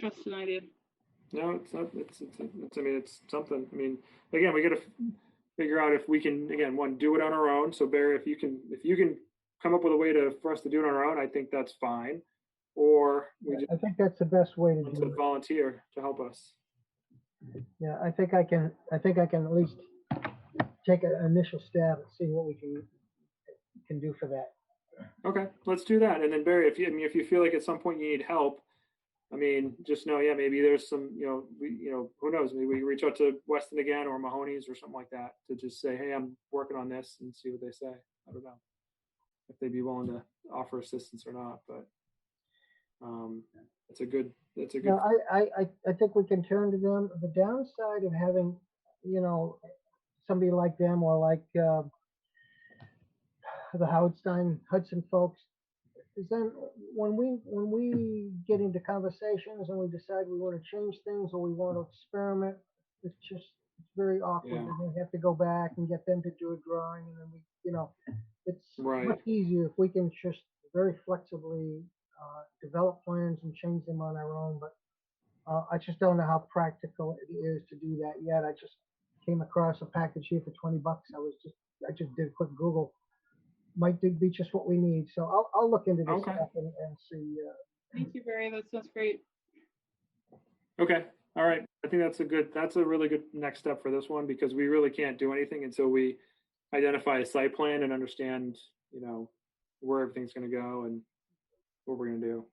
Just an idea. No, it's not. It's. I mean, it's something. I mean, again, we got to figure out if we can. Again, do it on our own. So Barry, if you can come up with a way for us to do it on our own, I think that's fine. Or I think that's the best way to do it. Volunteer to help us. Yeah, I think I can at least take an initial stab and see what we can do for that. Okay, let's do that. And then Barry, if you feel like at some point you need help, I mean, just know, yeah, maybe there's some, who knows, maybe we reach out to Weston again or Mahoney's or something like that to just say, hey, I'm working on this, and see what they say. I don't know if they'd be willing to offer assistance or not, but that's a good. No, I think we can turn to them. The downside of having, somebody like them or like the Hudson folks is then when we get into conversations and we decide we want to change things or we want to experiment, it's very awkward. Yeah. And we have to go back and get them to do a drawing, and then it's right. much easier if we can just very flexibly develop plans and change them on our own. But I just don't know how practical it is to do that yet. I just came across a package here for $20. I just did a quick Google. Might be just what we need. So I'll look into this stuff and see. Thank you, Barry. That sounds great. Okay. All right. I think that's a really good next step for this one, because we really can't do anything until we identify a site plan and understand, where everything's going to go and what we're going to do.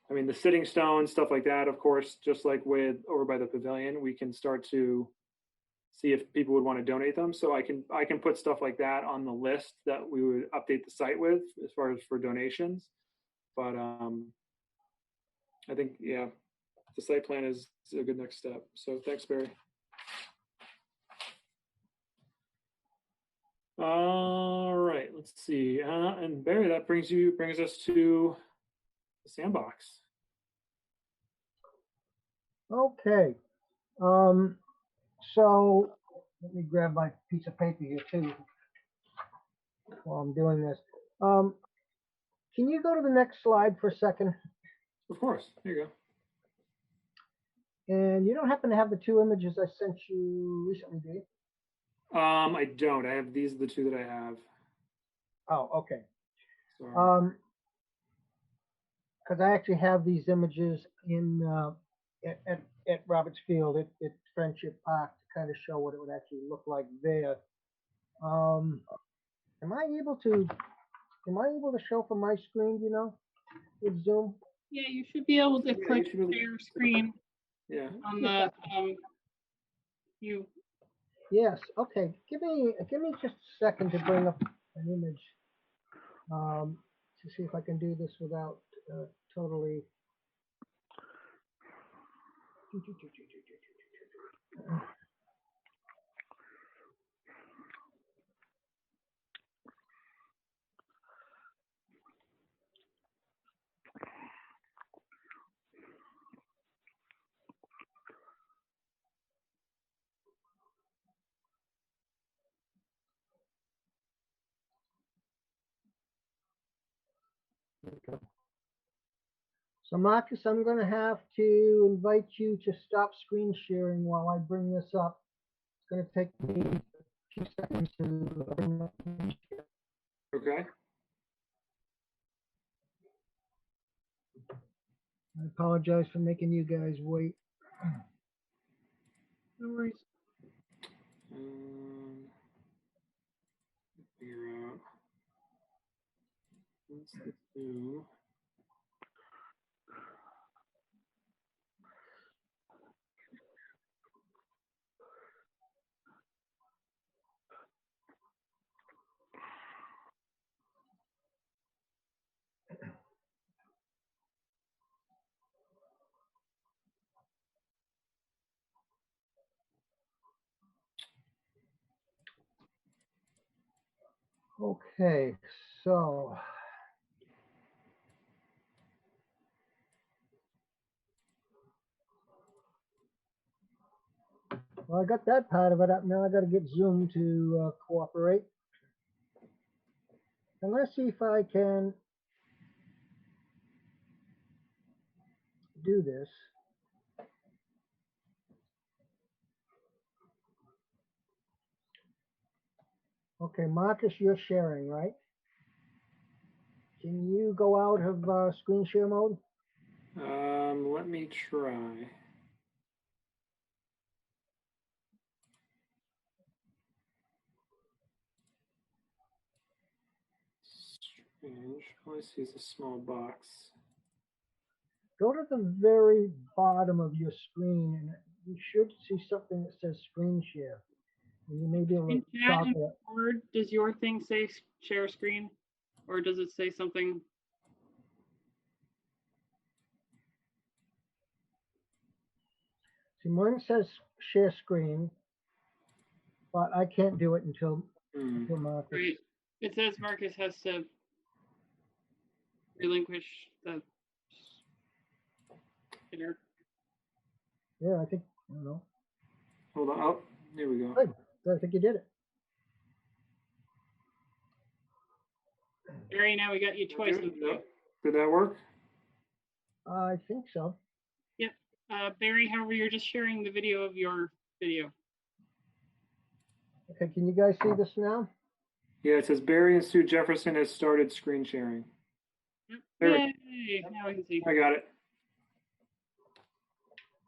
I mean, the sitting stones, stuff like that, of course, just like with over by the pavilion, we can start to see if people would want to donate them. So I can put stuff like that on the list that we would update the site with as far as for donations. But I think, yeah, the site plan is a good next step. So thanks, Barry. All right, let's see. And Barry, that brings us to the sandbox. Okay. So let me grab my piece of paper here too while I'm doing this. Can you go to the next slide for a second? Of course. There you And you don't happen to have the two images I sent you recently, do you? go. I don't. I have these are the two that I have. Oh, okay. Sorry. Because I actually have these images in at Roberts Field at Friendship Park to kind of show what it would actually look like there. Am I able to show from my screen, you know, with Zoom? Yeah, you should be able to Yeah, you click should be able to- share screen Yeah. on the you. Yes. Okay. Give me just a second to bring up an image to see if I can do this without totally. So Marcus, I'm going to have to invite you to stop screen sharing while I bring this up. It's going to take me a few seconds to bring up the image here. Okay. I apologize for making you guys wait. No worries. Figure out. What's the two? Okay, so well, I got that part of it up. Now I got to get Zoom to cooperate. And let's see if I can do this. Okay, Marcus, you're sharing, right? Can you go out of screen share mode? Let me try. Strange. All I see is a small box. Go to the very bottom of your screen and you should see something that says screen share. And you may be able to In chat talk and it. Word, does your thing say share screen, or does it say something? See, mine says share screen, but I can't do it until Marcus. Right. It says Marcus has to relinquish the share. Yeah, I think, I don't know. Hold on. Oh, here we go. Good. I think you did it. Barry, now we got you twice. Yep. Did that work? I think so. Yep. Barry, however, you're just sharing the video of your video. Okay, can you guys see this now? Yeah, it says Barry and Sue Jefferson has started screen sharing. Yep. There we Yay! Now we can see. I got it.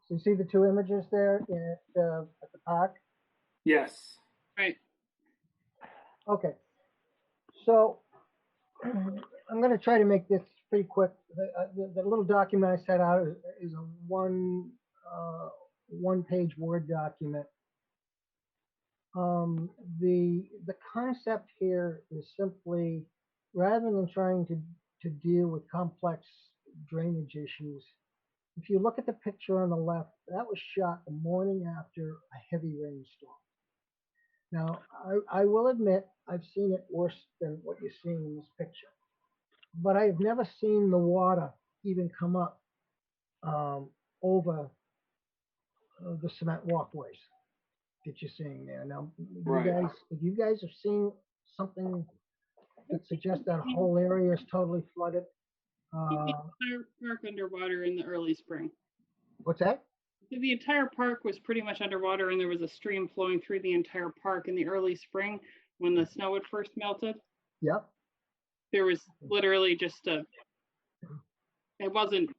So you see the two images there at the park? Yes. Right. Okay. So I'm going to try to make this pretty quick. The little document I set out is a one-page Word document. The concept here is simply, rather than trying to deal with complex drainage issues, if you look at the picture on the left, that was shot the morning after a heavy rainstorm. Now, I will admit I've seen it worse than what you're seeing in this picture, but I've never seen the water even come up over the cement walkways that you're seeing there. Now, Right. if you guys have seen something that suggests that whole area is totally flooded, The entire park underwater in the early spring. what's that? The entire park was pretty much underwater, and there was a stream flowing through the entire park in the early spring when the snow had first melted. Yep. There was literally just a. It wasn't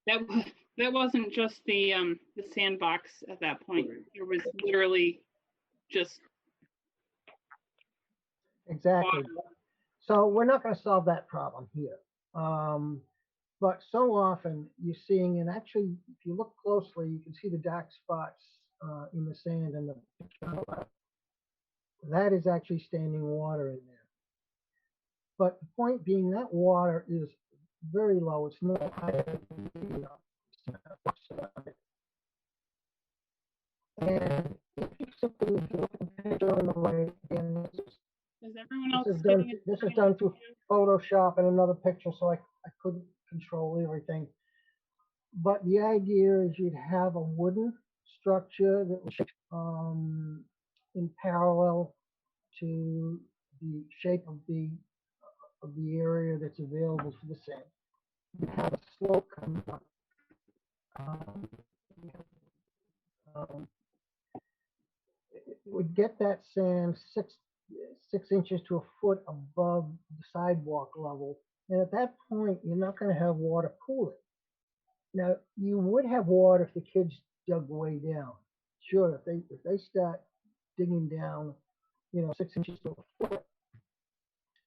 that wasn't just the sandbox at that point. There was literally just Exactly. water. So we're not going to solve that problem here. But so often you're seeing, and actually, if you look closely, you can see the dark spots in the sand and the that is actually standing water in there. But the point being that water is very low. It's not higher than and if you simply look at the picture on the right, and Is everyone else this is done through Photoshop and another picture, so I couldn't control everything. But the idea is you'd have a wooden structure that was in parallel to the shape of the area that's available for the sand. You have a slope coming up. It would get that sand 6 inches to a foot above the sidewalk level, and at that point, you're not going to have water pooling. Now, you would have water if the kids dug way down. Sure, if they start digging down, 6 inches to a foot,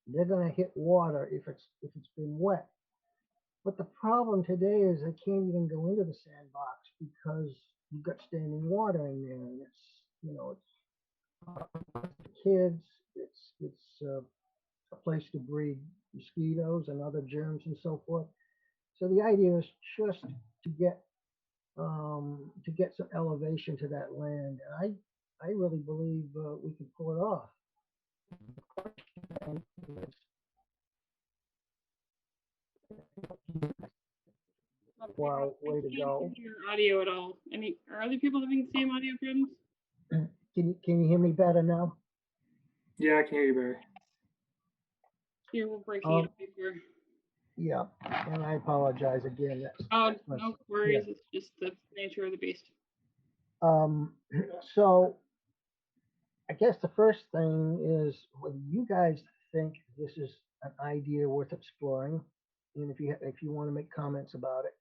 they're going to hit water if it's been wet. But the problem today is they can't even go into the sandbox because you've got standing water in there, and it's for kids. It's a place to breed mosquitoes and other germs and so forth. So the idea is just to get some elevation to that land, and I really believe we can pull it off. Wow, way to go! Your audio at all? Are other people having the same audio problems? Can you hear me better now? Yeah, I can hear you, Barry. Here, we're breaking up before. Yeah, and I apologize again. No worries. Yeah. It's just the nature of the beast. So I guess the first thing is whether you guys think this is an idea worth exploring, and if you want to make comments about it.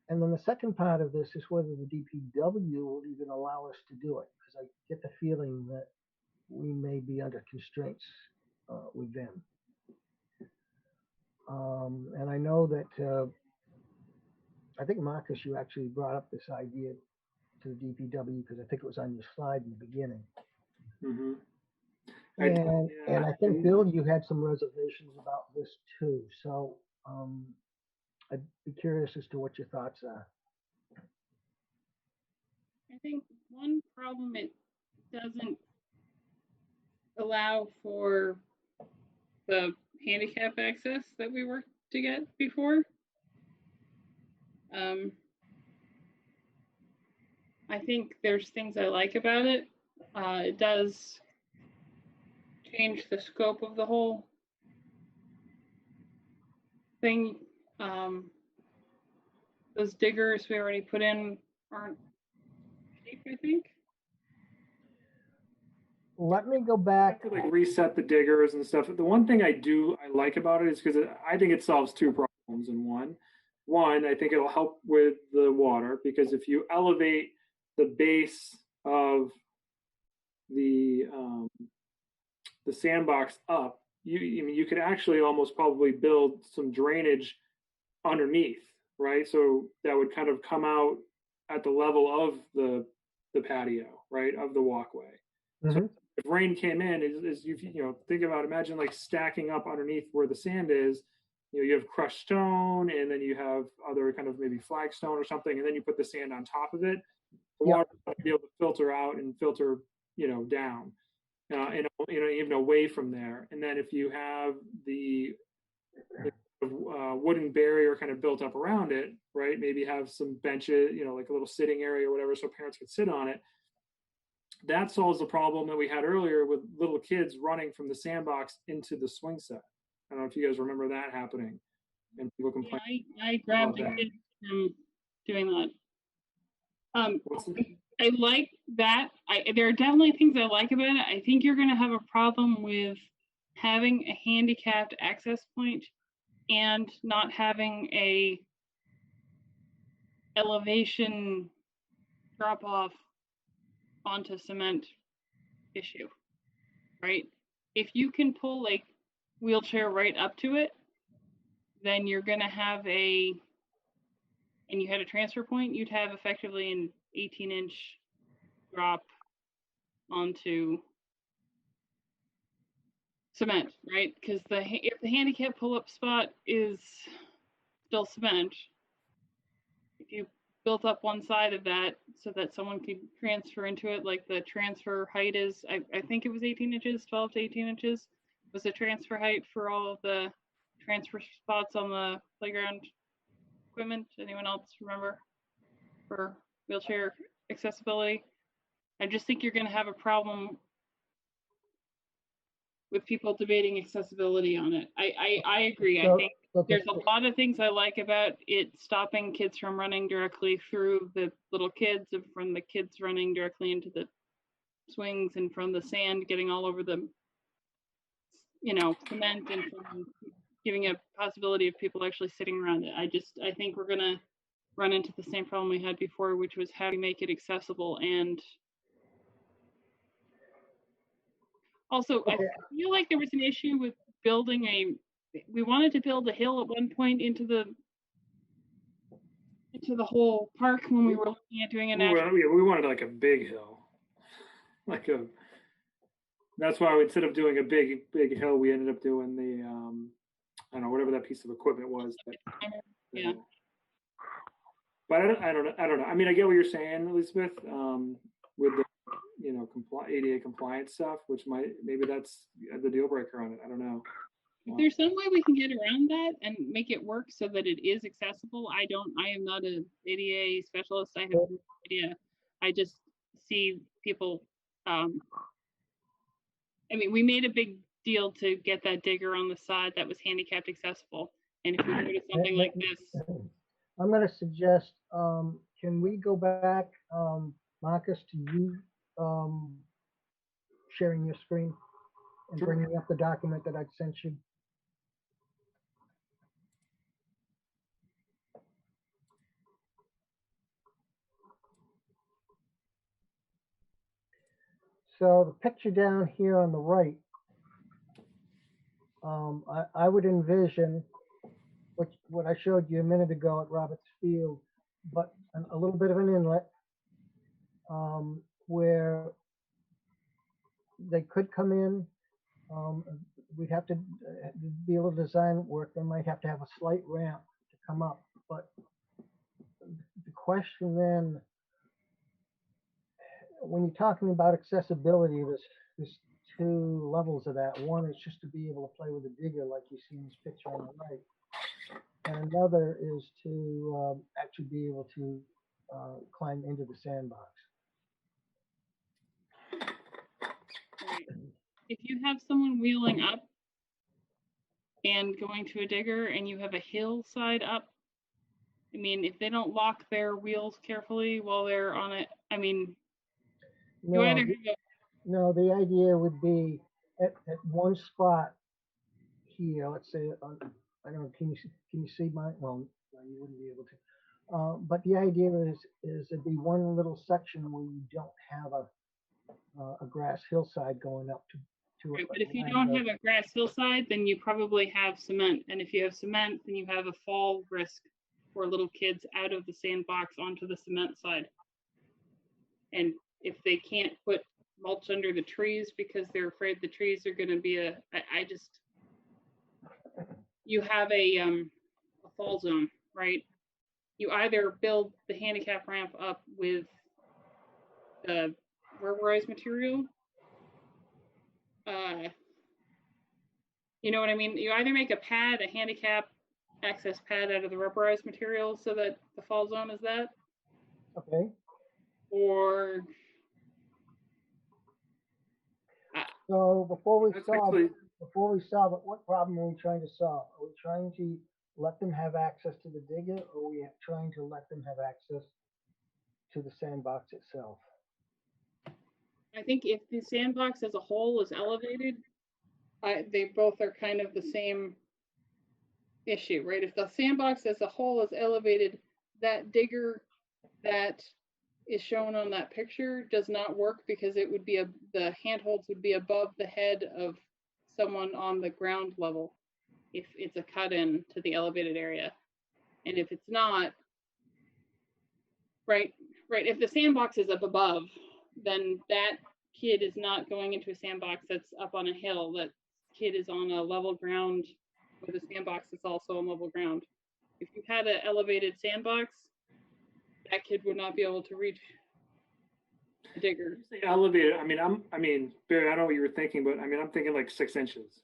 And then the second part of this is whether the DPW will even allow us to do it, because I get the feeling that we may be under constraints with them. And I know that I think, Marcus, you actually brought up this idea to the DPW because I think it was on your slide in the beginning. Mm-hmm. And I think, Bill, you had some reservations about this too. So I'd be curious as to what your thoughts are. I think one problem, it doesn't allow for the handicap access that we were to get before. I think there's things I like about it. It does change the scope of the whole thing. Those diggers we already put in aren't cheap, I think. Let me go back. To like reset the diggers and stuff. The one thing I like about it is because I think it solves two problems in one. One, I think it'll help with the water, because if you elevate the base of the sandbox up, you could actually almost probably build some drainage underneath, right? So that would kind of come out at the level of the patio, right, of the walkway. Mm-hmm. So if rain came in, is you think about, imagine like stacking up underneath where the sand is. You have crushed stone, and then you have other kind of maybe flagstone or something, and then you put the sand on top of it. The water will be able to filter out and filter, down, and even away from there. And then if you have the wooden barrier kind of built up around it, right? Maybe have some benches, like a little sitting area or whatever, so parents could sit on it. That solves the problem that we had earlier with little kids running from the sandbox into the swing set. I don't know if you guys remember that happening, and people complain. Yeah, I grabbed the kids from doing that. I like that. There are definitely things I like about it. I think you're going to have a problem with having a handicapped access point and not having a elevation drop off onto cement issue, right? If you can pull like wheelchair right up to it, then you're going to have and you had a transfer point, you'd have effectively an 18-inch drop onto cement, right? Because if the handicap pull-up spot is still cement, if you built up one side of that so that someone could transfer into it, like the transfer height is, I think it was 18 inches, 12 to 18 inches was the transfer height for all of the transfer spots on the playground equipment. Anyone else remember for wheelchair accessibility? I just think you're going to have a problem with people debating accessibility on it. I agree. I think there's a lot of things I like about it stopping kids from running directly through the little kids and from the kids running directly into the swings and from the sand getting all over the, cement and from giving a possibility of people actually sitting around it. I think we're going to run into the same problem we had before, which was how to make it accessible. And also, I feel like there was an issue with building we wanted to build a hill at one point into the whole park when we were looking at doing a national. We wanted like a big hill, that's why instead of doing a big hill, we ended up doing the, I don't know, whatever that piece of equipment was. Yeah. But I don't know. I mean, I get what you're saying, Elizabeth, with the, ADA compliance stuff, which maybe that's the deal breaker on it. I don't know. If there's some way we can get around that and make it work so that it is accessible, I am not an ADA specialist. I have no idea. I just see people, we made a big deal to get that digger on the side that was handicapped accessible. And if we go to something like this. I'm going to suggest, can we go back, Marcus, to you sharing your screen and bringing up the document that I sent you? So the picture down here on the right, I would envision what I showed you a minute ago at Roberts Field, but a little bit of an inlet where they could come in. We'd have to be able to design work. They might have to have a slight ramp to come up. But the question then, when you're talking about accessibility, there's two levels of that. One is just to be able to play with a digger like you see in this picture on the right. And another is to actually be able to climb into the sandbox. Right. If you have someone wheeling up and going to a digger and you have a hillside up, if they don't lock their wheels carefully while they're on it, no, the idea would be at one spot here, let's say, I don't know, can you see my, well, you wouldn't be able to. But the idea is it'd be one little section where you don't have a grass hillside going up to right, but if you don't have a grass hillside, then you probably have cement. And if you have cement, then you have a fall risk for little kids out of the sandbox onto the cement side. And if they can't put mulch under the trees because they're afraid the trees are going to be you have a fall zone, right? You either build the handicap ramp up with the rubberized material. You know what I mean? You either make a pad, a handicap access pad out of the rubberized material so that the fall zone is that? Okay, Or so before we That's solve, actually, it, what problem are we trying to solve? Are we trying to let them have access to the digger, or are we trying to let them have access to the sandbox itself? I think if the sandbox as a whole is elevated, they both are kind of the same issue, right? If the sandbox as a whole is elevated, that digger that is shown on that picture does not work because it would be the handholds would be above the head of someone on the ground level if it's a cut in to the elevated area. And if it's not, right, if the sandbox is up above, then that kid is not going into a sandbox that's up on a hill. That kid is on a level ground with a sandbox that's also on level ground. If you had an elevated sandbox, that kid would not be able to reach the digger. say elevated, I mean, Barry, I know what you were thinking, but I mean, I'm thinking like 6 inches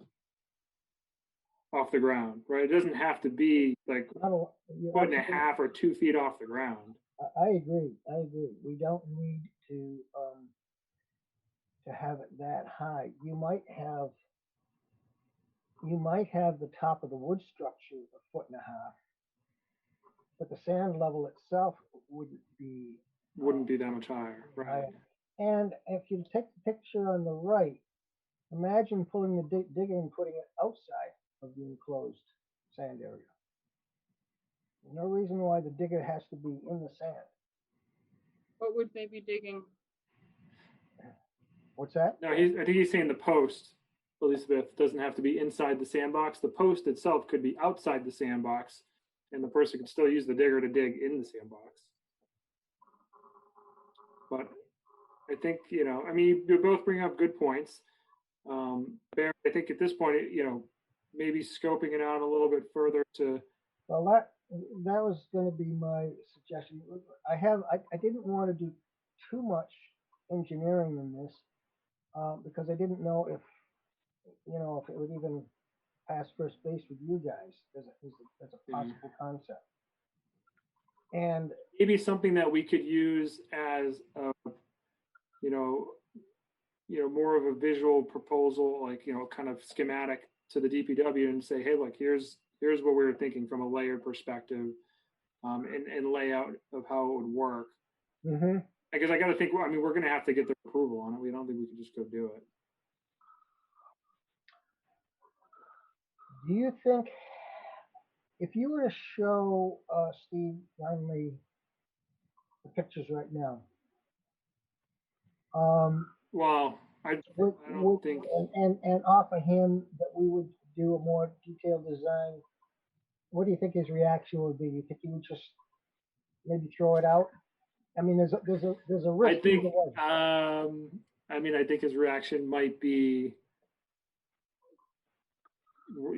off the ground, right? It doesn't have to be like foot and a half or 2 feet off the ground. I agree. We don't need to have it that high. You might have the top of the wood structure a foot and a half, but the sand level itself wouldn't be that much higher, right? higher. And if you take the picture on the right, imagine pulling the digger and putting it outside of the enclosed sand area. There's no reason why the digger has to be in the sand. What would they be digging? What's that? No, I think he's saying the post, Elizabeth, doesn't have to be inside the sandbox. The post itself could be outside the sandbox, and the person could still use the digger to dig in the sandbox. But I think, I mean, you both bring up good points. Barry, I think at this point, maybe scoping it out a little bit further to. Well, that was going to be my suggestion. I didn't want to do too much engineering in this because I didn't know if it would even pass first base with you guys as a possible concept. And maybe something that we could use as more of a visual proposal, like, kind of schematic to the DPW and say, hey, look, here's what we were thinking from a layered perspective, and layout of how it would work. Mm-hmm. I guess I got to think, I mean, we're going to have to get their approval on it. We don't think we can just go do it. Do you think if you were to show Steve finally the pictures right now, well, I don't think, and offer him that we would do a more detailed design, what do you think his reaction would be? Do you think he would just maybe throw it out? I mean, there's a risk. I think, I think his reaction might be,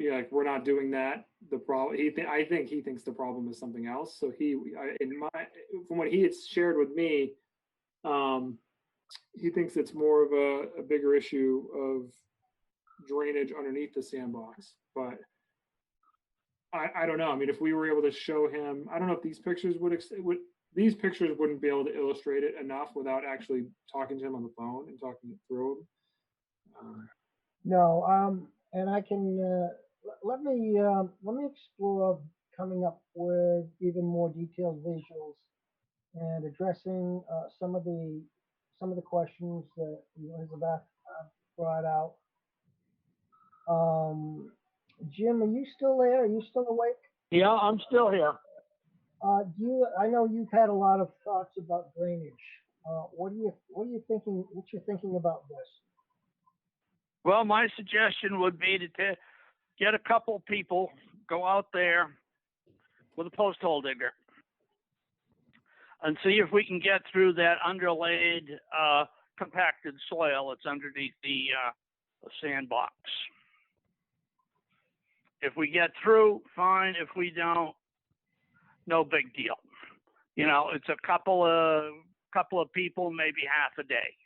like, we're not doing that. The problem, I think he thinks the problem is something else. So from what he had shared with me, he thinks it's more of a bigger issue of drainage underneath the sandbox. But I don't know. I mean, if we were able to show him, I don't know if these pictures these pictures wouldn't be able to illustrate it enough without actually talking to him on the phone and talking it through him. No, and I can let me explore coming up with even more detailed visuals and addressing some of the questions that Elizabeth brought out. Jim, are you still there? Are you still awake? Yeah, I'm still here. I know you've had a lot of thoughts about drainage. What are you thinking? What you're thinking about this? Well, my suggestion would be to get a couple people, go out there with a post hole digger and see if we can get through that underlaid, compacted soil that's underneath the sandbox. If we get through, fine. If we don't, no big deal. It's a couple of people, maybe half a day.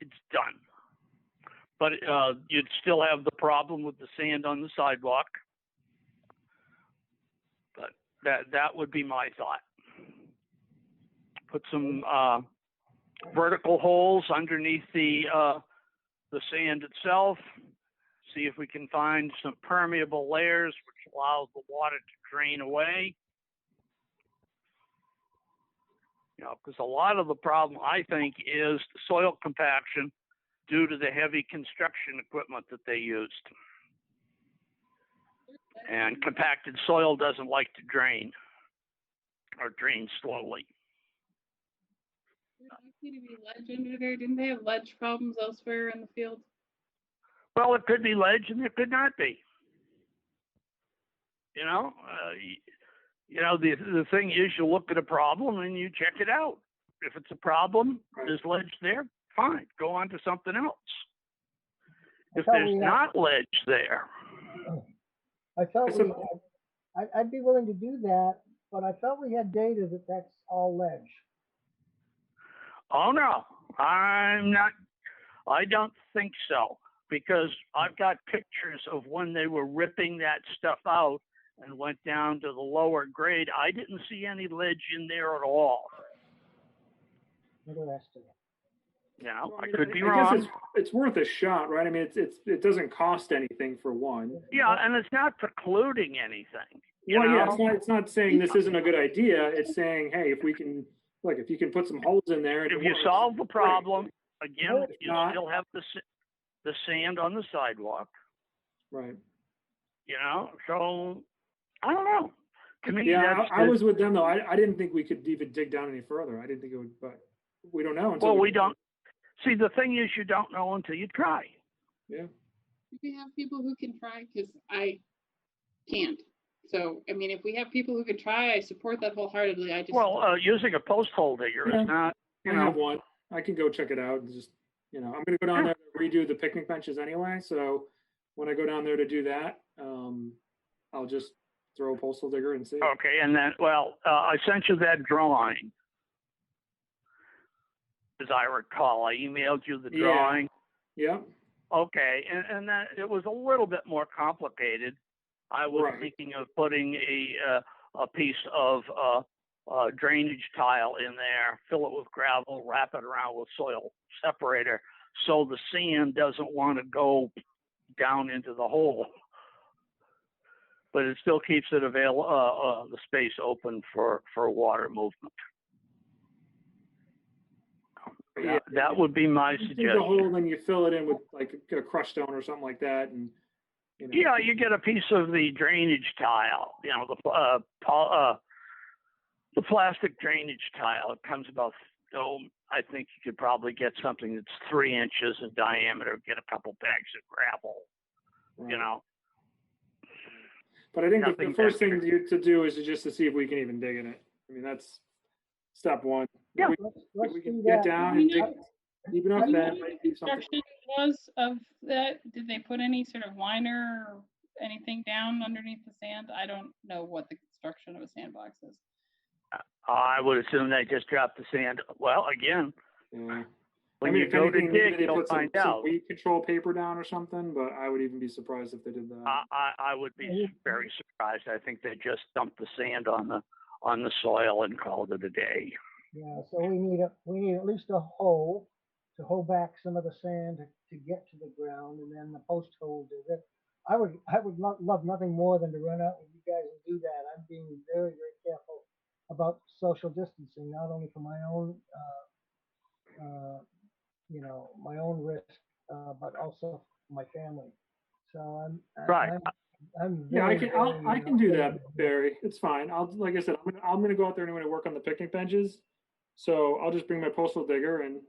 It's done. But you'd still have the problem with the sand on the sidewalk. That would be my thought. Put some vertical holes underneath the sand itself. See if we can find some permeable layers which allows the water to drain away. You know, because a lot of the problem, I think, is soil compaction due to the heavy construction equipment that they used. And compacted soil doesn't like to drain, or drain slowly. There's likely to be ledge under there. Didn't they have ledge problems elsewhere in the field? Well, it could be ledge and it could not be. You know, the thing is, you look at a problem and you check it out. If it's a problem, there's ledge there, fine, go on to something else. If there's not ledge there. I thought I'd be willing to do that, but I thought we had data that that's all ledge. Oh, no, I'm not. I don't think so, because I've got pictures of when they were ripping that stuff out and went down to the lower grade. I didn't see any ledge in there at all. Interesting. You know, Well, I could be I wrong. guess it's worth a shot, right? I mean, it doesn't cost anything for one. Yeah, and it's not precluding anything. Well, yeah, know? it's not saying this isn't a good idea. It's saying, hey, if you can put some holes in there. And If you solve the problem, again, If you not- still have the sand on the sidewalk. Right. You know, so I don't know. To me, Yeah, I was with them though. I didn't think we could even dig down any further. I didn't think it would, but we don't know until. Well, we don't. See, the thing is, you don't know until you try. Yeah. We have people who can try, because I can't. So, I mean, if we have people who can try, I support that wholeheartedly. I just Using a post hole digger Yeah. is not. I have one. I can go check it out. And just, I'm going to go down there and redo the picnic benches anyway. So when I go down there to do that, I'll just throw a postal digger and see. Okay, and then, I sent you that drawing. As I recall, I emailed you the drawing. Yeah. Okay, and that it was a little bit more complicated. I was thinking of putting a piece of drainage tile in there, fill it with gravel, wrap it around with soil separator, so the sand doesn't want to go down into the hole, but it still keeps it the space open for water movement. Yeah, that would be my you dig suggestion. the hole, then you fill it in with like a crushed stone or something like that, and Yeah, you get a piece of the drainage tile. You know, the plastic drainage tile. It comes about. I think you could probably get something that's 3 inches in diameter. Get a couple bags of gravel. Right. You know. But I think the first thing to do is just to see if we can even dig in it. I mean, that's step one. Yeah. Let's we do can that. get down and dig deep enough, Do you know that what might be the something. construction was of that? Did they put any sort of liner or anything down underneath the sand? I don't know what the construction of a sandbox is. I would assume they just dropped the sand. Well, again, Yeah. when I mean, you if go to anything, maybe dig, they you'll put some find out. weed control paper down or something, but I would even be surprised if they did that. I would be very surprised. I think they just dumped the sand on the soil and called it a day. Yeah, so we need at least a hole to hold back some of the sand to get to the ground, and then the post hole digger. I would love nothing more than to run out with you guys and do that. I'm being very, very careful about social distancing, not only for my own my own risk, but also for my family. So Right. I'm Yeah, I very, can. I very, can do that, Barry. It's fine. Like I said, I'm gonna go out there anyway to work on the picnic benches. So I'll just bring my postal digger and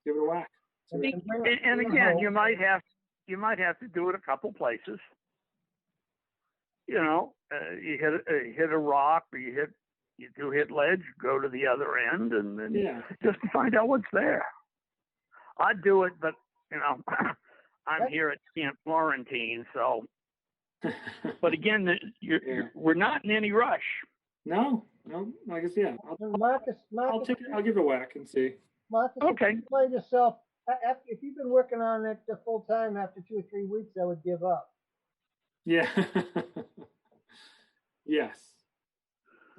give it a whack. And And again, you might have to do it a couple places. You know, you hit a rock, or you do hit ledge, go to the other end, and then just to find out what's there. I'd do it, but I'm here at Camp Florentine, so. But again, we're not in any rush. No. I guess Marcus, I'll take it. I'll give it a whack and see. Marcus, Okay. Explain yourself. If you've been working on it full time, after 2 or 3 weeks, I would give up. Yeah. Yes.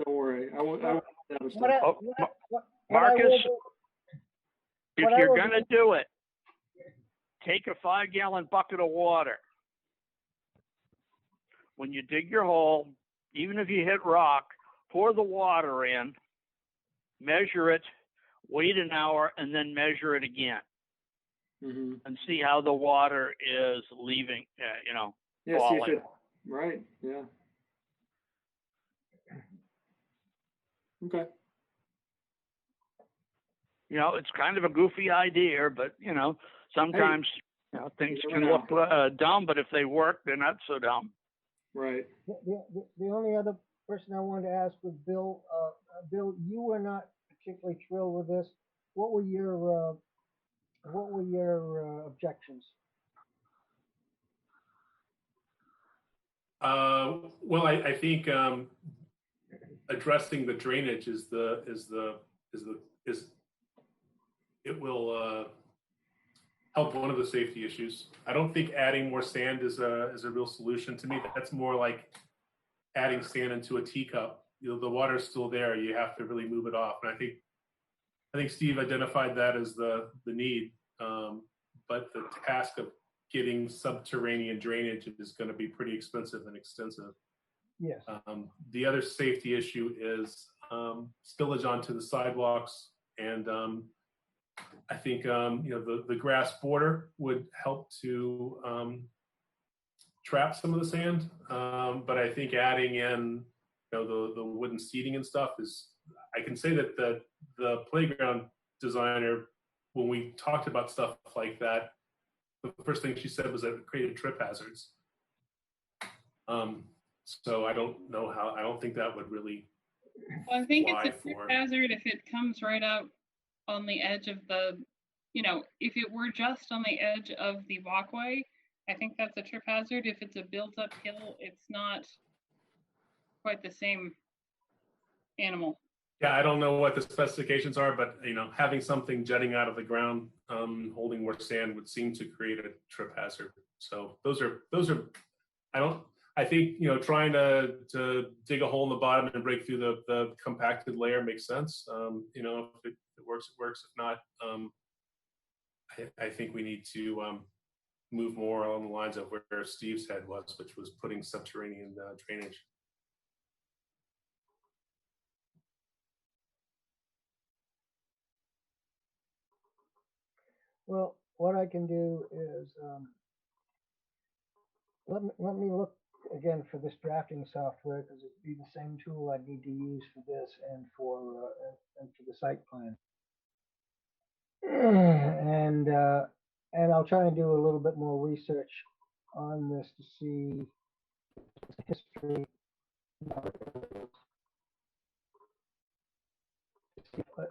Don't worry. I won't establish What that. I- Oh, what I- what I Marcus, will do- if what I you're will gonna do it, take a 5-gallon bucket of water. When you dig your hole, even if you hit rock, pour the water in, measure it, wait an hour, and then measure it again, Mm-hmm. and see how the water is leaving. Yeah, see if falling. it, right, yeah. Okay. It's kind of a goofy idea, but sometimes things you can never look dumb, but if they work, they're not so dumb. Right. The only other person I wanted to ask was Bill. Bill, you were not particularly thrilled with this. What were your objections? Well, I think addressing the drainage it will help one of the safety issues. I don't think adding more sand is a real solution. To me, that's more like adding sand into a teacup. The water's still there. You have to really move it off. And I think Steve identified that as the need. But the task of getting subterranean drainage is going to be pretty expensive and extensive. Yes. The other safety issue is spillage onto the sidewalks, and I think the grass border would help to trap some of the sand. But I think adding in the wooden seating and stuff I can say that the playground designer, when we talked about stuff like that, the first thing she said was that it created trip hazards. So I don't think that would really Well, I think it's a fly trip for. hazard if it comes right out on the edge of if it were just on the edge of the walkway, I think that's a trip hazard. If it's a built-up hill, it's not quite the same animal. Yeah, I don't know what the specifications are, but having something jutting out of the ground, holding more sand would seem to create a trip hazard. So those are. I think trying to dig a hole in the bottom and break through the compacted layer makes sense. If it works, it works. If not, I think we need to move more along the lines of where Steve's head was, which was putting subterranean drainage. Well, what I can do is let me look again for this drafting software, because it'd be the same tool I need to use for this and for the site plan. And I'll try and do a little bit more research on this to see the history,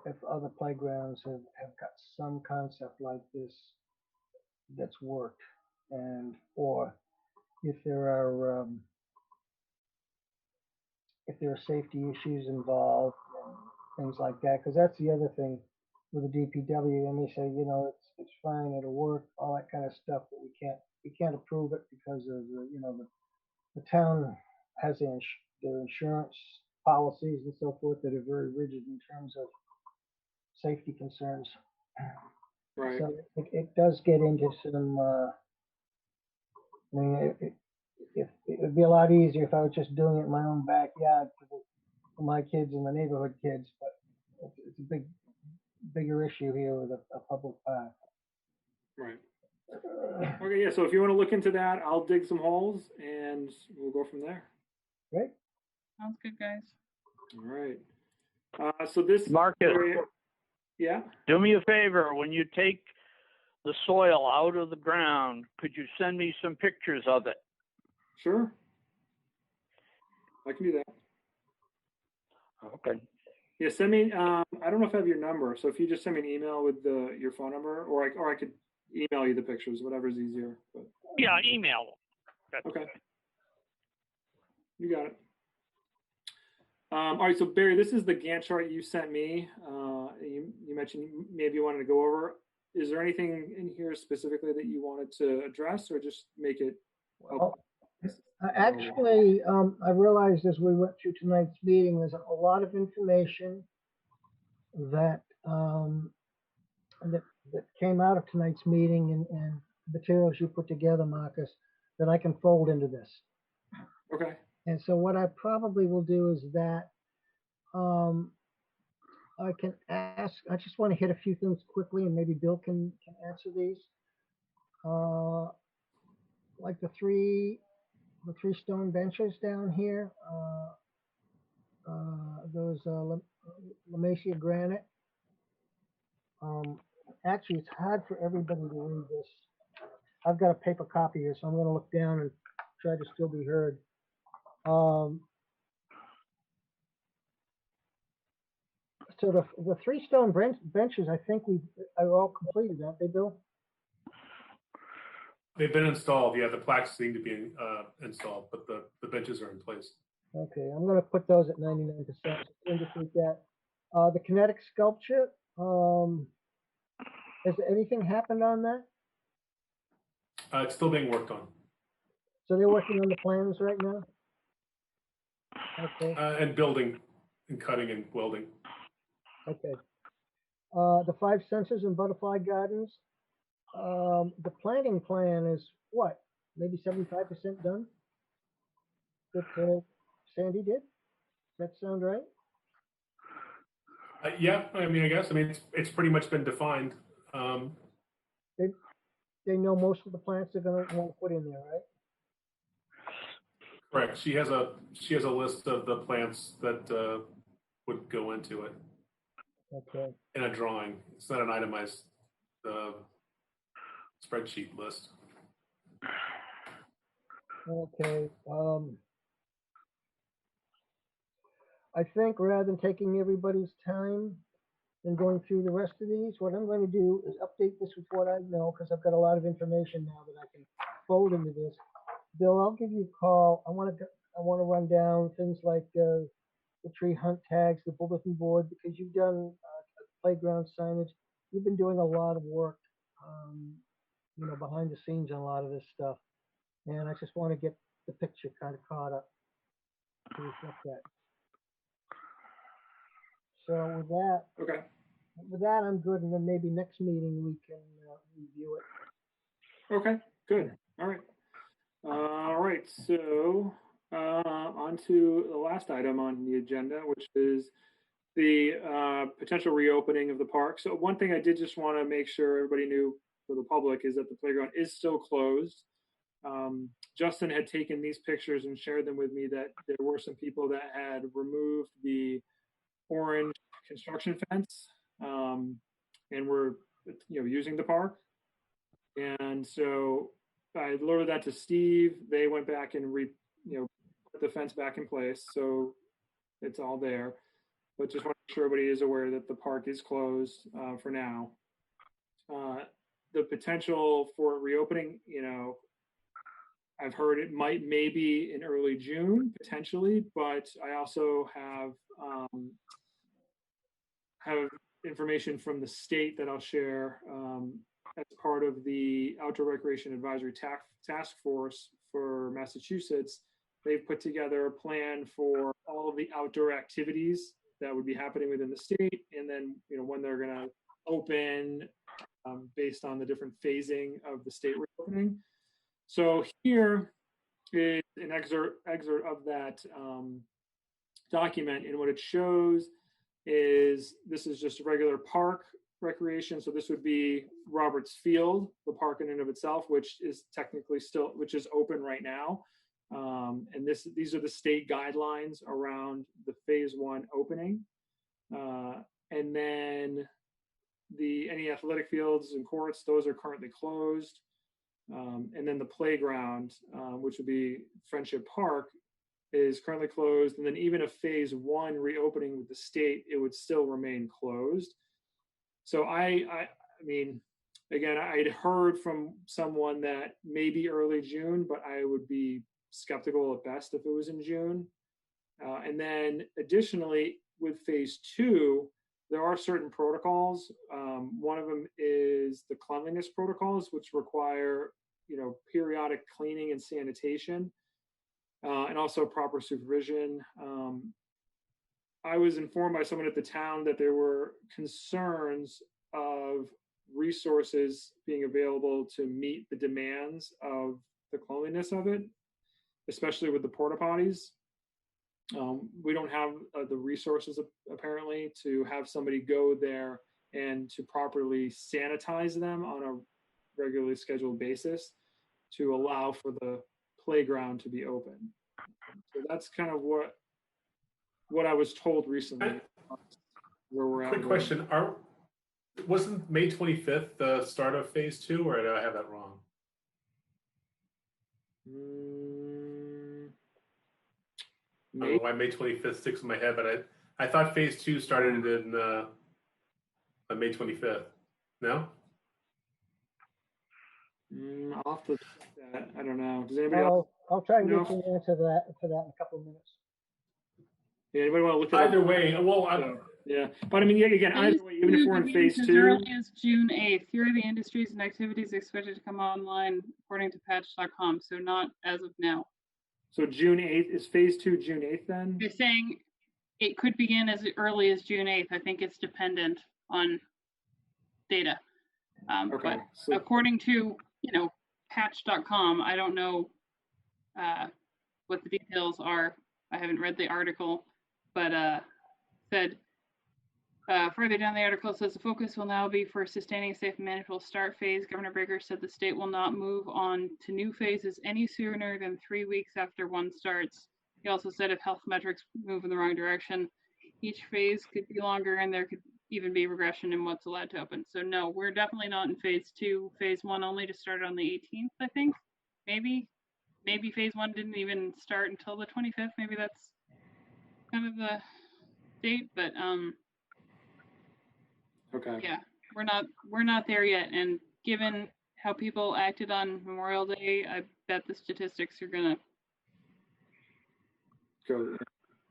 if other playgrounds have got some concept like this that's worked, or if there are safety issues involved and things like that, because that's the other thing with the DPW. And they say, it's fine, it'll work, all that kind of stuff, but we can't approve it because of the town has their insurance policies and so forth that are very rigid in terms of safety concerns. Right. So it does get into some. I mean, it would be a lot easier if I was just doing it in my own backyard for my kids and the neighborhood kids, but it's a bigger issue here with a public park. Right. Okay, yeah, so if you want to look into that, I'll dig some holes and we'll go from there. Great. Sounds good, guys. All right. So this Marcus, area, yeah. do me a favor. When you take the soil out of the ground, could you send me some pictures of it? Sure. I can do that. Okay. Yeah, send me. I don't know if I have your number, so if you just send me an email with your phone number, or I could email you the pictures, whatever's easier. But, Yeah, email. That's okay. You got it. All right, so Barry, this is the Gantt chart you sent me. You mentioned maybe you wanted to go over. Is there anything in here specifically that you wanted to address, or just make it? Well, Actually, I realized as we went through tonight's meeting, there's a lot of information that that that came out of tonight's meeting and materials you put together, Marcus, that I can fold into this. Okay. And so what I probably will do is that I can ask. I just want to hit a few things quickly, and maybe Bill can answer these. Like the three stone benches down here. Those Lamacia granite. Actually, it's hard for everybody to read this. I've got a paper copy here, so I'm going to look down and try to still be heard. So the three stone benches, I think are all completed, aren't they, Bill? They've been installed. Yeah, the plaques seem to be installed, but the benches are in place. Okay, I'm going to put those at 99% to indicate that. The kinetic sculpture, has anything happened on that? It's still being worked on. So they're working on the plans right now? Okay, And building and cutting and welding. okay. The 5 sensors in Butterfly Gardens, the planting plan is what? Maybe 75% done? That Sandy did? Does that sound right? Yeah, I mean, I guess. I mean, it's pretty much been defined. They know most of the plants they're going to want to put in there, right? Correct. She has a list of the plants that would go into it. Okay. In a drawing. It's not an itemized spreadsheet list. Okay. I think rather than taking everybody's time and going through the rest of these, what I'm going to do is update this with what I know, because I've got a lot of information now that I can fold into this. Bill, I'll give you a call. I want to run down things like the tree hunt tags, the bulletin board, because you've done playground signage. You've been doing a lot of work, behind the scenes on a lot of this stuff. And I just want to get the picture kind of caught up to reflect that. So with that, I'm good. And then maybe next meeting we can review it. Okay, good. All right. All right. So on to the last item on the agenda, which is the potential reopening of the park. So one thing I did just want to make sure everybody knew for the public is that the playground is still closed. Justin had taken these pictures and shared them with me that there were some people that had removed the orange construction fence and were using the park. And so I alerted that to Steve. They went back and put the fence back in place, so it's all there. But just want to make sure everybody is aware that the park is closed for now. The potential for reopening, I've heard it maybe in early June potentially, but I also have information from the state that I'll share as part of the Outdoor Recreation Advisory Task Force for Massachusetts. They've put together a plan for all of the outdoor activities that would be happening within the state, and then when they're going to open based on the different phasing of the state reopening. So here is an excerpt of that document, and what it shows is this is just a regular park recreation. So this would be Roberts Field, the park in and of itself, which is technically which is open right now. And these are the state guidelines around the phase 1 opening. And then any athletic fields and courts, those are currently closed. And then the playground, which would be Friendship Park, is currently closed. And then even a phase 1 reopening with the state, it would still remain closed. So I mean, again, I'd heard from someone that maybe early June, but I would be skeptical at best if it was in June. And then additionally, with phase 2, there are certain protocols. One of them is the cleanliness protocols, which require periodic cleaning and sanitation. and also proper supervision. I was informed by someone at the town that there were concerns of resources being available to meet the demands of the cleanliness of it, especially with the porta potties. We don't have the resources apparently to have somebody go there and to properly sanitize them on a regularly scheduled basis to allow for the playground to be open. So that's kind of what I was told recently. Where we're at. Quick question: wasn't May 25th the start of phase 2, or did I have that wrong? I don't know why May 25th sticks in my head, but I thought phase 2 started in on May 25th. No? I'll have to check that. I don't know. Does anybody else? I'll try and No. get the answer to that in a couple of minutes. Yeah, anybody want to look at Either way, well, yeah, but I mean, again, either way, even if we're in phase As 2, early as June 8th, here are the industries and activities expected to come online according to patch.com. So not as of now. so June 8th is phase 2, June 8th. Then They're saying it could begin as early as June 8th. I think it's dependent on data. okay. But So according to, patch.com, I don't know what the details are. I haven't read the article, but said further down the article says the focus will now be for sustaining a safe and manageable start phase. Governor Baker said the state will not move on to new phases any sooner than 3 weeks after one starts. He also said if health metrics move in the wrong direction, each phase could be longer and there could even be regression in what's allowed to open. So no, we're definitely not in phase 2. Phase 1 only just started on the 18th, I think. Maybe phase 1 didn't even start until the 25th. Maybe that's kind of the date, but okay. yeah, we're not there yet. And given how people acted on Memorial Day, I bet the statistics are gonna Go.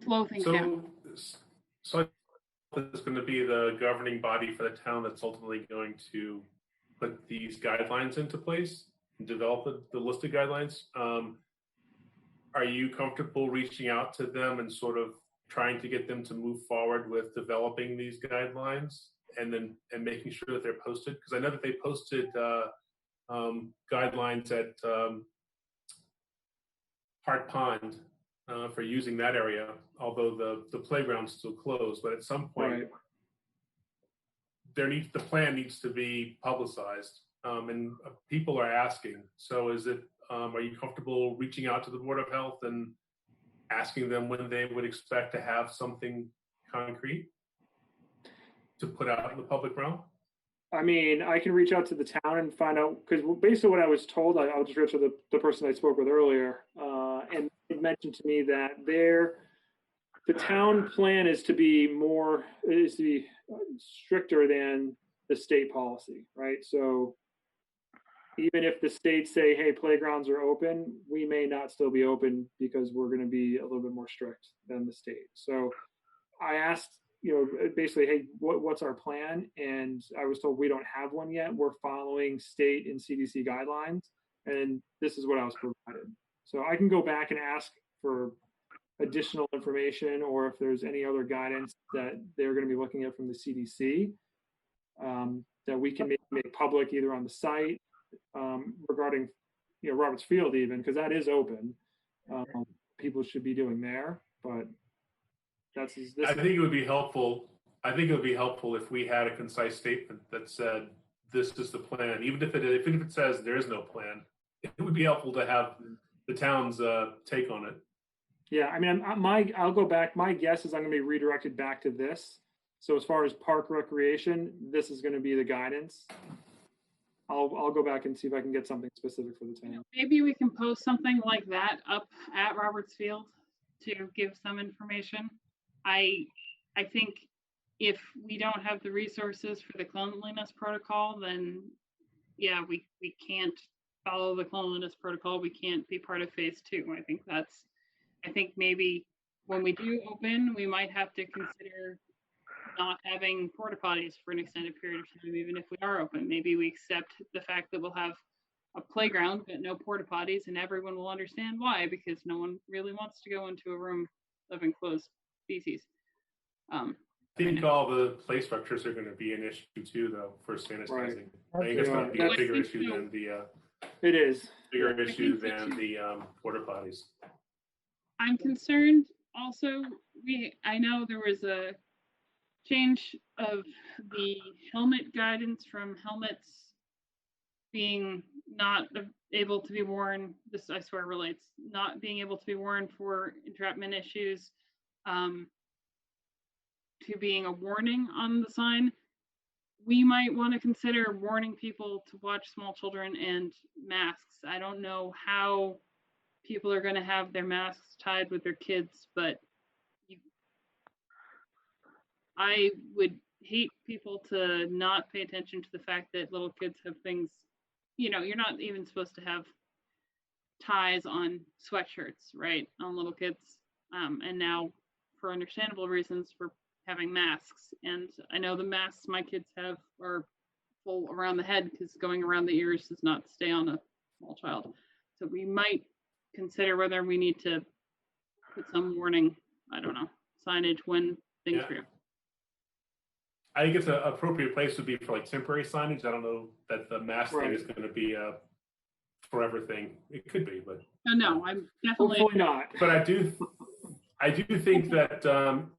slow things down. So it's going to be the governing body for the town that's ultimately going to put these guidelines into place and develop the list of guidelines. Are you comfortable reaching out to them and sort of trying to get them to move forward with developing these guidelines and making sure that they're posted? Because I know that they posted guidelines at Hart Pond for using that area, although the playground's still closed. But at some point, Right. the plan needs to be publicized, and people are asking. So is it? Are you comfortable reaching out to the Board of Health and asking them when they would expect to have something concrete to put out in the public realm? I mean, I can reach out to the town and find out, because based on what I was told, I'll just reach out to the person I spoke with earlier, and it mentioned to me that the town plan is to be stricter than the state policy, right? So even if the states say, hey, playgrounds are open, we may not still be open because we're going to be a little bit more strict than the state. So I asked, basically, hey, what's our plan? And I was told we don't have one yet. We're following state and CDC guidelines, and this is what I was provided. So I can go back and ask for additional information, or if there's any other guidance that they're going to be looking at from the CDC that we can make public either on the site regarding, Roberts Field, even because that is open. People should be doing there, but I think it would be helpful. I think it would be helpful if we had a concise statement that said, "This is the plan." Even if it says there is no plan, it would be helpful to have the town's take on it. Yeah, I mean, I'll go back. My guess is I'm going to be redirected back to this. So as far as park recreation, this is going to be the guidance. I'll go back and see if I can get something specific for the town. Maybe we can post something like that up at Roberts Field to give some information. I think if we don't have the resources for the cleanliness protocol, then yeah, we can't follow the cleanliness protocol. We can't be part of phase 2. I think maybe when we do open, we might have to consider not having porta potties for an extended period of time, even if we are open. Maybe we accept the fact that we'll have a playground, but no porta potties, and everyone will understand why, because no one really wants to go into a room of enclosed feces. I think all the play structures are going to be an issue too, though, for sanitizing. I think it's going to be a bigger issue than the. It is bigger issue than the porta potties. I'm concerned. Also, I know there was a change of the helmet guidance from helmets being not able to be worn. This, I swear, relates not being able to be worn for entrapment issues. To being a warning on the sign. We might want to consider warning people to watch small children and masks. I don't know how people are going to have their masks tied with their kids, but I would hate people to not pay attention to the fact that little kids have things, you're not even supposed to have ties on sweatshirts, right, on little kids. And now, for understandable reasons, we're having masks. And I know the masks my kids have are full around the head because going around the ears does not stay on a small child. So we might consider whether we need to put some warning, I don't know, signage when things reopen. I think it's an appropriate place would be for like temporary signage. I don't know that the mask thing is going to be a forever thing. It could be, but no, I'm definitely hopefully not. But I do think that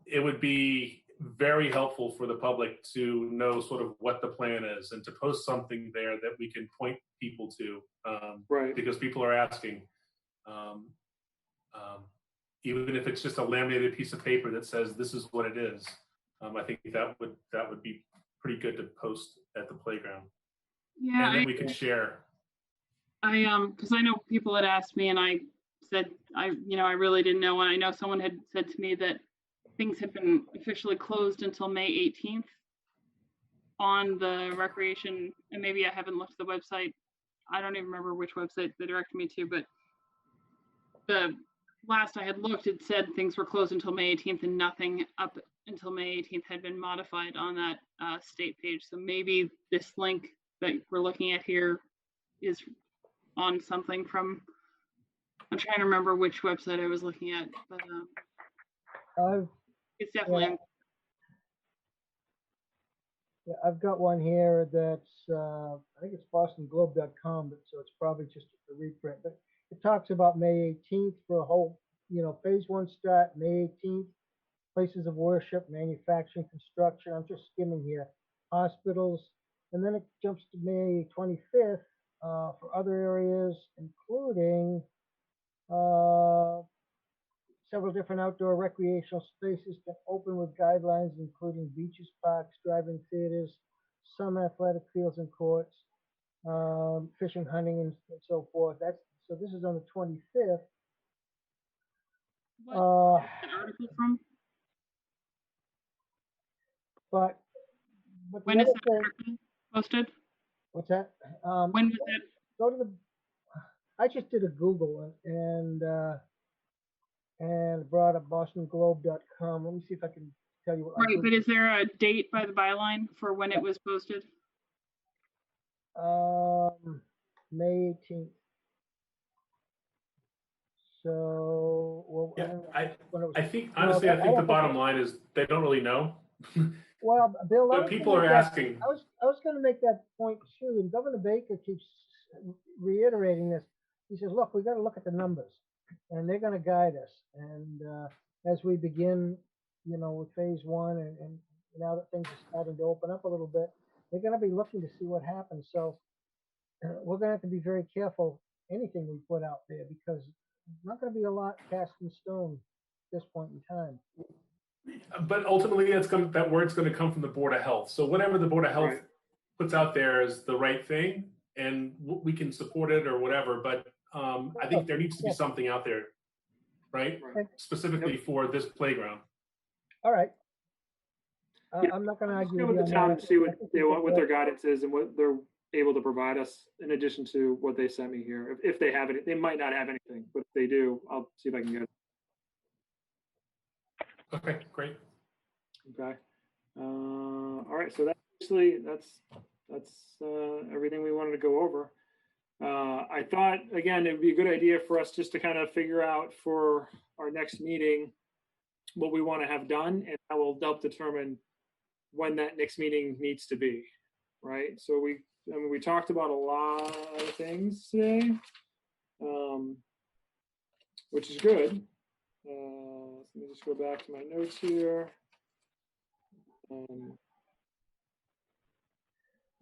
it would be very helpful for the public to know sort of what the plan is and to post something there that we can point people to, right? Because people are asking, even if it's just a laminated piece of paper that says this is what it is. I think that would be pretty good to post at the playground. Yeah, and then we can share. Because I know people had asked me, and I said I really didn't know, and I know someone had said to me that things had been officially closed until May 18th on the recreation, and maybe I haven't looked at the website. I don't even remember which website they directed me to, but the last I had looked, it said things were closed until May 18th, and nothing up until May 18th had been modified on that state page. So maybe this link that we're looking at here is on something from, I'm trying to remember which website I was looking at, but it's definitely. Yeah, I've got one here that's, I think it's bostonglobe.com, but so it's probably just a reprint, but it talks about May 18th for a whole, phase 1 start, May 18th, places of worship, manufacturing, construction. I'm just skimming here, hospitals, and then it jumps to May 25th for other areas, including several different outdoor recreational spaces can open with guidelines, including beaches, parks, drive-in theaters, some athletic fields and courts, fishing, hunting, and so forth. So this is on the 25th. What article from? But when is that article posted? What's that? When was it? Go to I just did a Google and brought up bostonglobe.com. Let me see if I can tell you what. Right, but is there a date by the byline for when it was posted? May 18th. So, well, yeah, I think honestly, I think the bottom line is they don't really know. Well, Bill, but people are asking. I was going to make that point too, and Governor Baker keeps reiterating this. He says, "Look, we got to look at the numbers, and they're going to guide us." And as we begin, with phase 1, and now that things are starting to open up a little bit, they're going to be looking to see what happens. So we're going to have to be very careful anything we put out there, because there's not going to be a lot cast in stone at this point in time. But ultimately, that word's going to come from the Board of Health. So whatever the Board of Health puts out there is the right thing, and we can support it or whatever. But I think there needs to be something out there, right? Specifically for this playground. All right. I'm not going to argue with the town to see what their guidance is and what they're able to provide us in addition to what they sent me here. If they have it, they might not have anything, but if they do, I'll see if I can get it. Okay, great. Okay. All right. So that's everything we wanted to go over. I thought, again, it'd be a good idea for us just to kind of figure out for our next meeting what we want to have done, and that will help determine when that next meeting needs to be, right? So we talked about a lot of things today, which is good. Let me just go back to my notes here.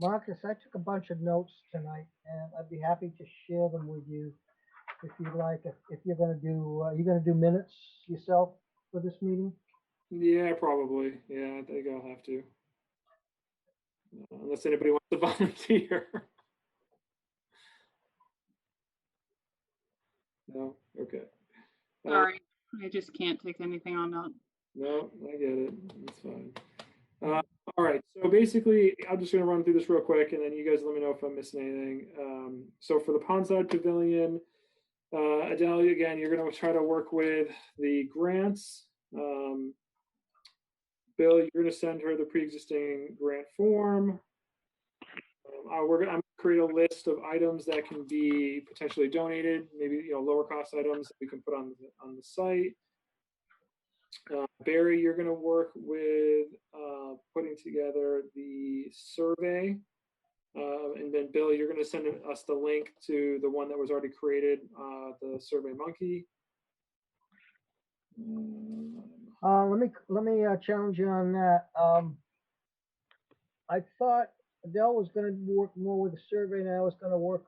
Marcus, I took a bunch of notes tonight, and I'd be happy to share them with you if you'd like. If you're going to do, you're going to do minutes yourself for this meeting? Yeah, probably. Yeah, I think I'll have to. Unless anybody wants to volunteer. No? Okay. Sorry, I just can't take anything on that. No, I get it. It's fine. All right. So basically, I'm just going to run through this real quick, and then you guys let me know if I'm missing anything. So for the Pondside Pavilion, Adele, again, you're going to try to work with the grants. Bill, you're going to send her the pre-existing grant form. I'm going to create a list of items that can be potentially donated, maybe lower cost items that we can put on the site. Barry, you're going to work with putting together the survey. And then Bill, you're going to send us the link to the one that was already created, the Survey Monkey. Let me challenge you on that. I thought Adele was going to work more with the survey, and I was going to work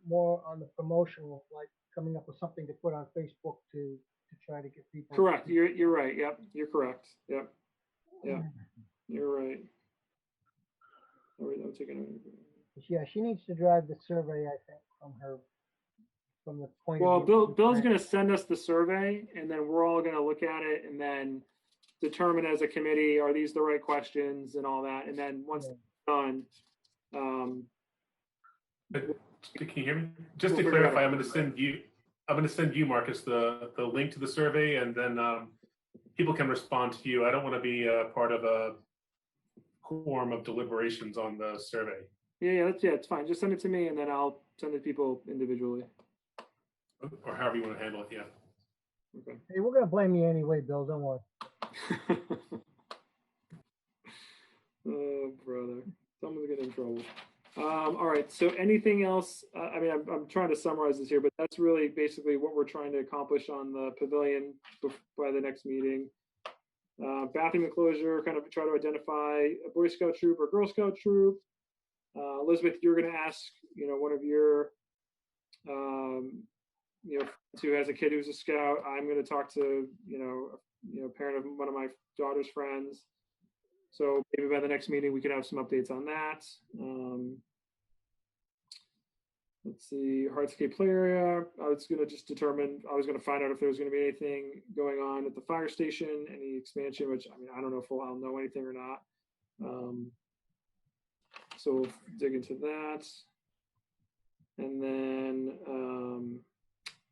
more on the promotional, like coming up with something to put on Facebook to try to get people. Correct. You're right. Yep. You're correct. Yep. Yeah. You're right. Yeah, she needs to drive the survey, I think, from the point well, of view. Bill's going to send us the survey, and then we're all going to look at it and then determine as a committee, are these the right questions and all that. And then once it's done, can you hear me? Just to clarify, I'm going to send you, Marcus, the link to the survey, and then people can respond to you. I don't want to be a part of a quorum of deliberations on the survey. Yeah, it's fine. Just send it to me, and then I'll send it to people individually. Or however you want to handle it, yeah. Okay. Hey, we're gonna blame you anyway, Bill. Don't worry. Oh, brother. Someone's getting in trouble. All right. So anything else? I mean, I'm trying to summarize this here, but that's really basically what we're trying to accomplish on the pavilion by the next meeting. Bathroom enclosure, kind of try to identify a Boy Scout troop or Girl Scout troop. Elizabeth, you're going to ask, one of your, who has a kid who's a scout. I'm going to talk to, parent of one of my daughter's friends. So maybe by the next meeting, we could have some updates on that. Let's see, hardscape play area. I was going to find out if there was going to be anything going on at the fire station, any expansion, which, I mean, I don't know if I'll know anything or not. So we'll dig into that. And then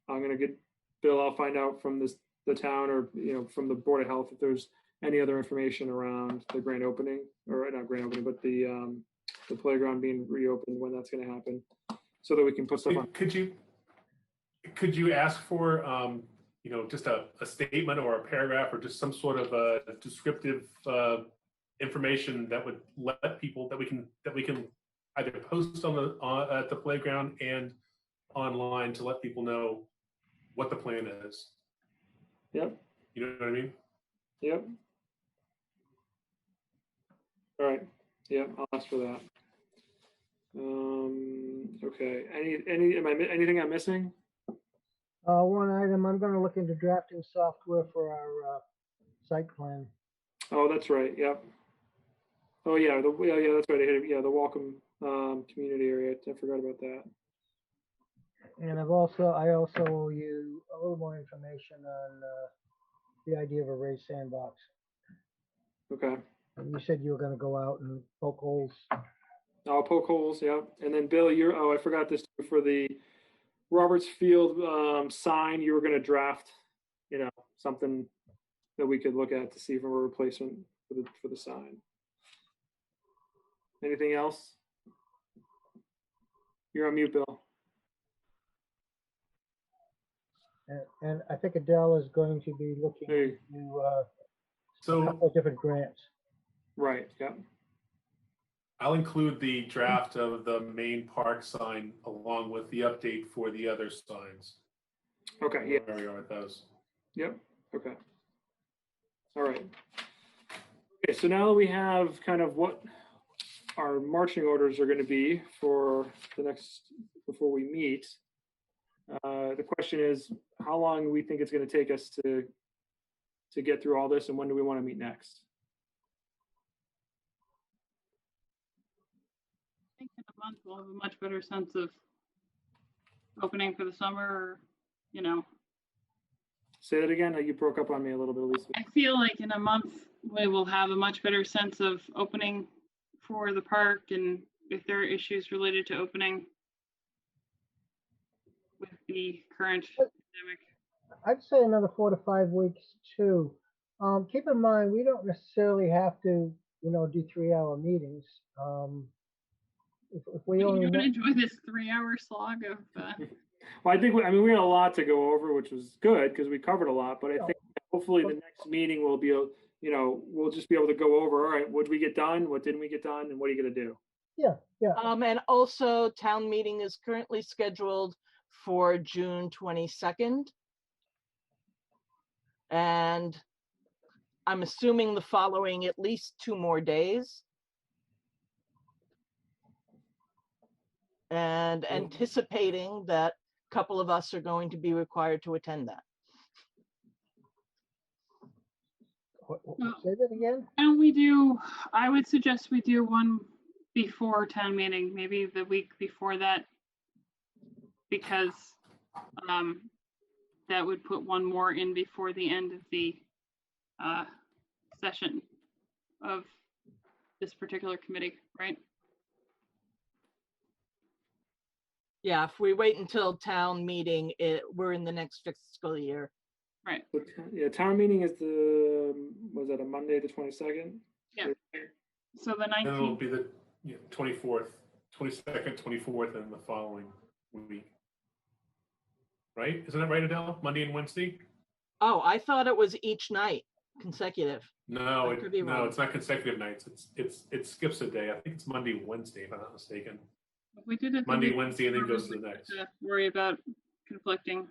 I'm going to get Bill, I'll find out from the town or, from the Board of Health if there's any other information around the grand opening, or not grand opening, but the playground being reopened, when that's going to happen, so that we can put stuff on. Could you ask for just a statement or a paragraph or just some sort of a descriptive information that would let people that we can either post on at the playground and online to let people know what the plan is. Yep. You know what I mean? Yep. All right. Yeah, I'll ask for that. Okay. Anything I'm missing? One item, I'm going to look into drafting software for our site plan. Oh, that's right. Yep. Oh yeah. Yeah, that's right. Yeah, the welcome community area. I forgot about that. And I also owe you a little more information on the idea of a raised sandbox. Okay. And you said you were going to go out and poke holes. I'll poke holes, yeah. And then Bill, I forgot this too, for the Roberts Field sign, you were going to draft, something that we could look at to see for a replacement for the sign. Anything else? You're on mute, Bill. And I think Adele is going to be looking Hey. into a So couple of different grants. Right, yep. I'll include the draft of the main park sign along with the update for the other signs. Okay, yeah, Where we are with those. yep, okay. All right. Okay, so now we have kind of what our marching orders are going to be for the next, before we meet. The question is, how long we think it's going to take us to get through all this, and when do we want to meet next? I think in a month we'll have a much better sense of opening for the summer, or, you know. Say that again. You broke up on me a little bit, Lisa. I feel like in a month we will have a much better sense of opening for the park, and if there are issues related to opening with the current pandemic. I'd say another 4 to 5 weeks too. Keep in mind, we don't necessarily have to, do 3-hour meetings. If we You only don't met, enjoy this 3-hour slog of Well, I think, we had a lot to go over, which was good because we covered a lot, but I think hopefully the next meeting will be, we'll just be able to go over, all right, what did we get done? What didn't we get done? And what are you going to do? yeah. And also town meeting is currently scheduled for June 22nd. And I'm assuming the following at least 2 more days. And anticipating that a couple of us are going to be required to attend that. Say that again? and I would suggest we do one before town meeting, maybe the week before that, because that would put one more in before the end of the session of this particular committee, right? Yeah, if we wait until town meeting, we're in the next fiscal year. Right. So, yeah, town meeting is was that a Monday, the 22nd? Yeah. So the Then it'll 19th, be the 24th, 22nd, 24th, and the following week. Right? Isn't that right, Adele? Monday and Wednesday? Oh, I thought it was each night consecutive. No, I could be wrong. it's not consecutive nights. It skips a day. I think it's Monday and Wednesday, if I'm not mistaken. if we did it the Monday, week Wednesday, and then before, goes to we the would next. have to worry about conflicting.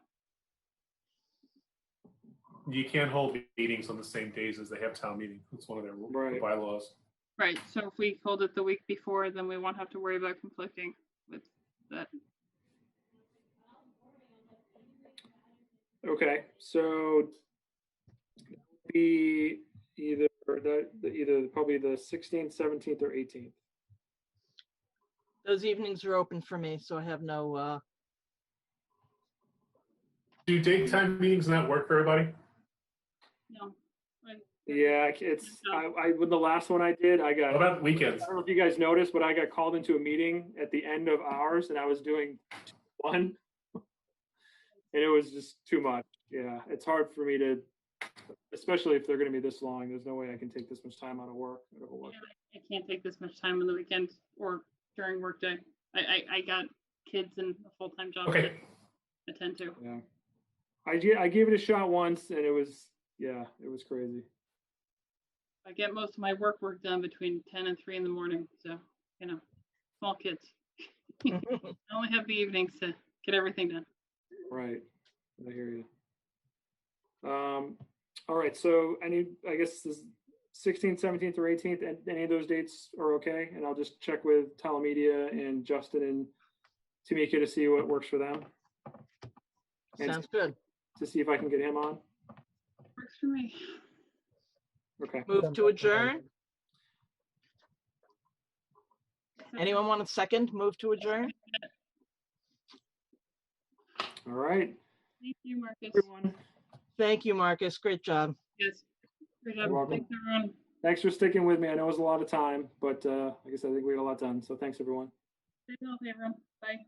You can't hold meetings on the same days as they have town meeting. It's one of their Right. bylaws. Right. So if we hold it the week before, then we won't have to worry about conflicting with that. Okay, so be either probably the 16th, 17th, or 18th. Those evenings are open for me, so I have no, Do daytime meetings not work for everybody? No. Yeah, when the last one I did, I got. What about weekends? I don't know if you guys noticed, but I got called into a meeting at the end of ours, and I was doing one, and it was just too much. Yeah, it's hard for me to, especially if they're going to be this long. There's no way I can take this much time out of work. I can't take this much time on the weekend or during workday. I got kids and a full-time job Okay. to attend to. Yeah, I gave it a shot once, and it was crazy. I get most of my work done between 10 and 3 in the morning. So, small kids. I only have the evenings to get everything done. Right, I hear you. All right, so I guess this 16th, 17th, or 18th, and any of those dates are okay, and I'll just check with Telemedia and Justin and Tamika to see what works for them. And sounds good. to see if I can get him on. Works for me. Okay. Move to adjourn. Anyone want a second? Move to adjourn. All right. Thank you, Marcus. Everyone, Thank you, Marcus. Great job. Yes. Great job. You're welcome. Thanks, everyone. thanks for sticking with me. I know it was a lot of time, but like I said, I think we got a lot done. So thanks, everyone. Stay healthy, everyone. Bye.